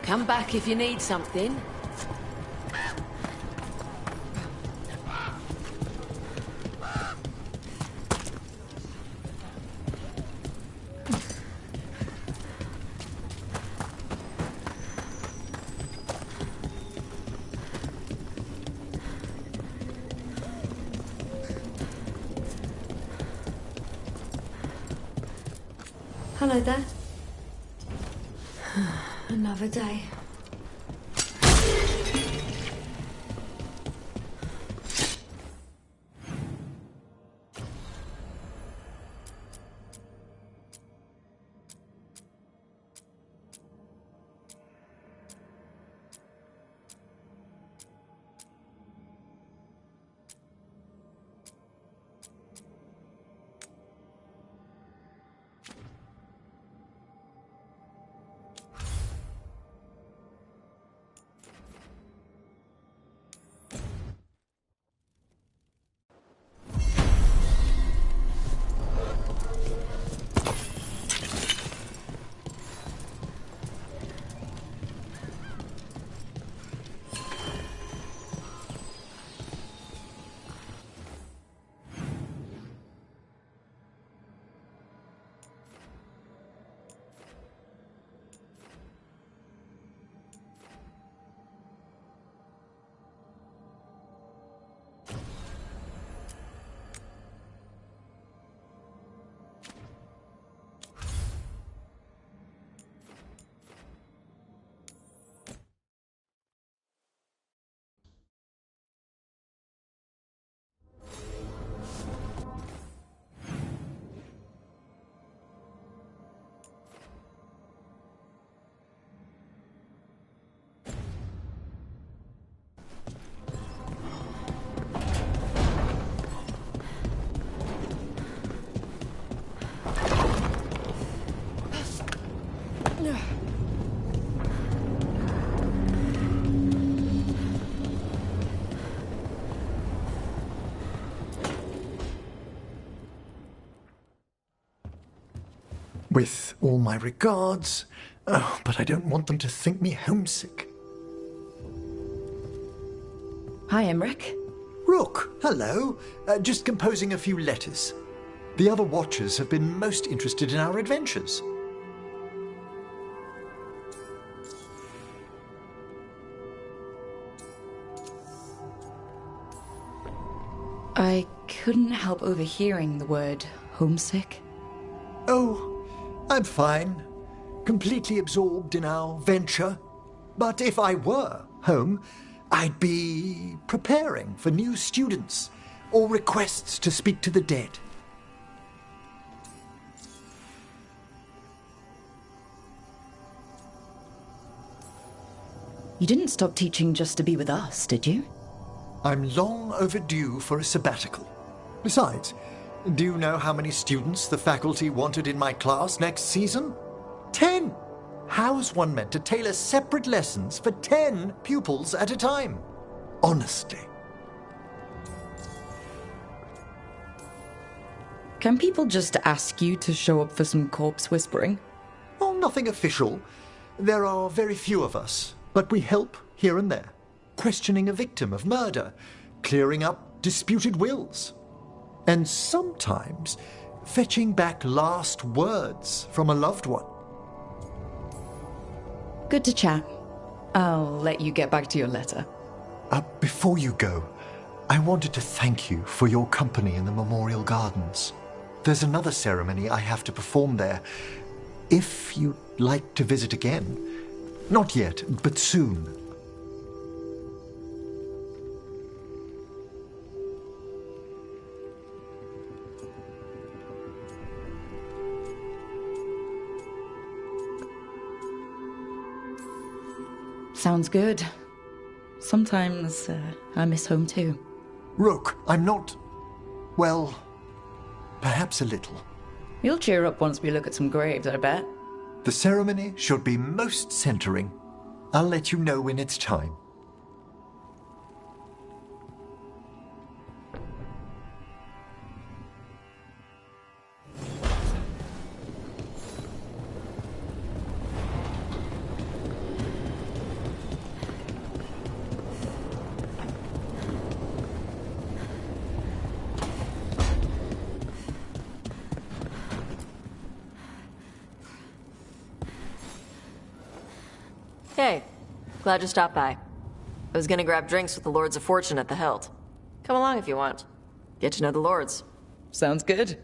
S15: Come back if you need something.
S20: Hello there. Another day.
S10: With all my regards. Oh, but I don't want them to think me homesick.
S2: Hi, Emmerich.
S10: Rook, hello. Just composing a few letters. The other Watchers have been most interested in our adventures.
S2: I couldn't help overhearing the word homesick.
S10: Oh, I'm fine. Completely absorbed in our venture. But if I were home, I'd be preparing for new students or requests to speak to the dead.
S2: You didn't stop teaching just to be with us, did you?
S10: I'm long overdue for a sabbatical. Besides, do you know how many students the faculty wanted in my class next season? 10! How's one meant to tailor separate lessons for 10 pupils at a time? Honestly.
S2: Can people just ask you to show up for some corpse whispering?
S10: Oh, nothing official. There are very few of us, but we help here and there. Questioning a victim of murder, clearing up disputed wills, and sometimes fetching back last words from a loved one.
S2: Good to chat. I'll let you get back to your letter.
S10: Before you go, I wanted to thank you for your company in the Memorial Gardens. There's another ceremony I have to perform there. If you'd like to visit again, not yet, but soon.
S2: Sounds good. Sometimes I miss home too.
S10: Rook, I'm not... well, perhaps a little.
S2: You'll cheer up once we look at some graves, I bet.
S10: The ceremony should be most centering. I'll let you know when it's time.
S15: Hey, glad you stopped by. I was gonna grab drinks with the Lords of Fortune at the Hilt. Come along if you want. Get to know the Lords.
S2: Sounds good.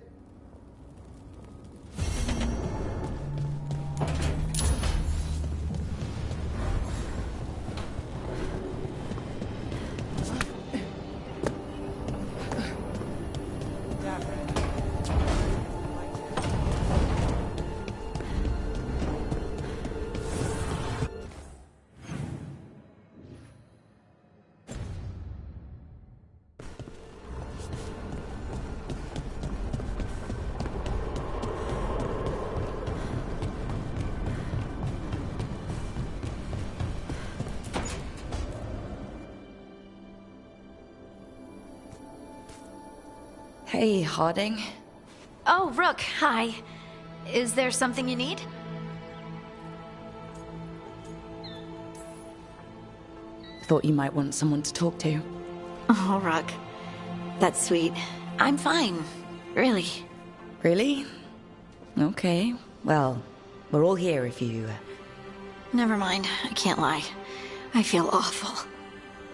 S2: Hey, Harding.
S4: Oh, Rook, hi. Is there something you need?
S2: Thought you might want someone to talk to.
S4: Oh, Rook. That's sweet. I'm fine. Really.
S2: Really? Okay. Well, we're all here if you...
S4: Never mind. I can't lie. I feel awful.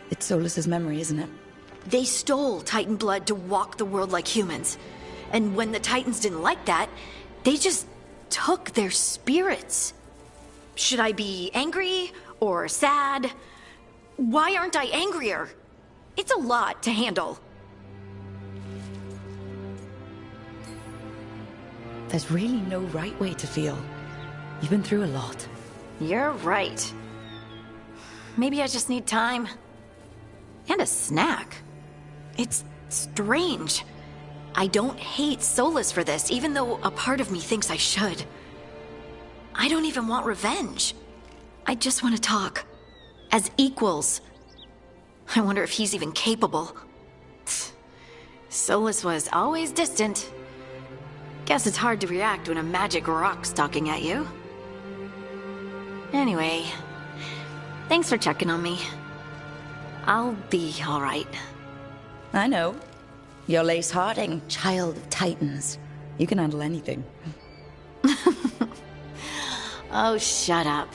S2: It's Solus's memory, isn't it?
S4: They stole Titan blood to walk the world like humans. And when the Titans didn't like that, they just took their spirits. Should I be angry or sad? Why aren't I angrier? It's a lot to handle.
S2: There's really no right way to feel. You've been through a lot.
S4: You're right. Maybe I just need time. And a snack. It's strange. I don't hate Solus for this, even though a part of me thinks I should. I don't even want revenge. I just want to talk. As equals. I wonder if he's even capable. Solus was always distant. Guess it's hard to react when a magic rock's talking at you. Anyway, thanks for checking on me. I'll be alright.
S2: I know. You're Lace Harding, child of Titans. You can handle anything.
S4: Oh, shut up.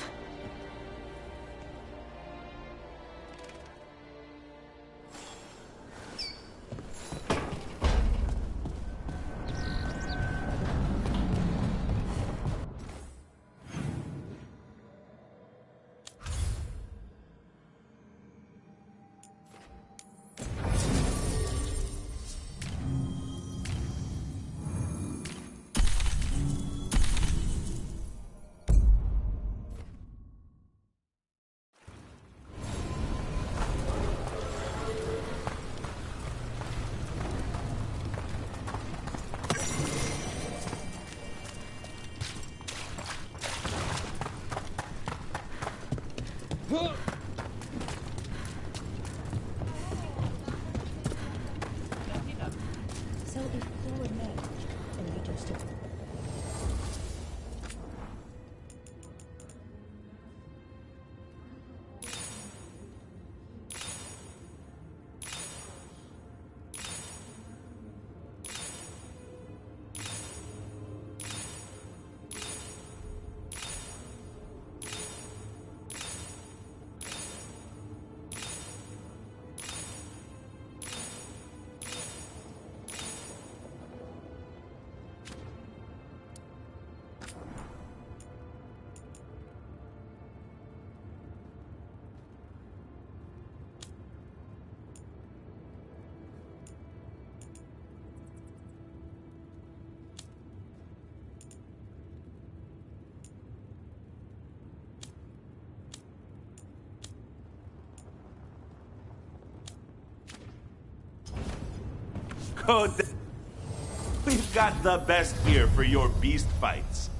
S16: We've got the best gear for your beast fights.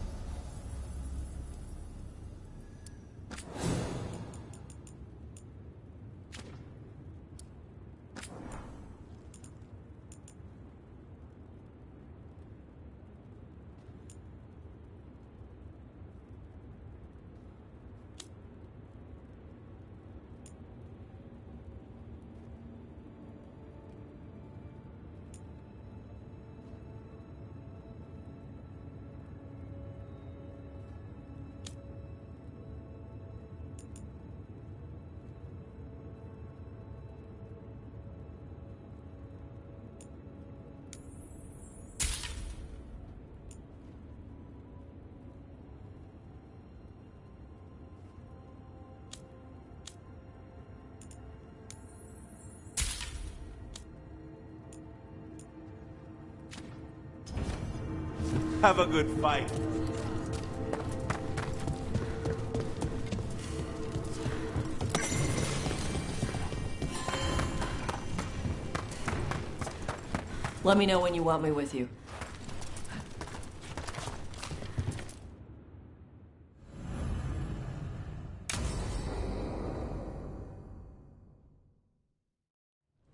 S16: Have a good fight.
S15: Let me know when you want me with you.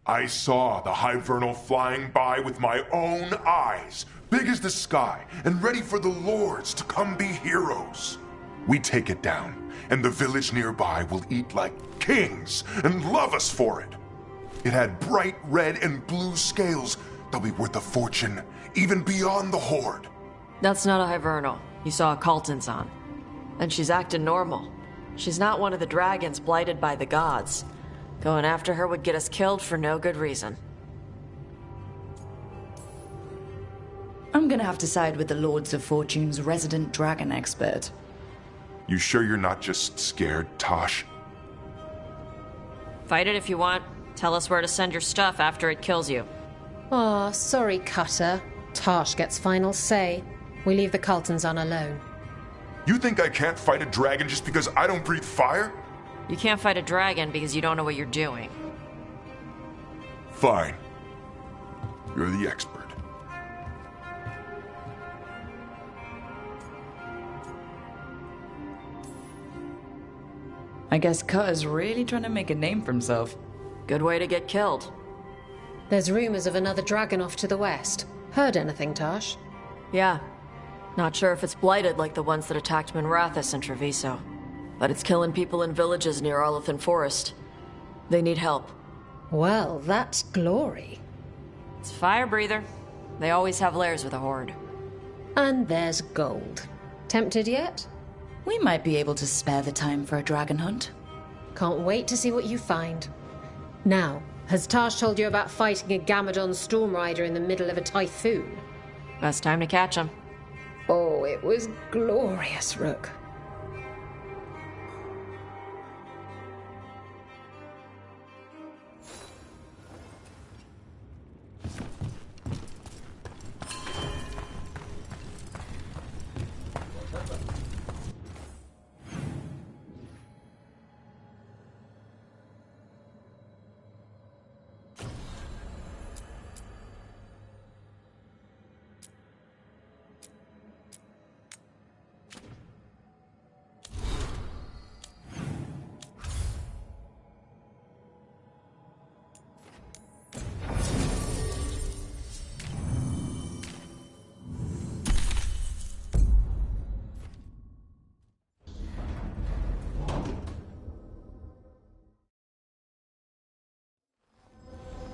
S9: I saw the Hivernal flying by with my own eyes, big as the sky, and ready for the lords to come be heroes. We take it down, and the village nearby will eat like kings and love us for it. It had bright red and blue scales. They'll be worth a fortune, even beyond the Horde.
S15: That's not a Hivernal. You saw a Calton's on. And she's acting normal. She's not one of the dragons blighted by the gods. Going after her would get us killed for no good reason.
S2: I'm gonna have to side with the Lords of Fortune's resident dragon expert.
S9: You sure you're not just scared, Tosh?
S15: Fight it if you want. Tell us where to send your stuff after it kills you.
S18: Aw, sorry, Cutter. Tosh gets final say. We leave the Caltons on alone.
S9: You think I can't fight a dragon just because I don't breathe fire?
S15: You can't fight a dragon because you don't know what you're doing.
S9: Fine. You're the expert.
S2: I guess Cutter's really trying to make a name for himself.
S15: Good way to get killed.
S18: There's rumors of another dragon off to the west. Heard anything, Tosh?
S15: Yeah. Not sure if it's blighted like the ones that attacked Minrathous and Treviso. But it's killing people in villages near Arlethan Forest. They need help.
S18: Well, that's glory.
S15: It's a fire breather. They always have lairs with a horde.
S18: And there's gold. Tempted yet?
S2: We might be able to spare the time for a dragon hunt.
S18: Can't wait to see what you find. Now, has Tash told you about fighting a Gamadon Stormrider in the middle of a typhoon?
S15: Best time to catch him.
S18: Oh, it was glorious, Rook.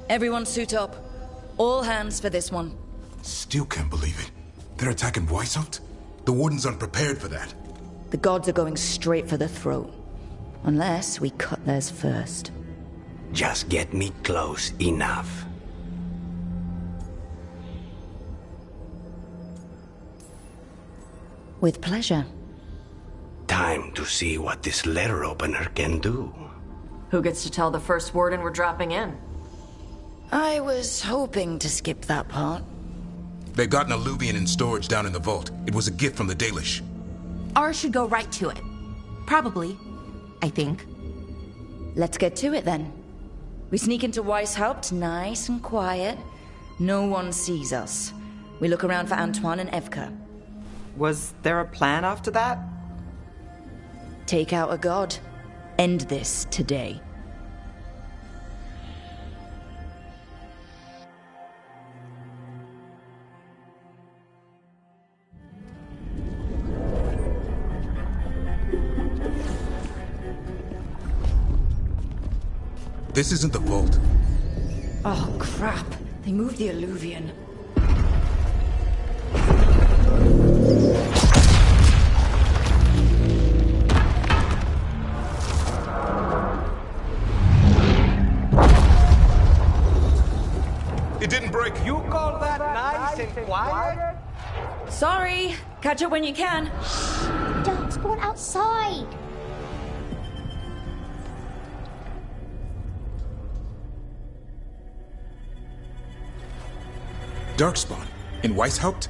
S2: Everyone suit up. All hands for this one.
S1: Still can't believe it. They're attacking Weishaupt? The Warden's unprepared for that.
S2: The gods are going straight for the throat. Unless we cut theirs first.
S12: Just get me close enough.
S2: With pleasure.
S12: Time to see what this letter opener can do.
S15: Who gets to tell the first Warden we're dropping in?
S2: I was hoping to skip that part.
S1: They've got an alluvian in storage down in the vault. It was a gift from the Dalish.
S5: Ours should go right to it. Probably. I think.
S2: Let's get to it then. We sneak into Weishaupt, nice and quiet. No one sees us. We look around for Antoine and Evka.
S21: Was there a plan after that?
S2: Take out a god. End this today.
S1: This isn't the vault.
S2: Oh, crap. They moved the alluvian.
S1: It didn't break.
S22: You call that nice and quiet?
S2: Sorry. Catch up when you can.
S20: Don't spawn outside.
S1: Darkspawn? In Weishaupt?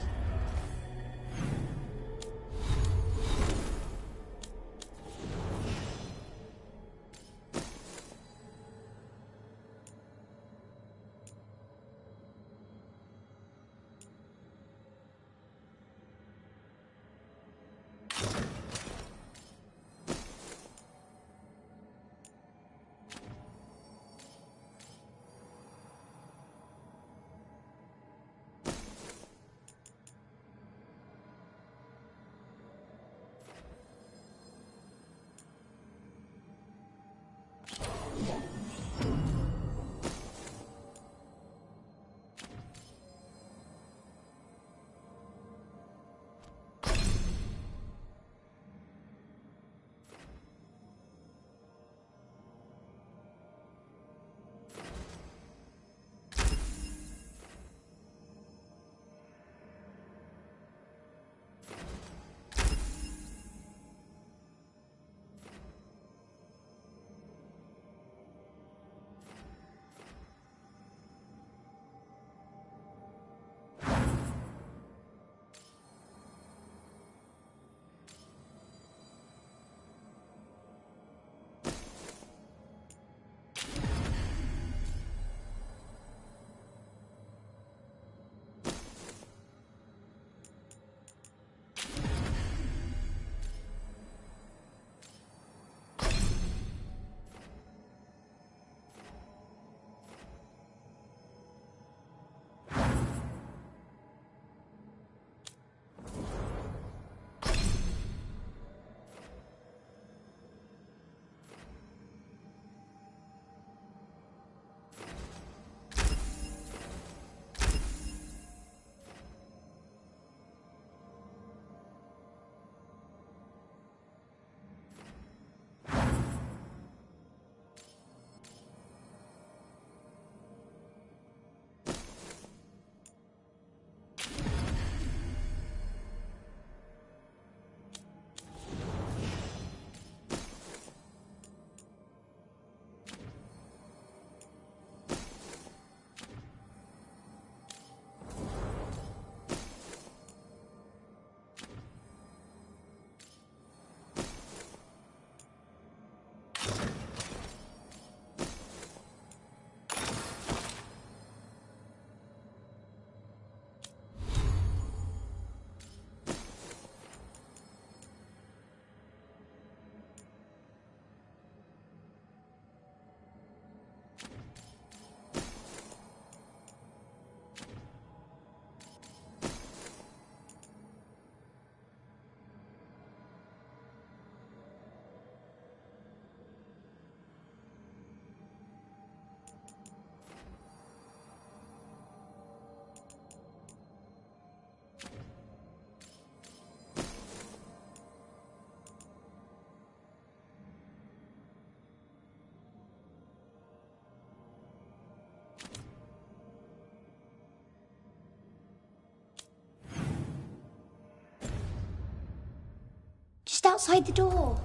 S20: outside the door.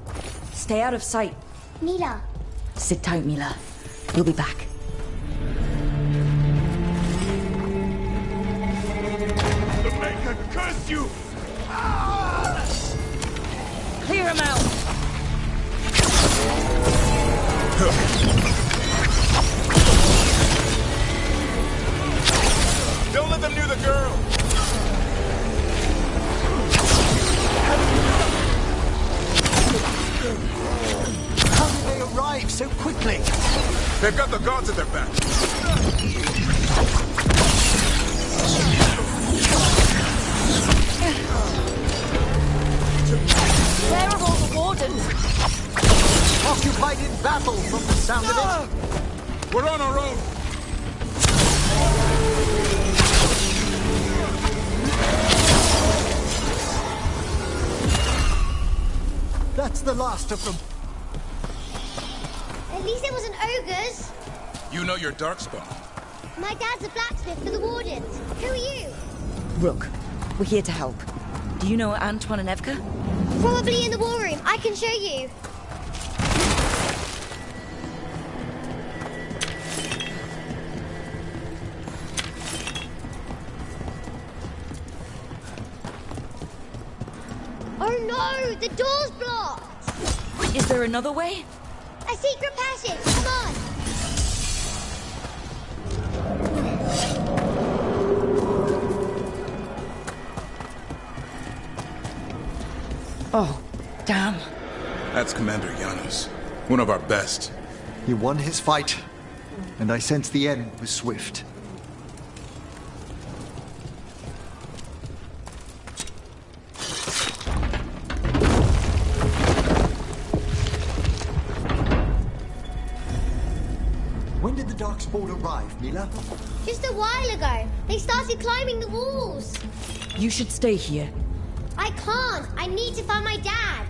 S2: Stay out of sight.
S20: Mila.
S2: Sit tight, Mila. We'll be back.
S8: The Maker curse you!
S2: Clear him out!
S8: Don't let them near the girl!
S10: How did they arrive so quickly?
S8: They've got the gods at their back.
S2: Where are all the wardens?
S10: Occupied in battle from the sound of it.
S8: We're on our own.
S10: That's the last of them.
S20: At least it wasn't ogres.
S1: You know your darkspawn.
S20: My dad's a blacksmith for the Wardens. Who are you?
S2: Rook, we're here to help. Do you know Antoine and Evka?
S20: Probably in the war room. I can show you. Oh no! The door's blocked!
S2: Is there another way?
S20: A secret passage! Come on!
S2: Oh, damn.
S1: That's Commander Janos. One of our best.
S10: He won his fight, and I sense the end was swift. When did the Darkspawn arrive, Mila?
S20: Just a while ago. They started climbing the walls.
S2: You should stay here.
S20: I can't. I need to find my dad.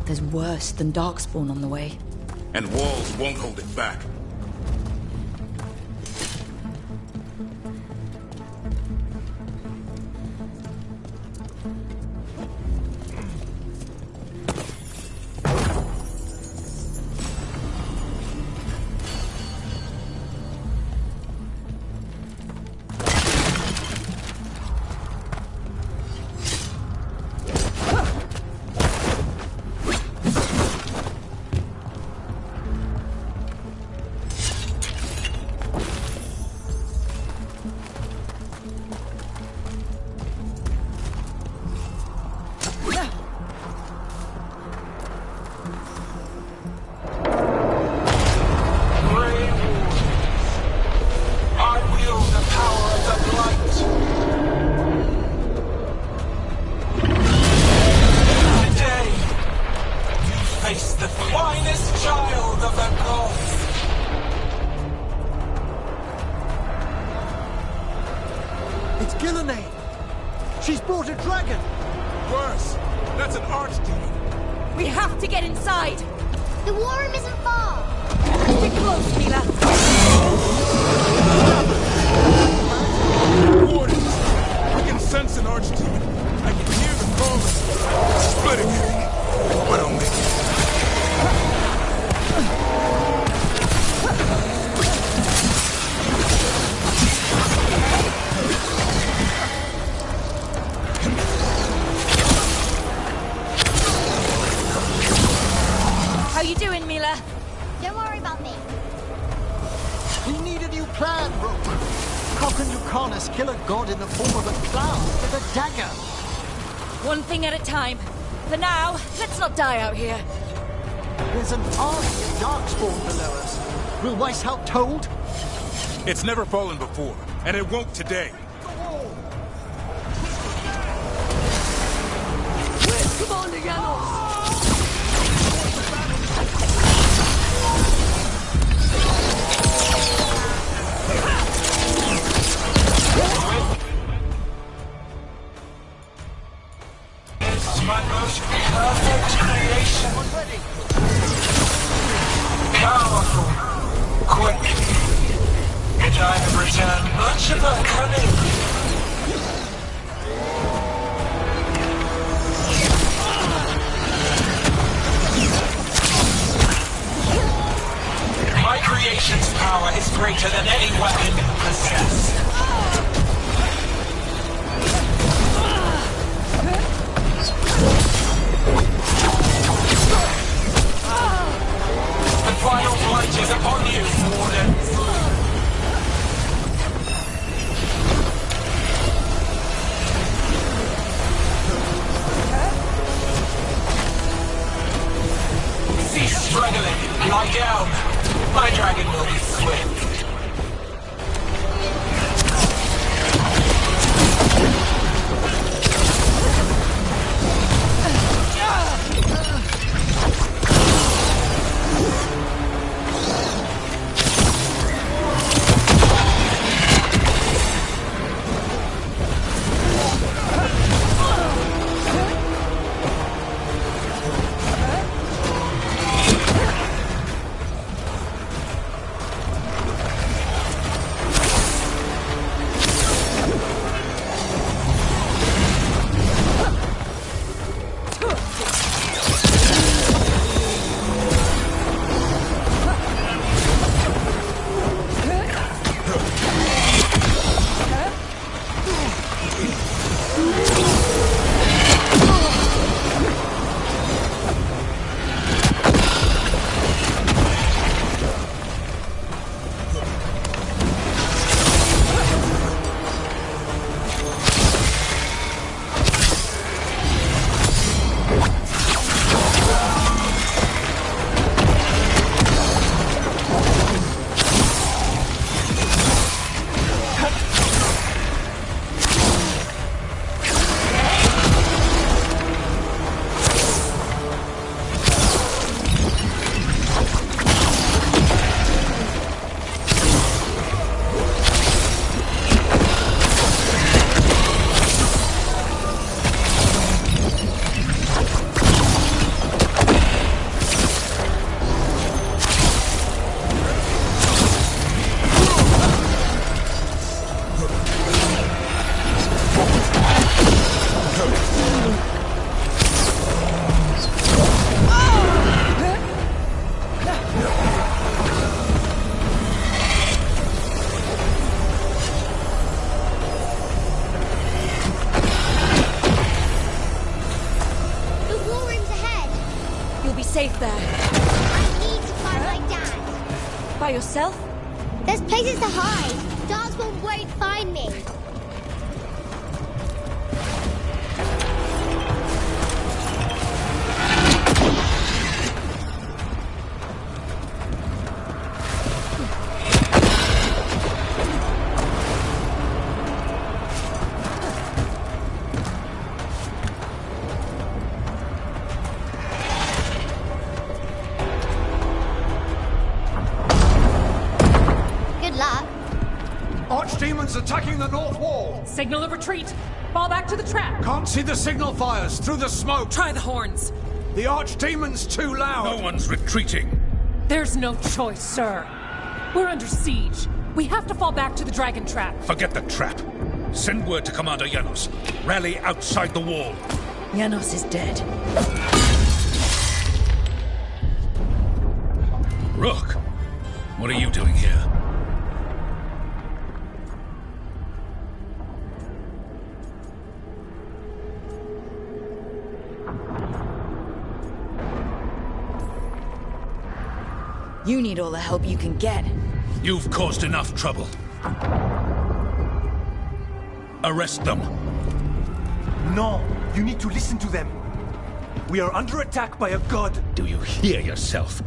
S2: There's worse than Darkspawn on the way.
S1: And walls won't hold it back.
S10: She's brought a dragon!
S8: Worse! That's an archdemon!
S2: We have to get inside!
S20: The war room isn't far!
S2: Get close, Mila!
S8: Wardens! I can sense an archdemon! I can hear the calling! Splitting! But only...
S2: How you doing, Mila?
S20: Don't worry about me.
S10: We need a new plan, Rook. How can Lucanus kill a god in the form of a clown with a dagger?
S2: One thing at a time. For now, let's not die out here.
S10: There's an army of Darkspawn below us. Will Weishaupt hold?
S8: It's never fallen before, and it won't today.
S2: Where's Commander Janos?
S3: My most perfect creation. Powerful, quick, and I have returned much of her cunning. power is greater than any weapon you possess. The final blight is upon you, Warden. Cease struggling. Lie down. My dragon will be swift.
S2: Safe there.
S13: I need to find my dad.
S2: By yourself?
S13: There's places to hide. Darkspawn won't find me.
S19: Archdemons attacking the north wall!
S18: Signal of retreat! Fall back to the trap!
S19: Can't see the signal fires through the smoke!
S18: Try the horns!
S19: The Archdemon's too loud!
S6: No one's retreating!
S18: There's no choice, sir. We're under siege. We have to fall back to the dragon trap.
S6: Forget the trap. Send word to Commander Janos. Rally outside the wall.
S2: Janos is dead.
S6: Rook, what are you doing here?
S2: You need all the help you can get.
S6: You've caused enough trouble. Arrest them.
S22: No, you need to listen to them. We are under attack by a god.
S6: Do you hear yourself?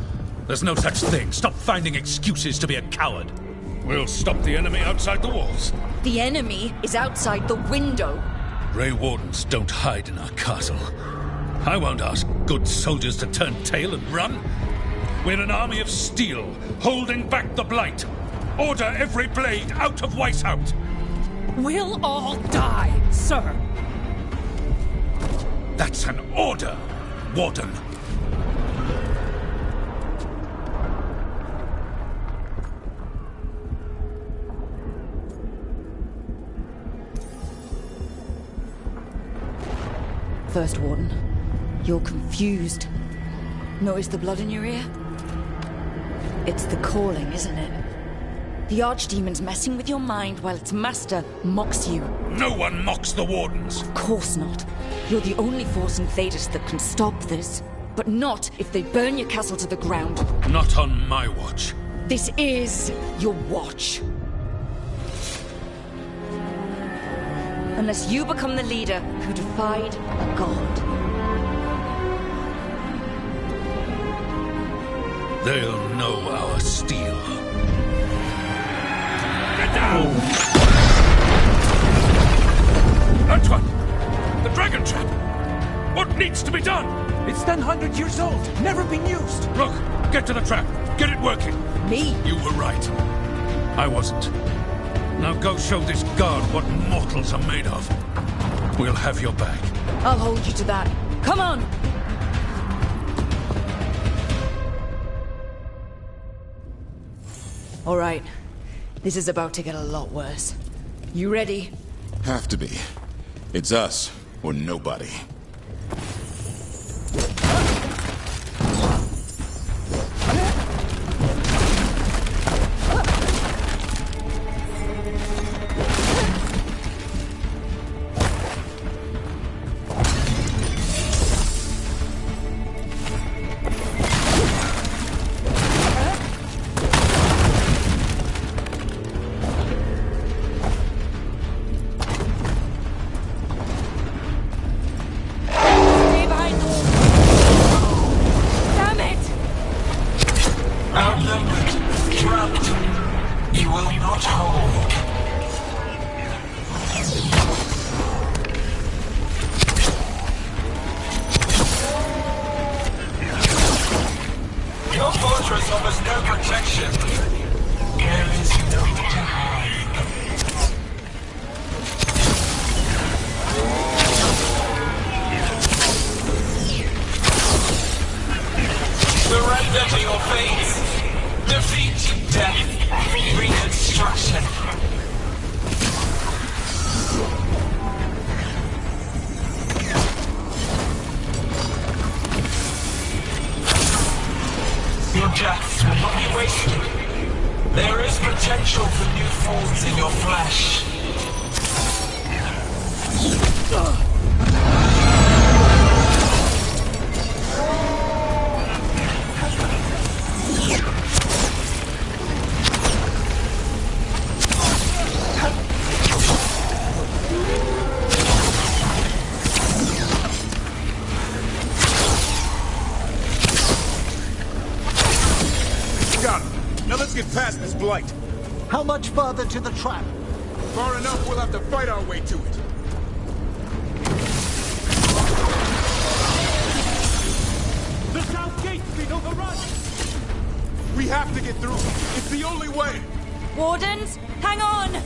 S6: There's no such thing. Stop finding excuses to be a coward. We'll stop the enemy outside the walls.
S2: The enemy is outside the window.
S6: Grey Wardens don't hide in our castle. I won't ask good soldiers to turn tail and run. We're an army of steel, holding back the blight. Order every blade out of Weishaupt.
S18: We'll all die, sir.
S6: That's an order, Warden.
S2: First Warden, you're confused. Notice the blood in your ear? It's the calling, isn't it? The Archdemon's messing with your mind while its master mocks you.
S6: No one mocks the Wardens.
S2: Of course not. You're the only force in Thedas that can stop this. But not if they burn your castle to the ground.
S6: Not on my watch.
S2: This is your watch. Unless you become the leader who defied a god.
S6: They'll know our steel. Get down! Antoine! The dragon trap! What needs to be done?
S19: It's 100 years old, never been used.
S6: Look, get to the trap. Get it working.
S2: Me?
S6: You were right. I wasn't. Now go show this guard what mortals are made of. We'll have your back.
S2: I'll hold you to that. Come on! All right. This is about to get a lot worse. You ready?
S1: Have to be. It's us, or nobody.
S10: How much further to the trap?
S8: Far enough, we'll have to fight our way to it.
S19: The south gate's been overrun!
S8: We have to get through. It's the only way.
S2: Wardens, hang on!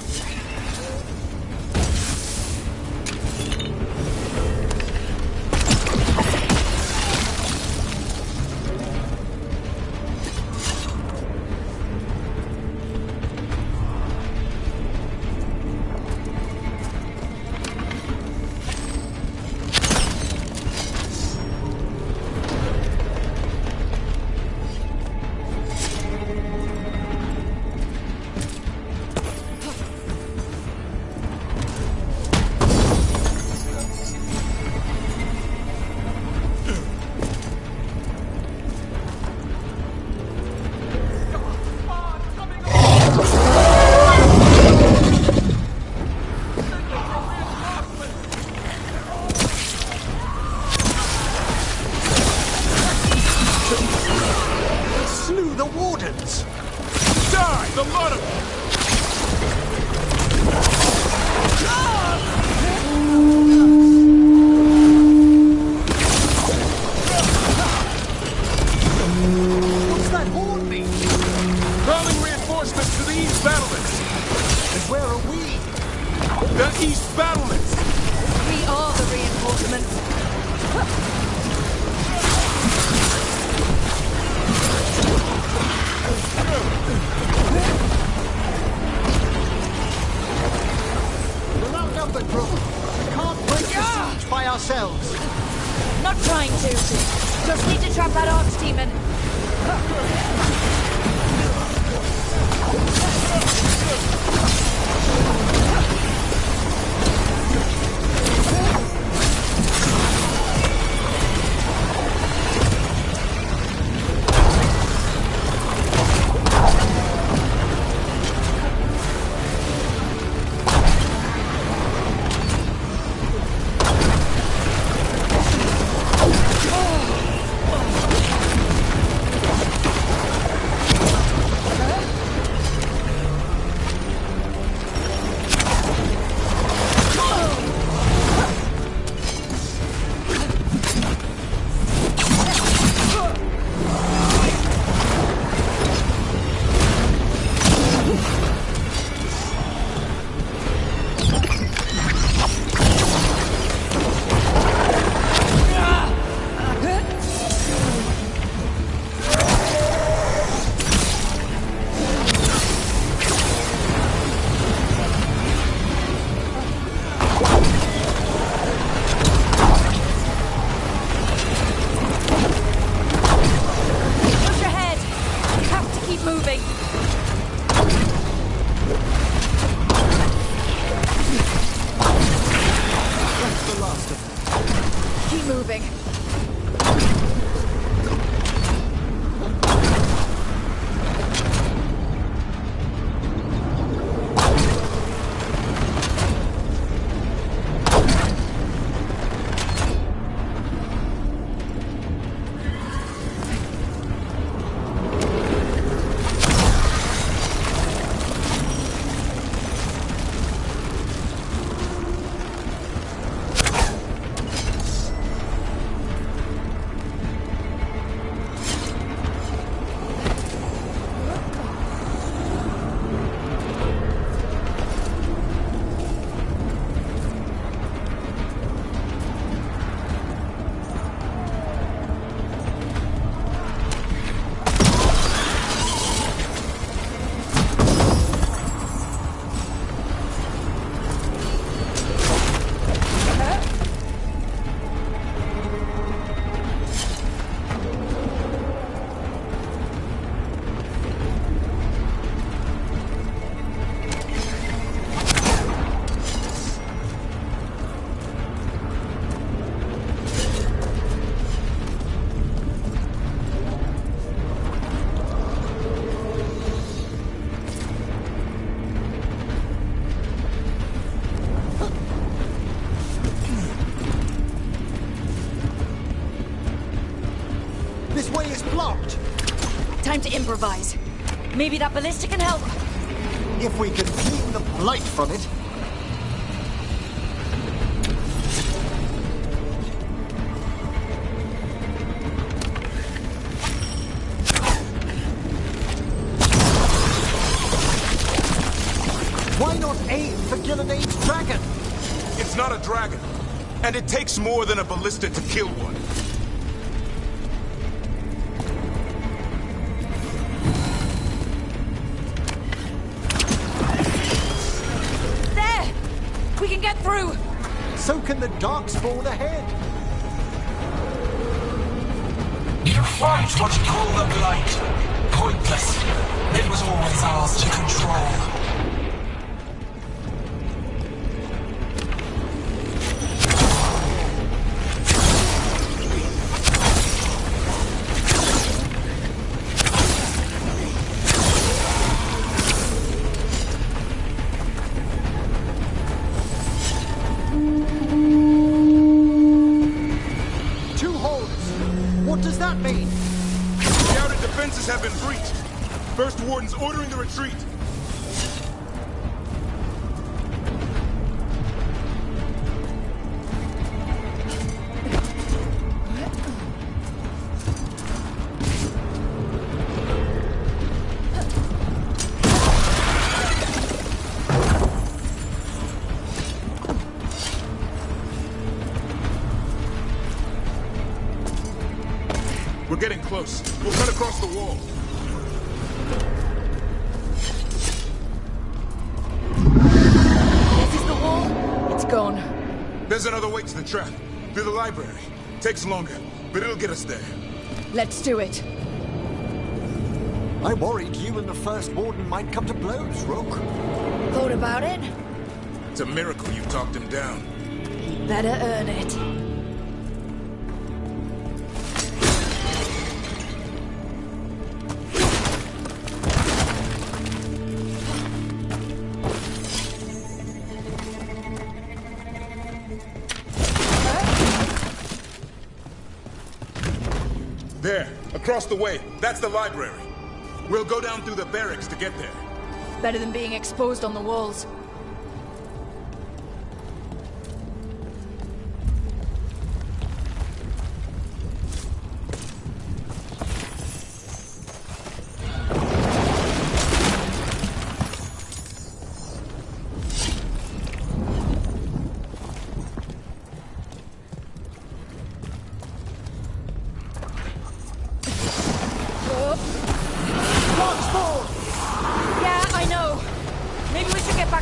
S22: That's the last of them.
S2: Keep moving.
S22: This way is blocked.
S2: Time to improvise. Maybe that ballista can help.
S22: If we can clean the blight from it. Why not aim for Gillidane's dragon?
S8: It's not a dragon, and it takes more than a ballista to kill one.
S2: We can get through!
S22: So can the Darkspawn ahead!
S3: You fight what you call the Blight. Pointless. It was always ours to control.
S8: Have been breached. First Warden's ordering the retreat. We're getting close. We'll cut across the wall.
S2: This is the wall. It's gone.
S8: There's another way to the trap. Through the library. Takes longer, but it'll get us there.
S2: Let's do it.
S22: I worried you and the First Warden might come to blows, Rook.
S2: Thought about it?
S8: It's a miracle you talked him down.
S2: He better earn it.
S8: There, across the way. That's the library. We'll go down through the barracks to get there.
S2: Better than being exposed on the walls.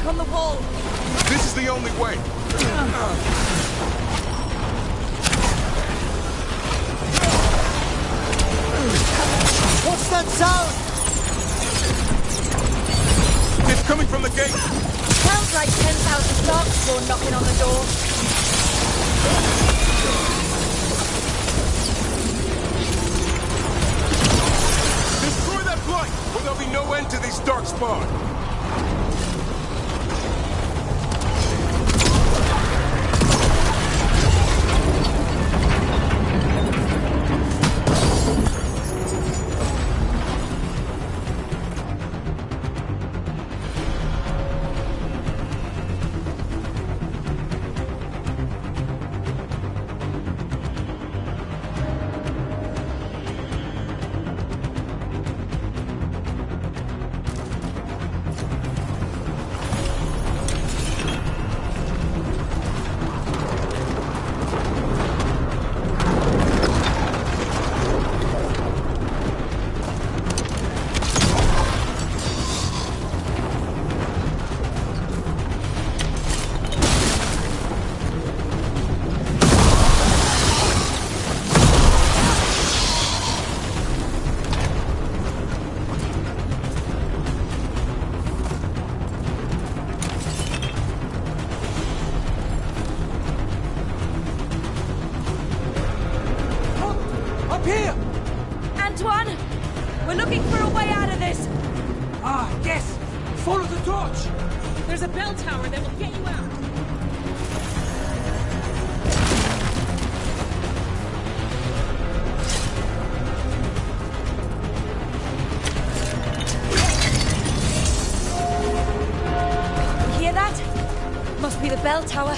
S7: on the wall.
S8: This is the only way.
S22: What's that sound?
S8: coming from the gate!
S2: Sounds like 10,000 Darkspawn knocking on the door.
S8: Destroy that blight, or there'll be no end to these Darkspawn!
S2: Bell tower.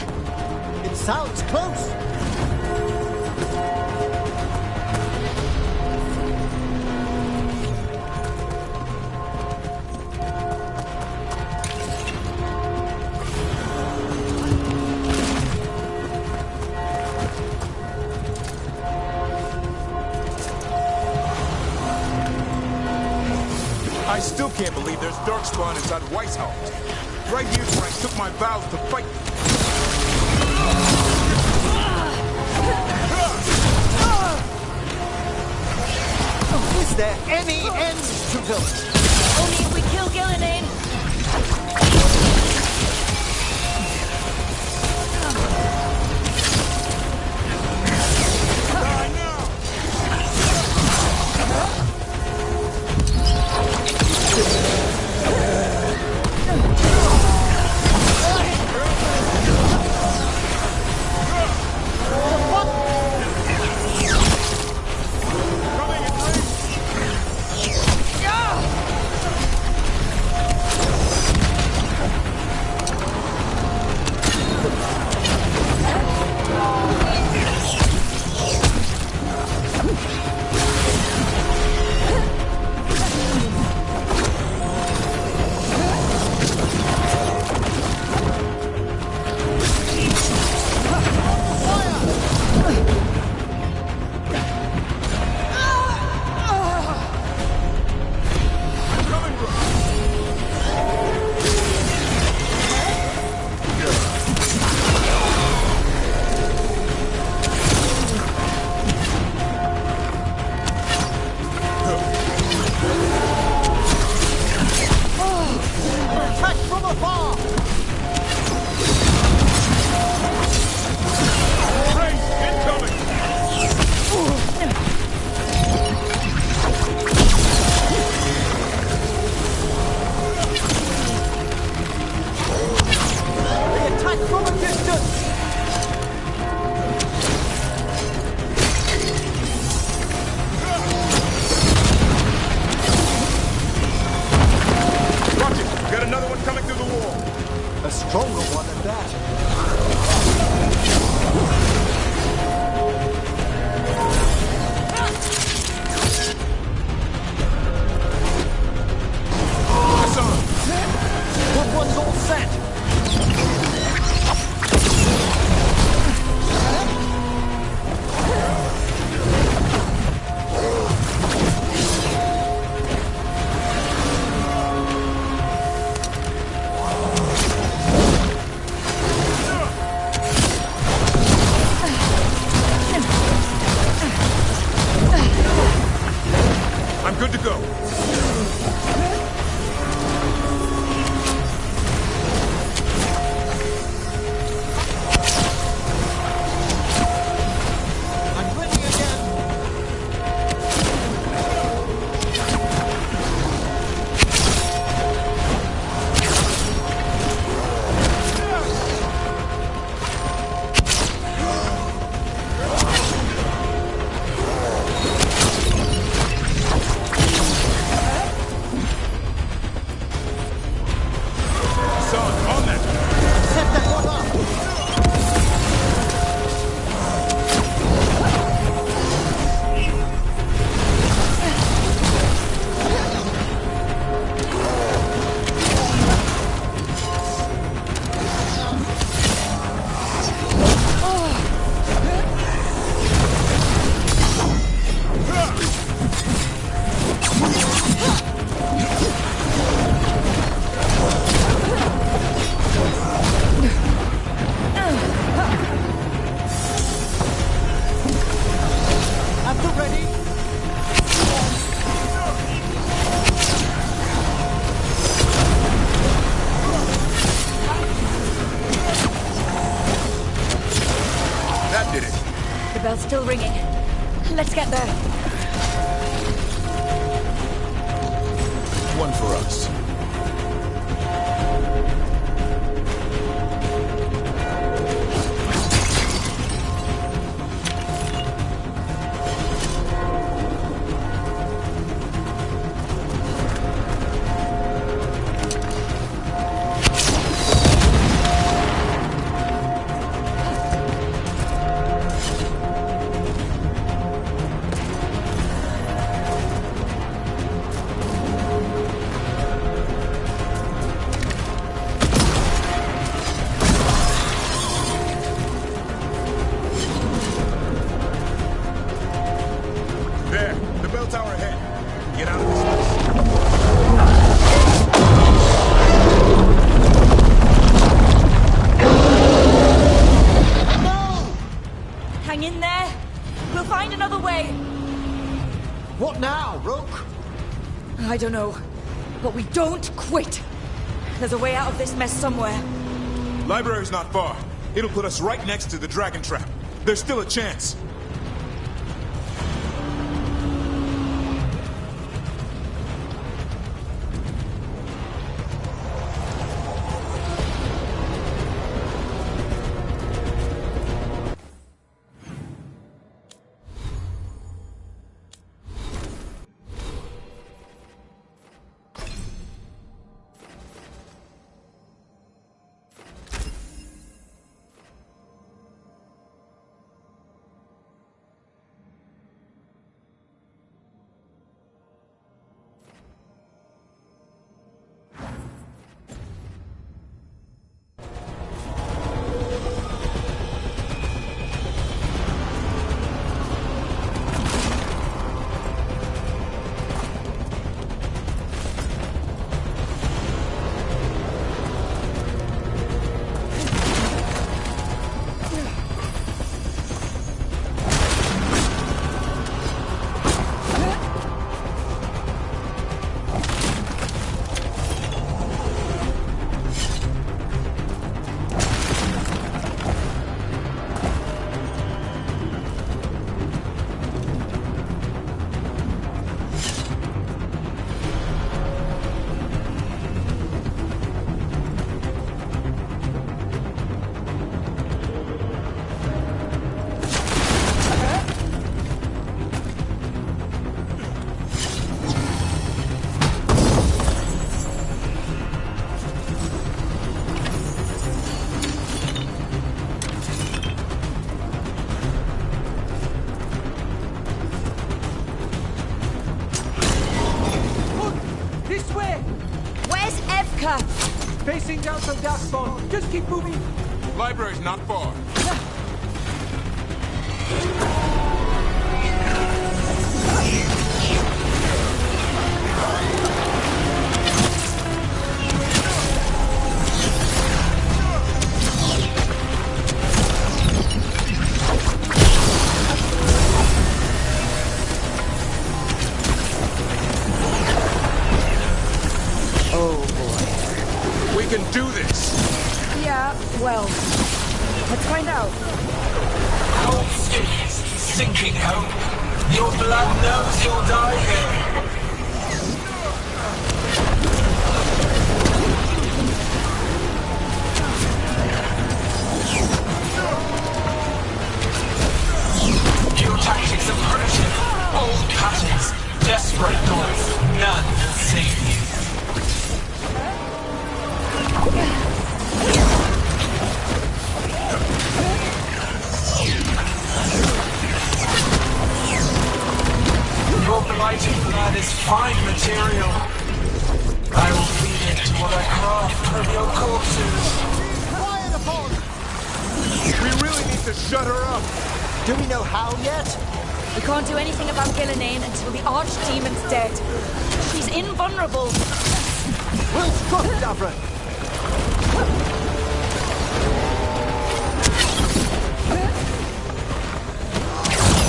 S7: It sounds close.
S8: I still can't believe there's Darkspawn inside Weishaupt. Right here's where I took my vows to fight.
S7: Is there any end to them?
S2: Only if we kill Gillenane. still ringing. Let's get there.
S1: One for us.
S2: I don't know, but we don't quit. There's a way out of this mess somewhere.
S1: Library's not far. It'll put us right next to the dragon trap. There's still a chance.
S19: Facing down some darkspawn. Just keep moving.
S1: Library's not far. Do this.
S2: Yeah, well, let's find out.
S3: Cold stick, sinking hope. Your blood knows you'll die here. Your tactics are primitive, old patterns, desperate doors. None will save you. Your blighted blood is fine material. I will feed it to what I craft from your corpses.
S7: Quiet upon!
S1: We really need to shut her up.
S7: Do we know how yet?
S2: We can't do anything about Gillenane until the Archdemon's dead. She's invulnerable.
S7: We'll stop Davra.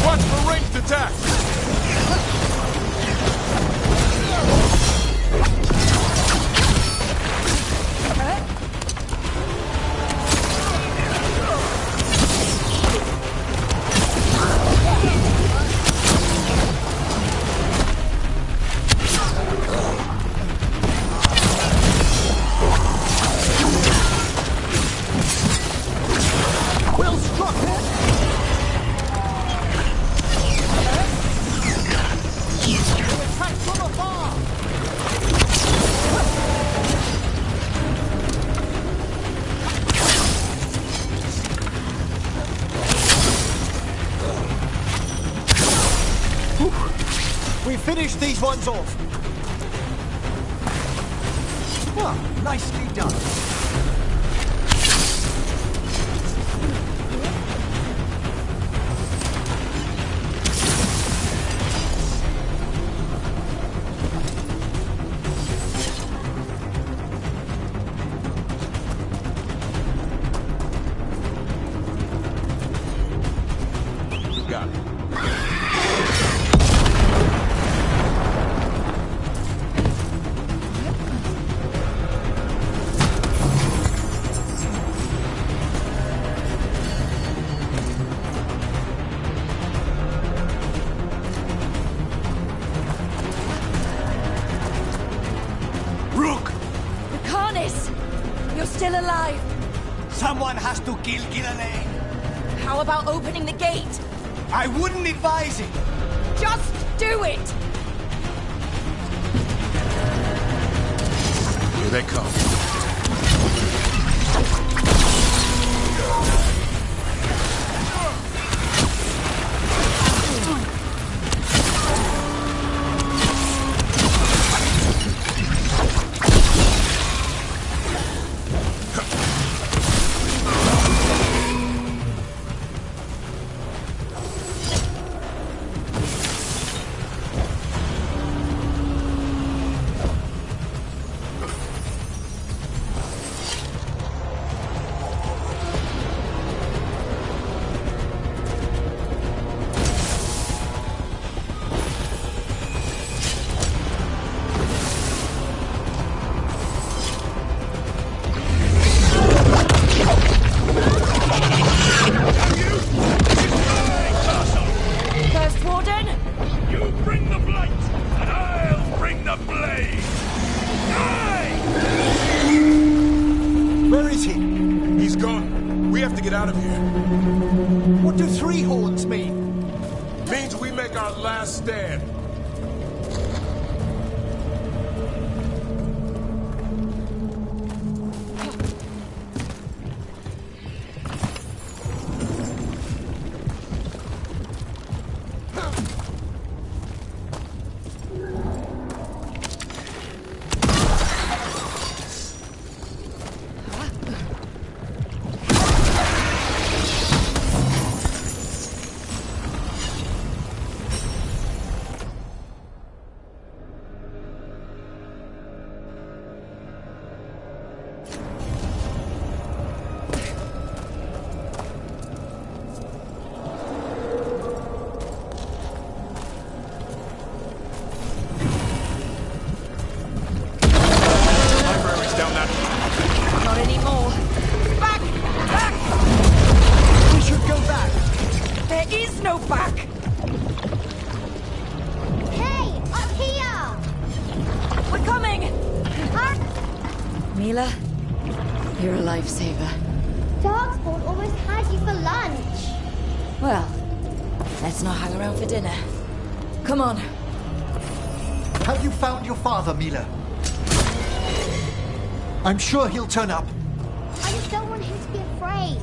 S1: Watch for ranged attack!
S7: finish these ones off. Well, nicely done.
S1: Got it.
S2: You're still alive.
S7: Someone has to kill Gillian.
S2: How about opening the gate?
S7: I wouldn't advise it.
S2: Just do it!
S1: Here they come. Out of here.
S7: What do three horns mean?
S1: Means we make our last stand.
S2: You're a lifesaver.
S13: Darkspawn almost had you for lunch.
S2: Well, let's not hang around for dinner. Come on.
S10: Have you found your father, Mila? I'm sure he'll turn up.
S13: I just don't want him to be afraid.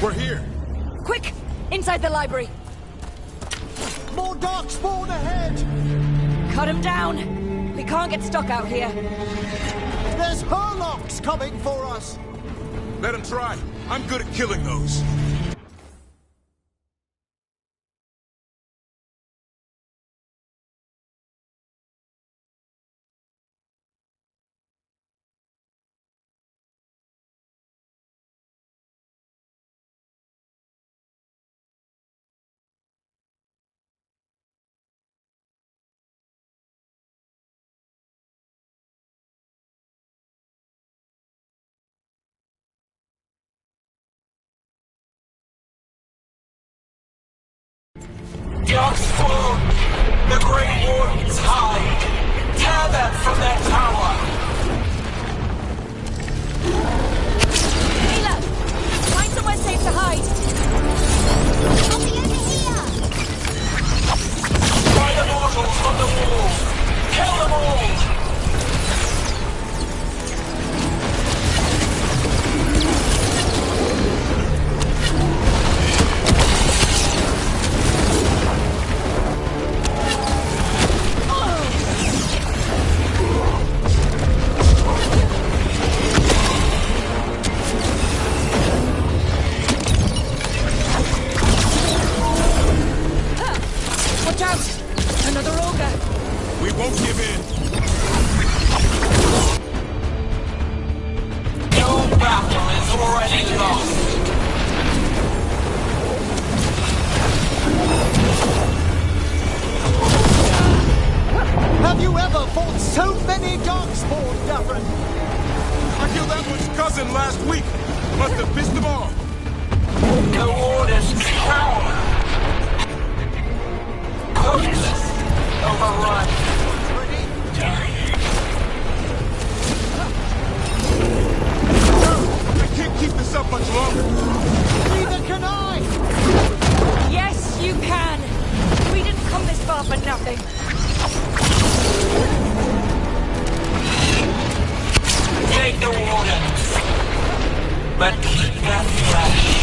S1: We're here.
S2: Quick! Inside the library.
S7: More darkspawn ahead!
S2: Cut him down. We can't get stuck out here.
S7: There's Hurlocks coming for us.
S1: Let him try. I'm good at killing those.
S3: Warden's hide. Tear them from their tower.
S2: Mila! Find somewhere safe to hide.
S13: I'll be over here.
S3: Find the mortals from the wall. Kill them all.
S7: Have you ever fought so many darkspawn, Davran?
S8: I killed that one's cousin last week. Must have pissed him off.
S3: The Warden's power. Hopeless. Overrun.
S8: I can't keep this up much longer.
S7: Neither can I.
S2: Yes, you can. We didn't come this far for nothing.
S3: Take the Wardens, but keep them fresh.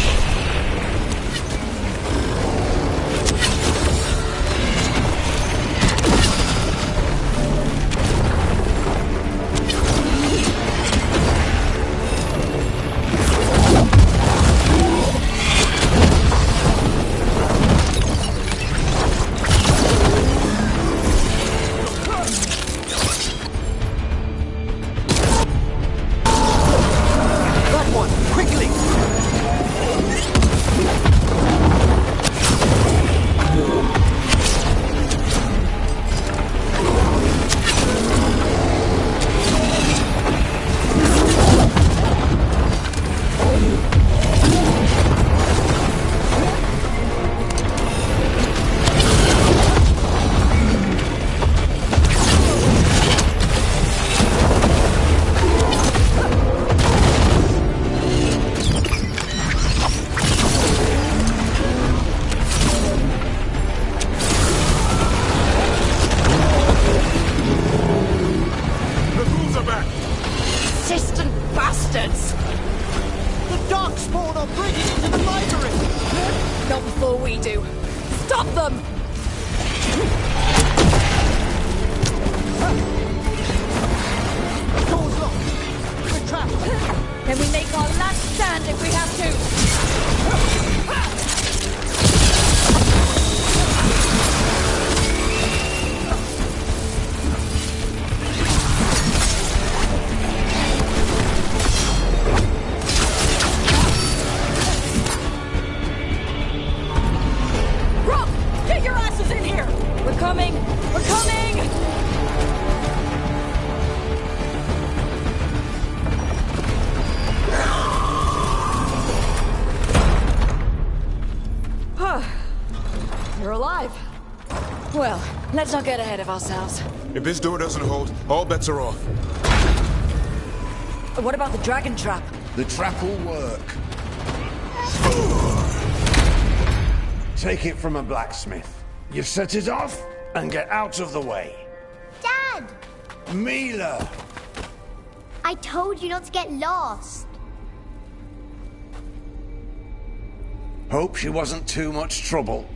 S2: Then we make our last stand if we have to. Rock! Get your asses in here! We're coming! We're coming! You're alive. Well, let's not get ahead of ourselves.
S8: If this door doesn't hold, all bets are off.
S2: What about the dragon trap?
S16: The trap will work. Take it from a blacksmith. You set it off and get out of the way.
S13: Dad!
S16: Mila!
S13: I told you not to get lost.
S16: Hope she wasn't too much trouble.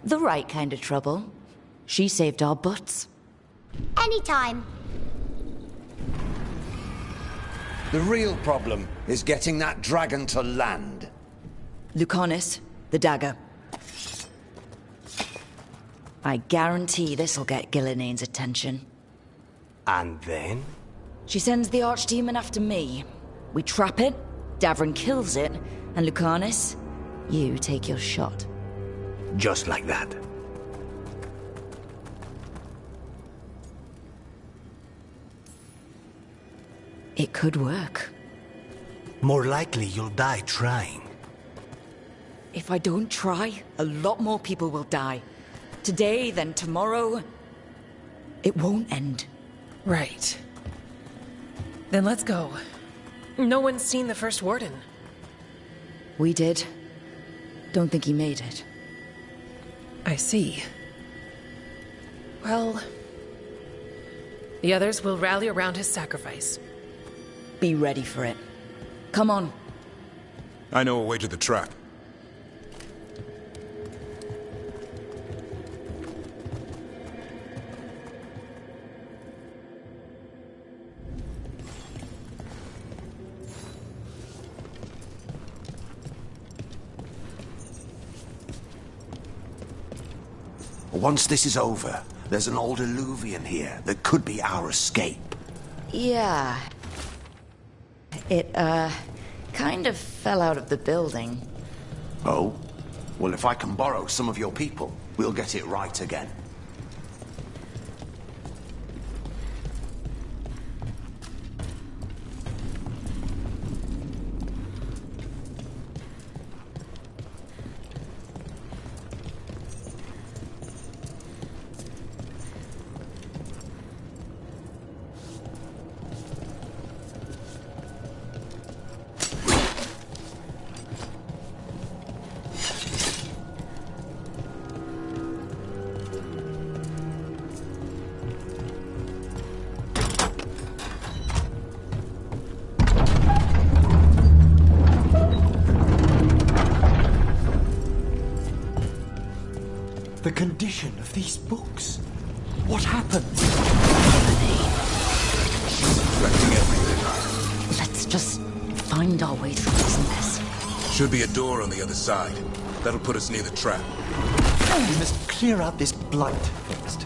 S2: The right kind of trouble. She saved our butts.
S13: Anytime.
S16: The real problem is getting that dragon to land.
S2: Lucanis, the dagger. I guarantee this'll get Gillinea's attention.
S12: And then?
S2: She sends the archdemon after me. We trap it, Davran kills it, and Lucanis, you take your shot.
S12: Just like that.
S2: It could work.
S12: More likely you'll die trying.
S2: If I don't try, a lot more people will die. Today, then tomorrow. It won't end.
S11: Right. Then let's go. No one's seen the first warden.
S2: We did. Don't think he made it.
S11: I see. Well, the others will rally around his sacrifice.
S2: Be ready for it. Come on.
S1: I know a way to the trap.
S12: Once this is over, there's an old Illuvian here that could be our escape.
S2: Yeah. It, kind of fell out of the building.
S12: Oh? Well, if I can borrow some of your people, we'll get it right again.
S10: The condition of these books. What happened?
S2: Let's just find our way through this mess.
S1: Should be a door on the other side. That'll put us near the trap.
S10: We must clear out this blight first.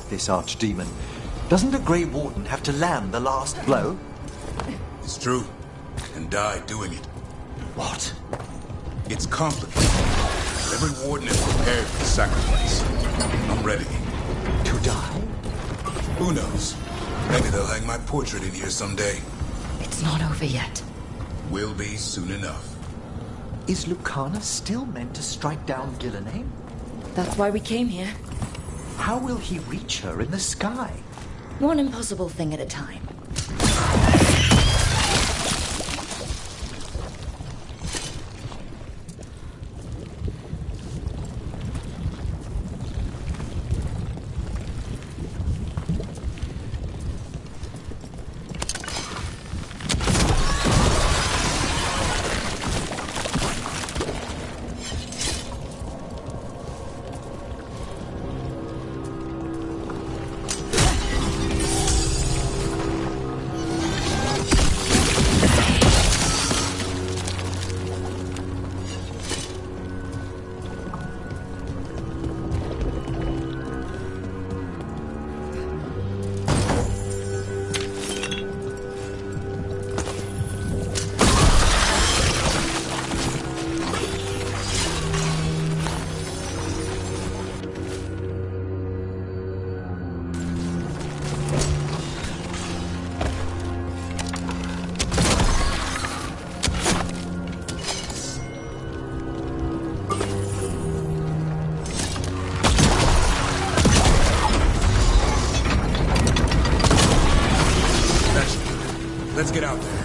S10: This archdemon. Doesn't a Grey Warden have to land the last blow?
S1: It's true. And die doing it.
S10: What?
S1: It's complicated. Every warden is prepared for the sacrifice. I'm ready.
S10: To die?
S1: Who knows? Maybe they'll hang my portrait in here someday.
S2: It's not over yet.
S1: Will be soon enough.
S10: Is Lucana still meant to strike down Gillenheim?
S2: That's why we came here.
S10: How will he reach her in the sky?
S2: One impossible thing at a time.
S1: Let's get out there.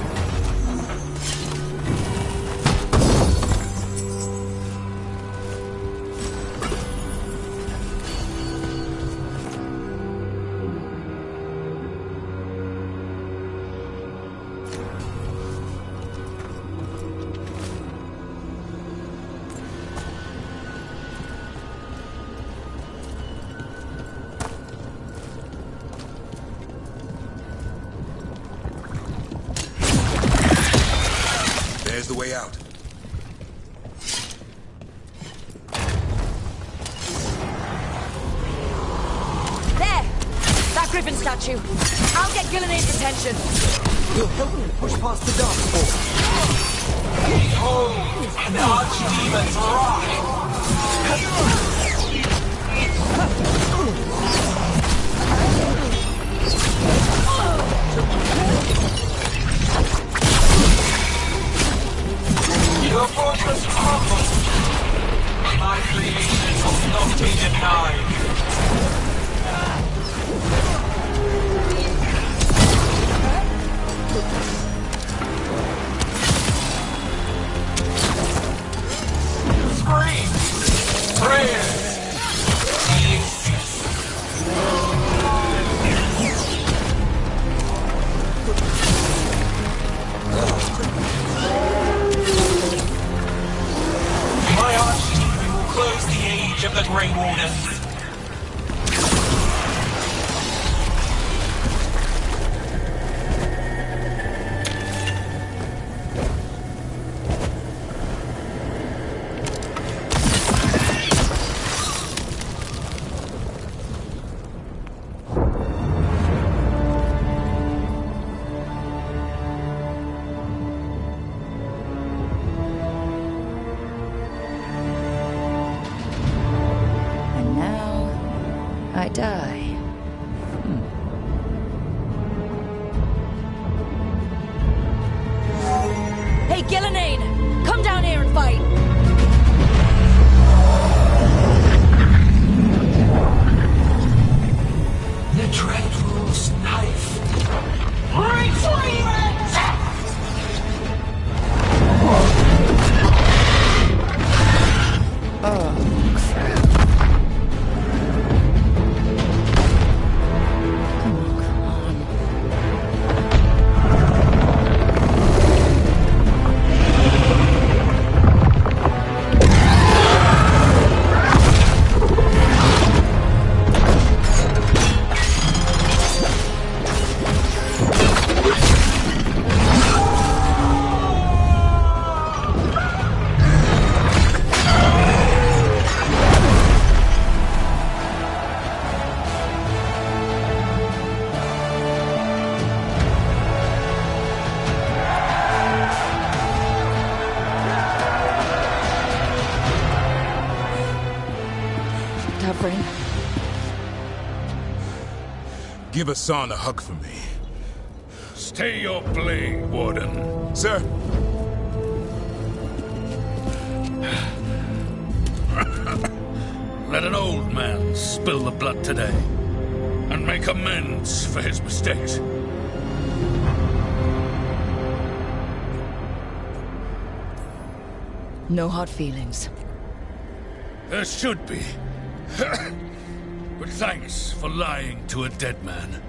S1: way out.
S2: There! That griffin statue. I'll get Gillinade's attention.
S7: You'll help me push past the darkspawn.
S3: Behold, an archdemon's rock! Your fortress crumbles. My creation will not be denied. Screams, prayers, my archdemon will close the age of the Grey Wardens.
S2: I die. Hey, Gillinade! Come down here and fight!
S3: The Dreadful's knife. Retrieve it!
S1: Give Hassan a hug for me.
S6: Stay your blade, Warden.
S1: Sir.
S6: Let an old man spill the blood today and make amends for his mistakes.
S2: No hard feelings.
S6: There should be. But thanks for lying to a dead man.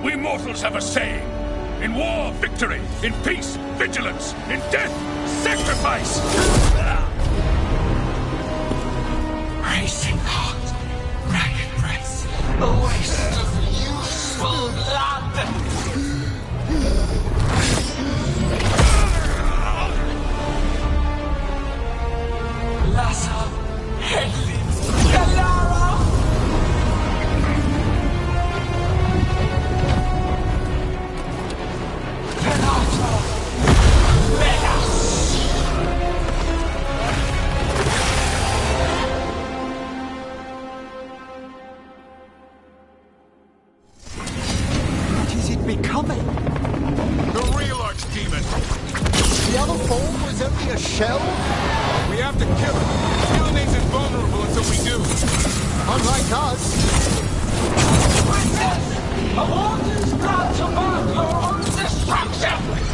S6: We mortals have a saying. In war, victory. In peace, vigilance. In death, sacrifice.
S3: Racing heart, ragged breath, a waste of useful blood. Lassa, headlids, Galara.
S7: What is it becoming?
S1: The real archdemon.
S7: The other form was only a shell?
S1: We have to kill him. Gillinade's invulnerable until we do.
S7: Unlike us.
S3: A warden's got to mark your own destruction!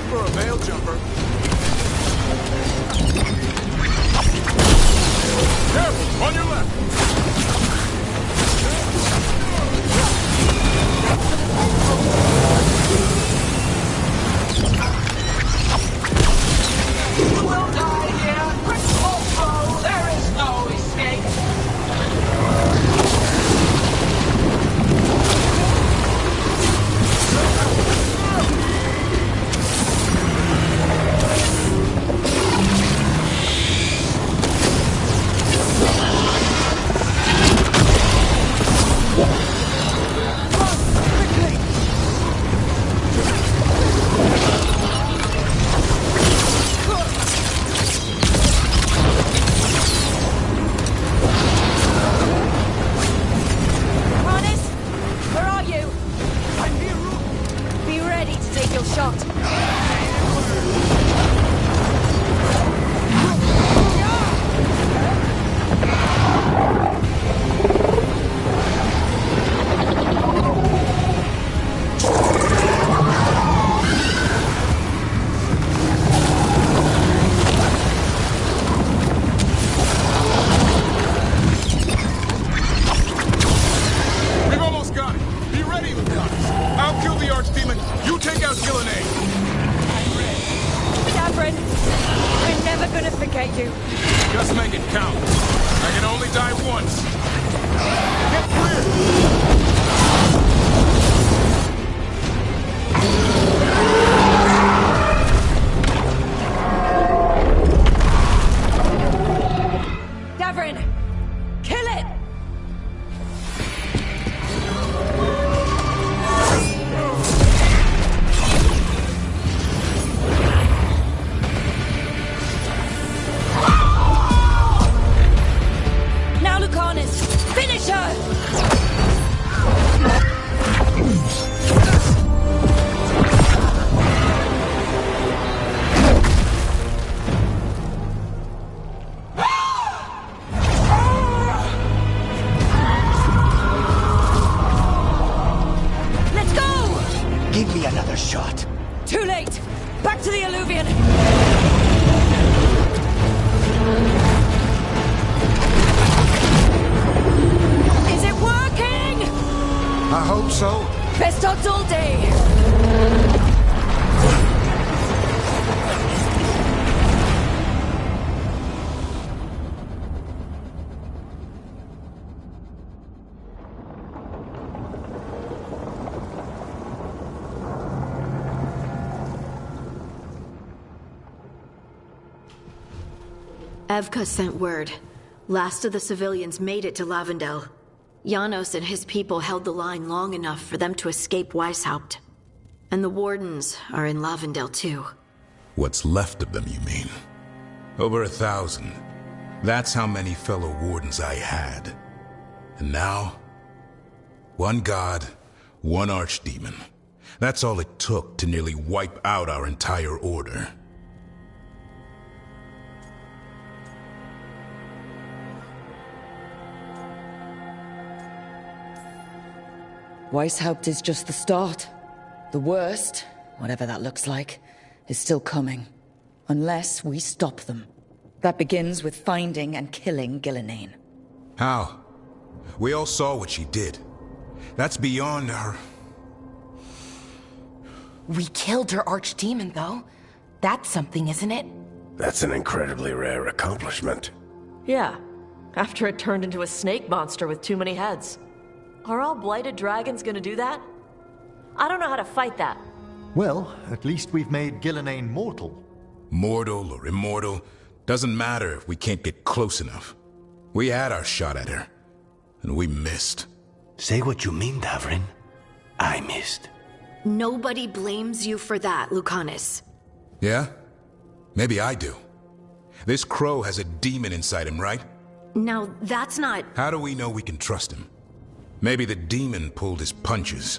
S8: For a veil jumper. Careful, on your left.
S3: You will die here. Principal foe, there is no escape.
S2: Harness, where are you? I'm here. Be ready to take your shot.
S8: We've almost got it. Be ready, Lucanus. I'll kill the Archdemon. You take out Gillenay.
S2: Davrin, we're never gonna forget you.
S8: Just make it count. I can only die once. Get clear.
S2: Davrin, kill it! Now, Lucanus, finish her! Let's go!
S12: Give me another shot.
S2: Too late! Back to the Alluvion! Is it working?
S16: I hope so.
S2: Best odds all day!
S4: Evka sent word. Last of the civilians made it to Lavendel. Janos and his people held the line long enough for them to escape Weishaupt. And the Wardens are in Lavendel too.
S1: What's left of them, you mean? Over 1,000. That's how many fellow Wardens I had. And now, one god, one archdemon. That's all it took to nearly wipe out our entire order.
S2: Weishaupt is just the start. The worst, whatever that looks like, is still coming. Unless we stop them. That begins with finding and killing Gillenane.
S1: How? We all saw what she did. That's beyond our...
S5: We killed her archdemon, though. That's something, isn't it?
S12: That's an incredibly rare accomplishment.
S15: Yeah, after it turned into a snake monster with too many heads. Are all blighted dragons gonna do that? I don't know how to fight that.
S10: Well, at least we've made Gillenane mortal.
S1: Mortal or immortal, doesn't matter if we can't get close enough. We had our shot at her, and we missed.
S12: Say what you mean, Davrin. I missed.
S4: Nobody blames you for that, Lucanus.
S1: Yeah? Maybe I do. This crow has a demon inside him, right?
S4: Now, that's not...
S1: How do we know we can trust him? Maybe the demon pulled his punches.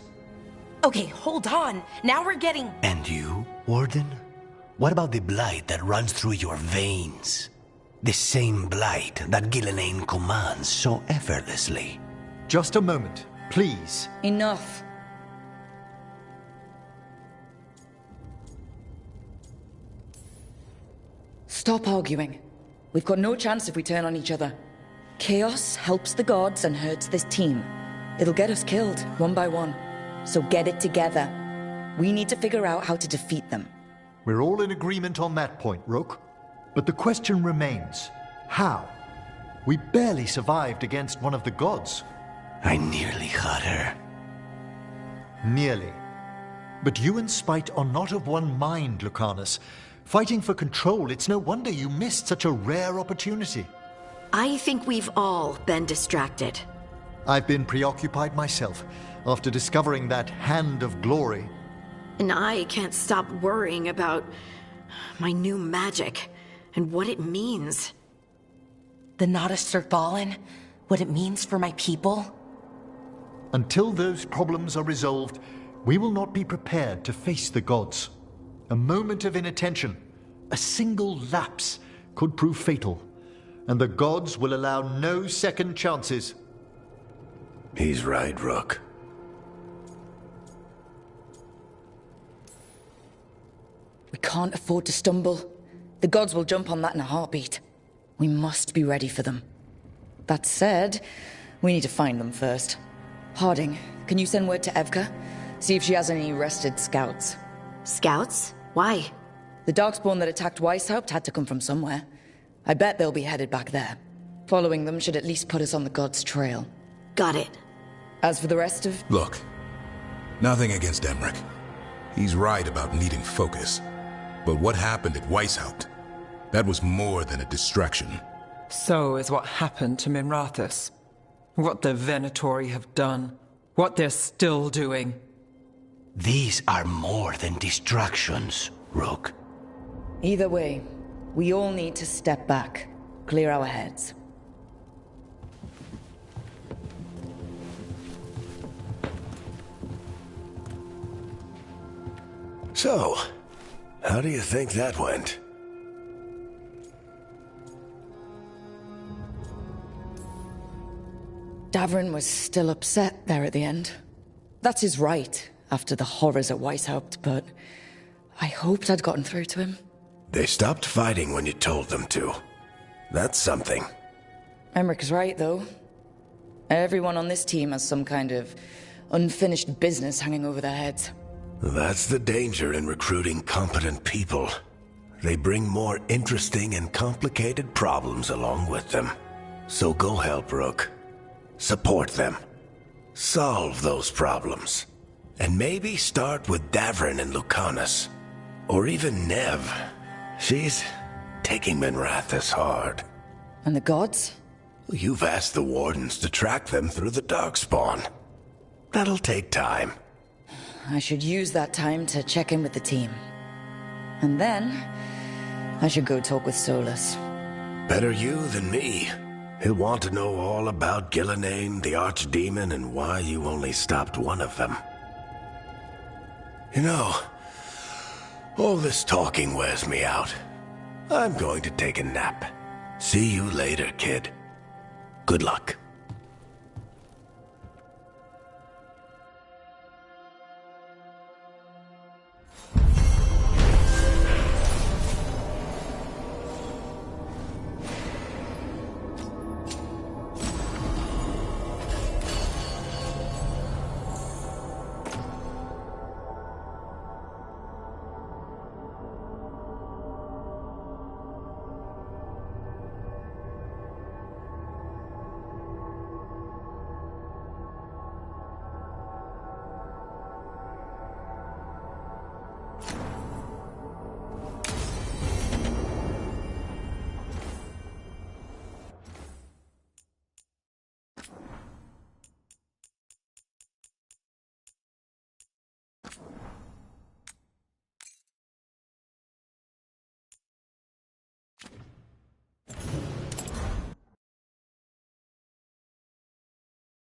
S5: Okay, hold on. Now we're getting...
S12: And you, Warden? What about the blight that runs through your veins? The same blight that Gillenane commands so effortlessly.
S10: Just a moment, please.
S2: Enough. Stop arguing. We've got no chance if we turn on each other. Chaos helps the gods and hurts this team. It'll get us killed, one by one. So get it together. We need to figure out how to defeat them.
S10: We're all in agreement on that point, Rook. But the question remains, how? We barely survived against one of the gods.
S12: I nearly had her.
S10: Nearly. But you and Spite are not of one mind, Lucanus. Fighting for control, it's no wonder you missed such a rare opportunity.
S4: I think we've all been distracted.
S10: I've been preoccupied myself after discovering that Hand of Glory.
S4: And I can't stop worrying about my new magic and what it means.
S5: The Noddists are fallen? What it means for my people?
S10: Until those problems are resolved, we will not be prepared to face the gods. A moment of inattention, a single lapse, could prove fatal, and the gods will allow no second chances.
S12: He's right, Rook.
S2: We can't afford to stumble. The gods will jump on that in a heartbeat. We must be ready for them. That said, we need to find them first. Harding, can you send word to Evka? See if she has any rested scouts.
S4: Scouts? Why?
S2: The Darkspawn that attacked Weishaupt had to come from somewhere. I bet they'll be headed back there. Following them should at least put us on the gods' trail.
S4: Got it.
S2: As for the rest of...
S1: Look, nothing against Emmerich. He's right about needing focus. But what happened at Weishaupt? That was more than a distraction.
S11: So is what happened to Minrathous. What the Venatori have done. What they're still doing.
S12: These are more than distractions, Rook.
S2: Either way, we all need to step back. Clear our heads.
S12: So, how do you think that went?
S2: Davrin was still upset there at the end. That's his right, after the horrors at Weishaupt, but I hoped I'd gotten through to him.
S12: They stopped fighting when you told them to. That's something.
S2: Emmerich's right, though. Everyone on this team has some kind of unfinished business hanging over their heads.
S12: That's the danger in recruiting competent people. They bring more interesting and complicated problems along with them. So go help, Rook. Support them. Solve those problems. And maybe start with Davrin and Lucanus. Or even Nev. She's taking Minrathous hard.
S2: And the gods?
S12: You've asked the Wardens to track them through the Darkspawn. That'll take time.
S2: I should use that time to check in with the team. And then, I should go talk with Solus.
S12: Better you than me. He'll want to know all about Gillenane, the Archdemon, and why you only stopped one of them. You know, all this talking wears me out. I'm going to take a nap. See you later, kid. Good luck.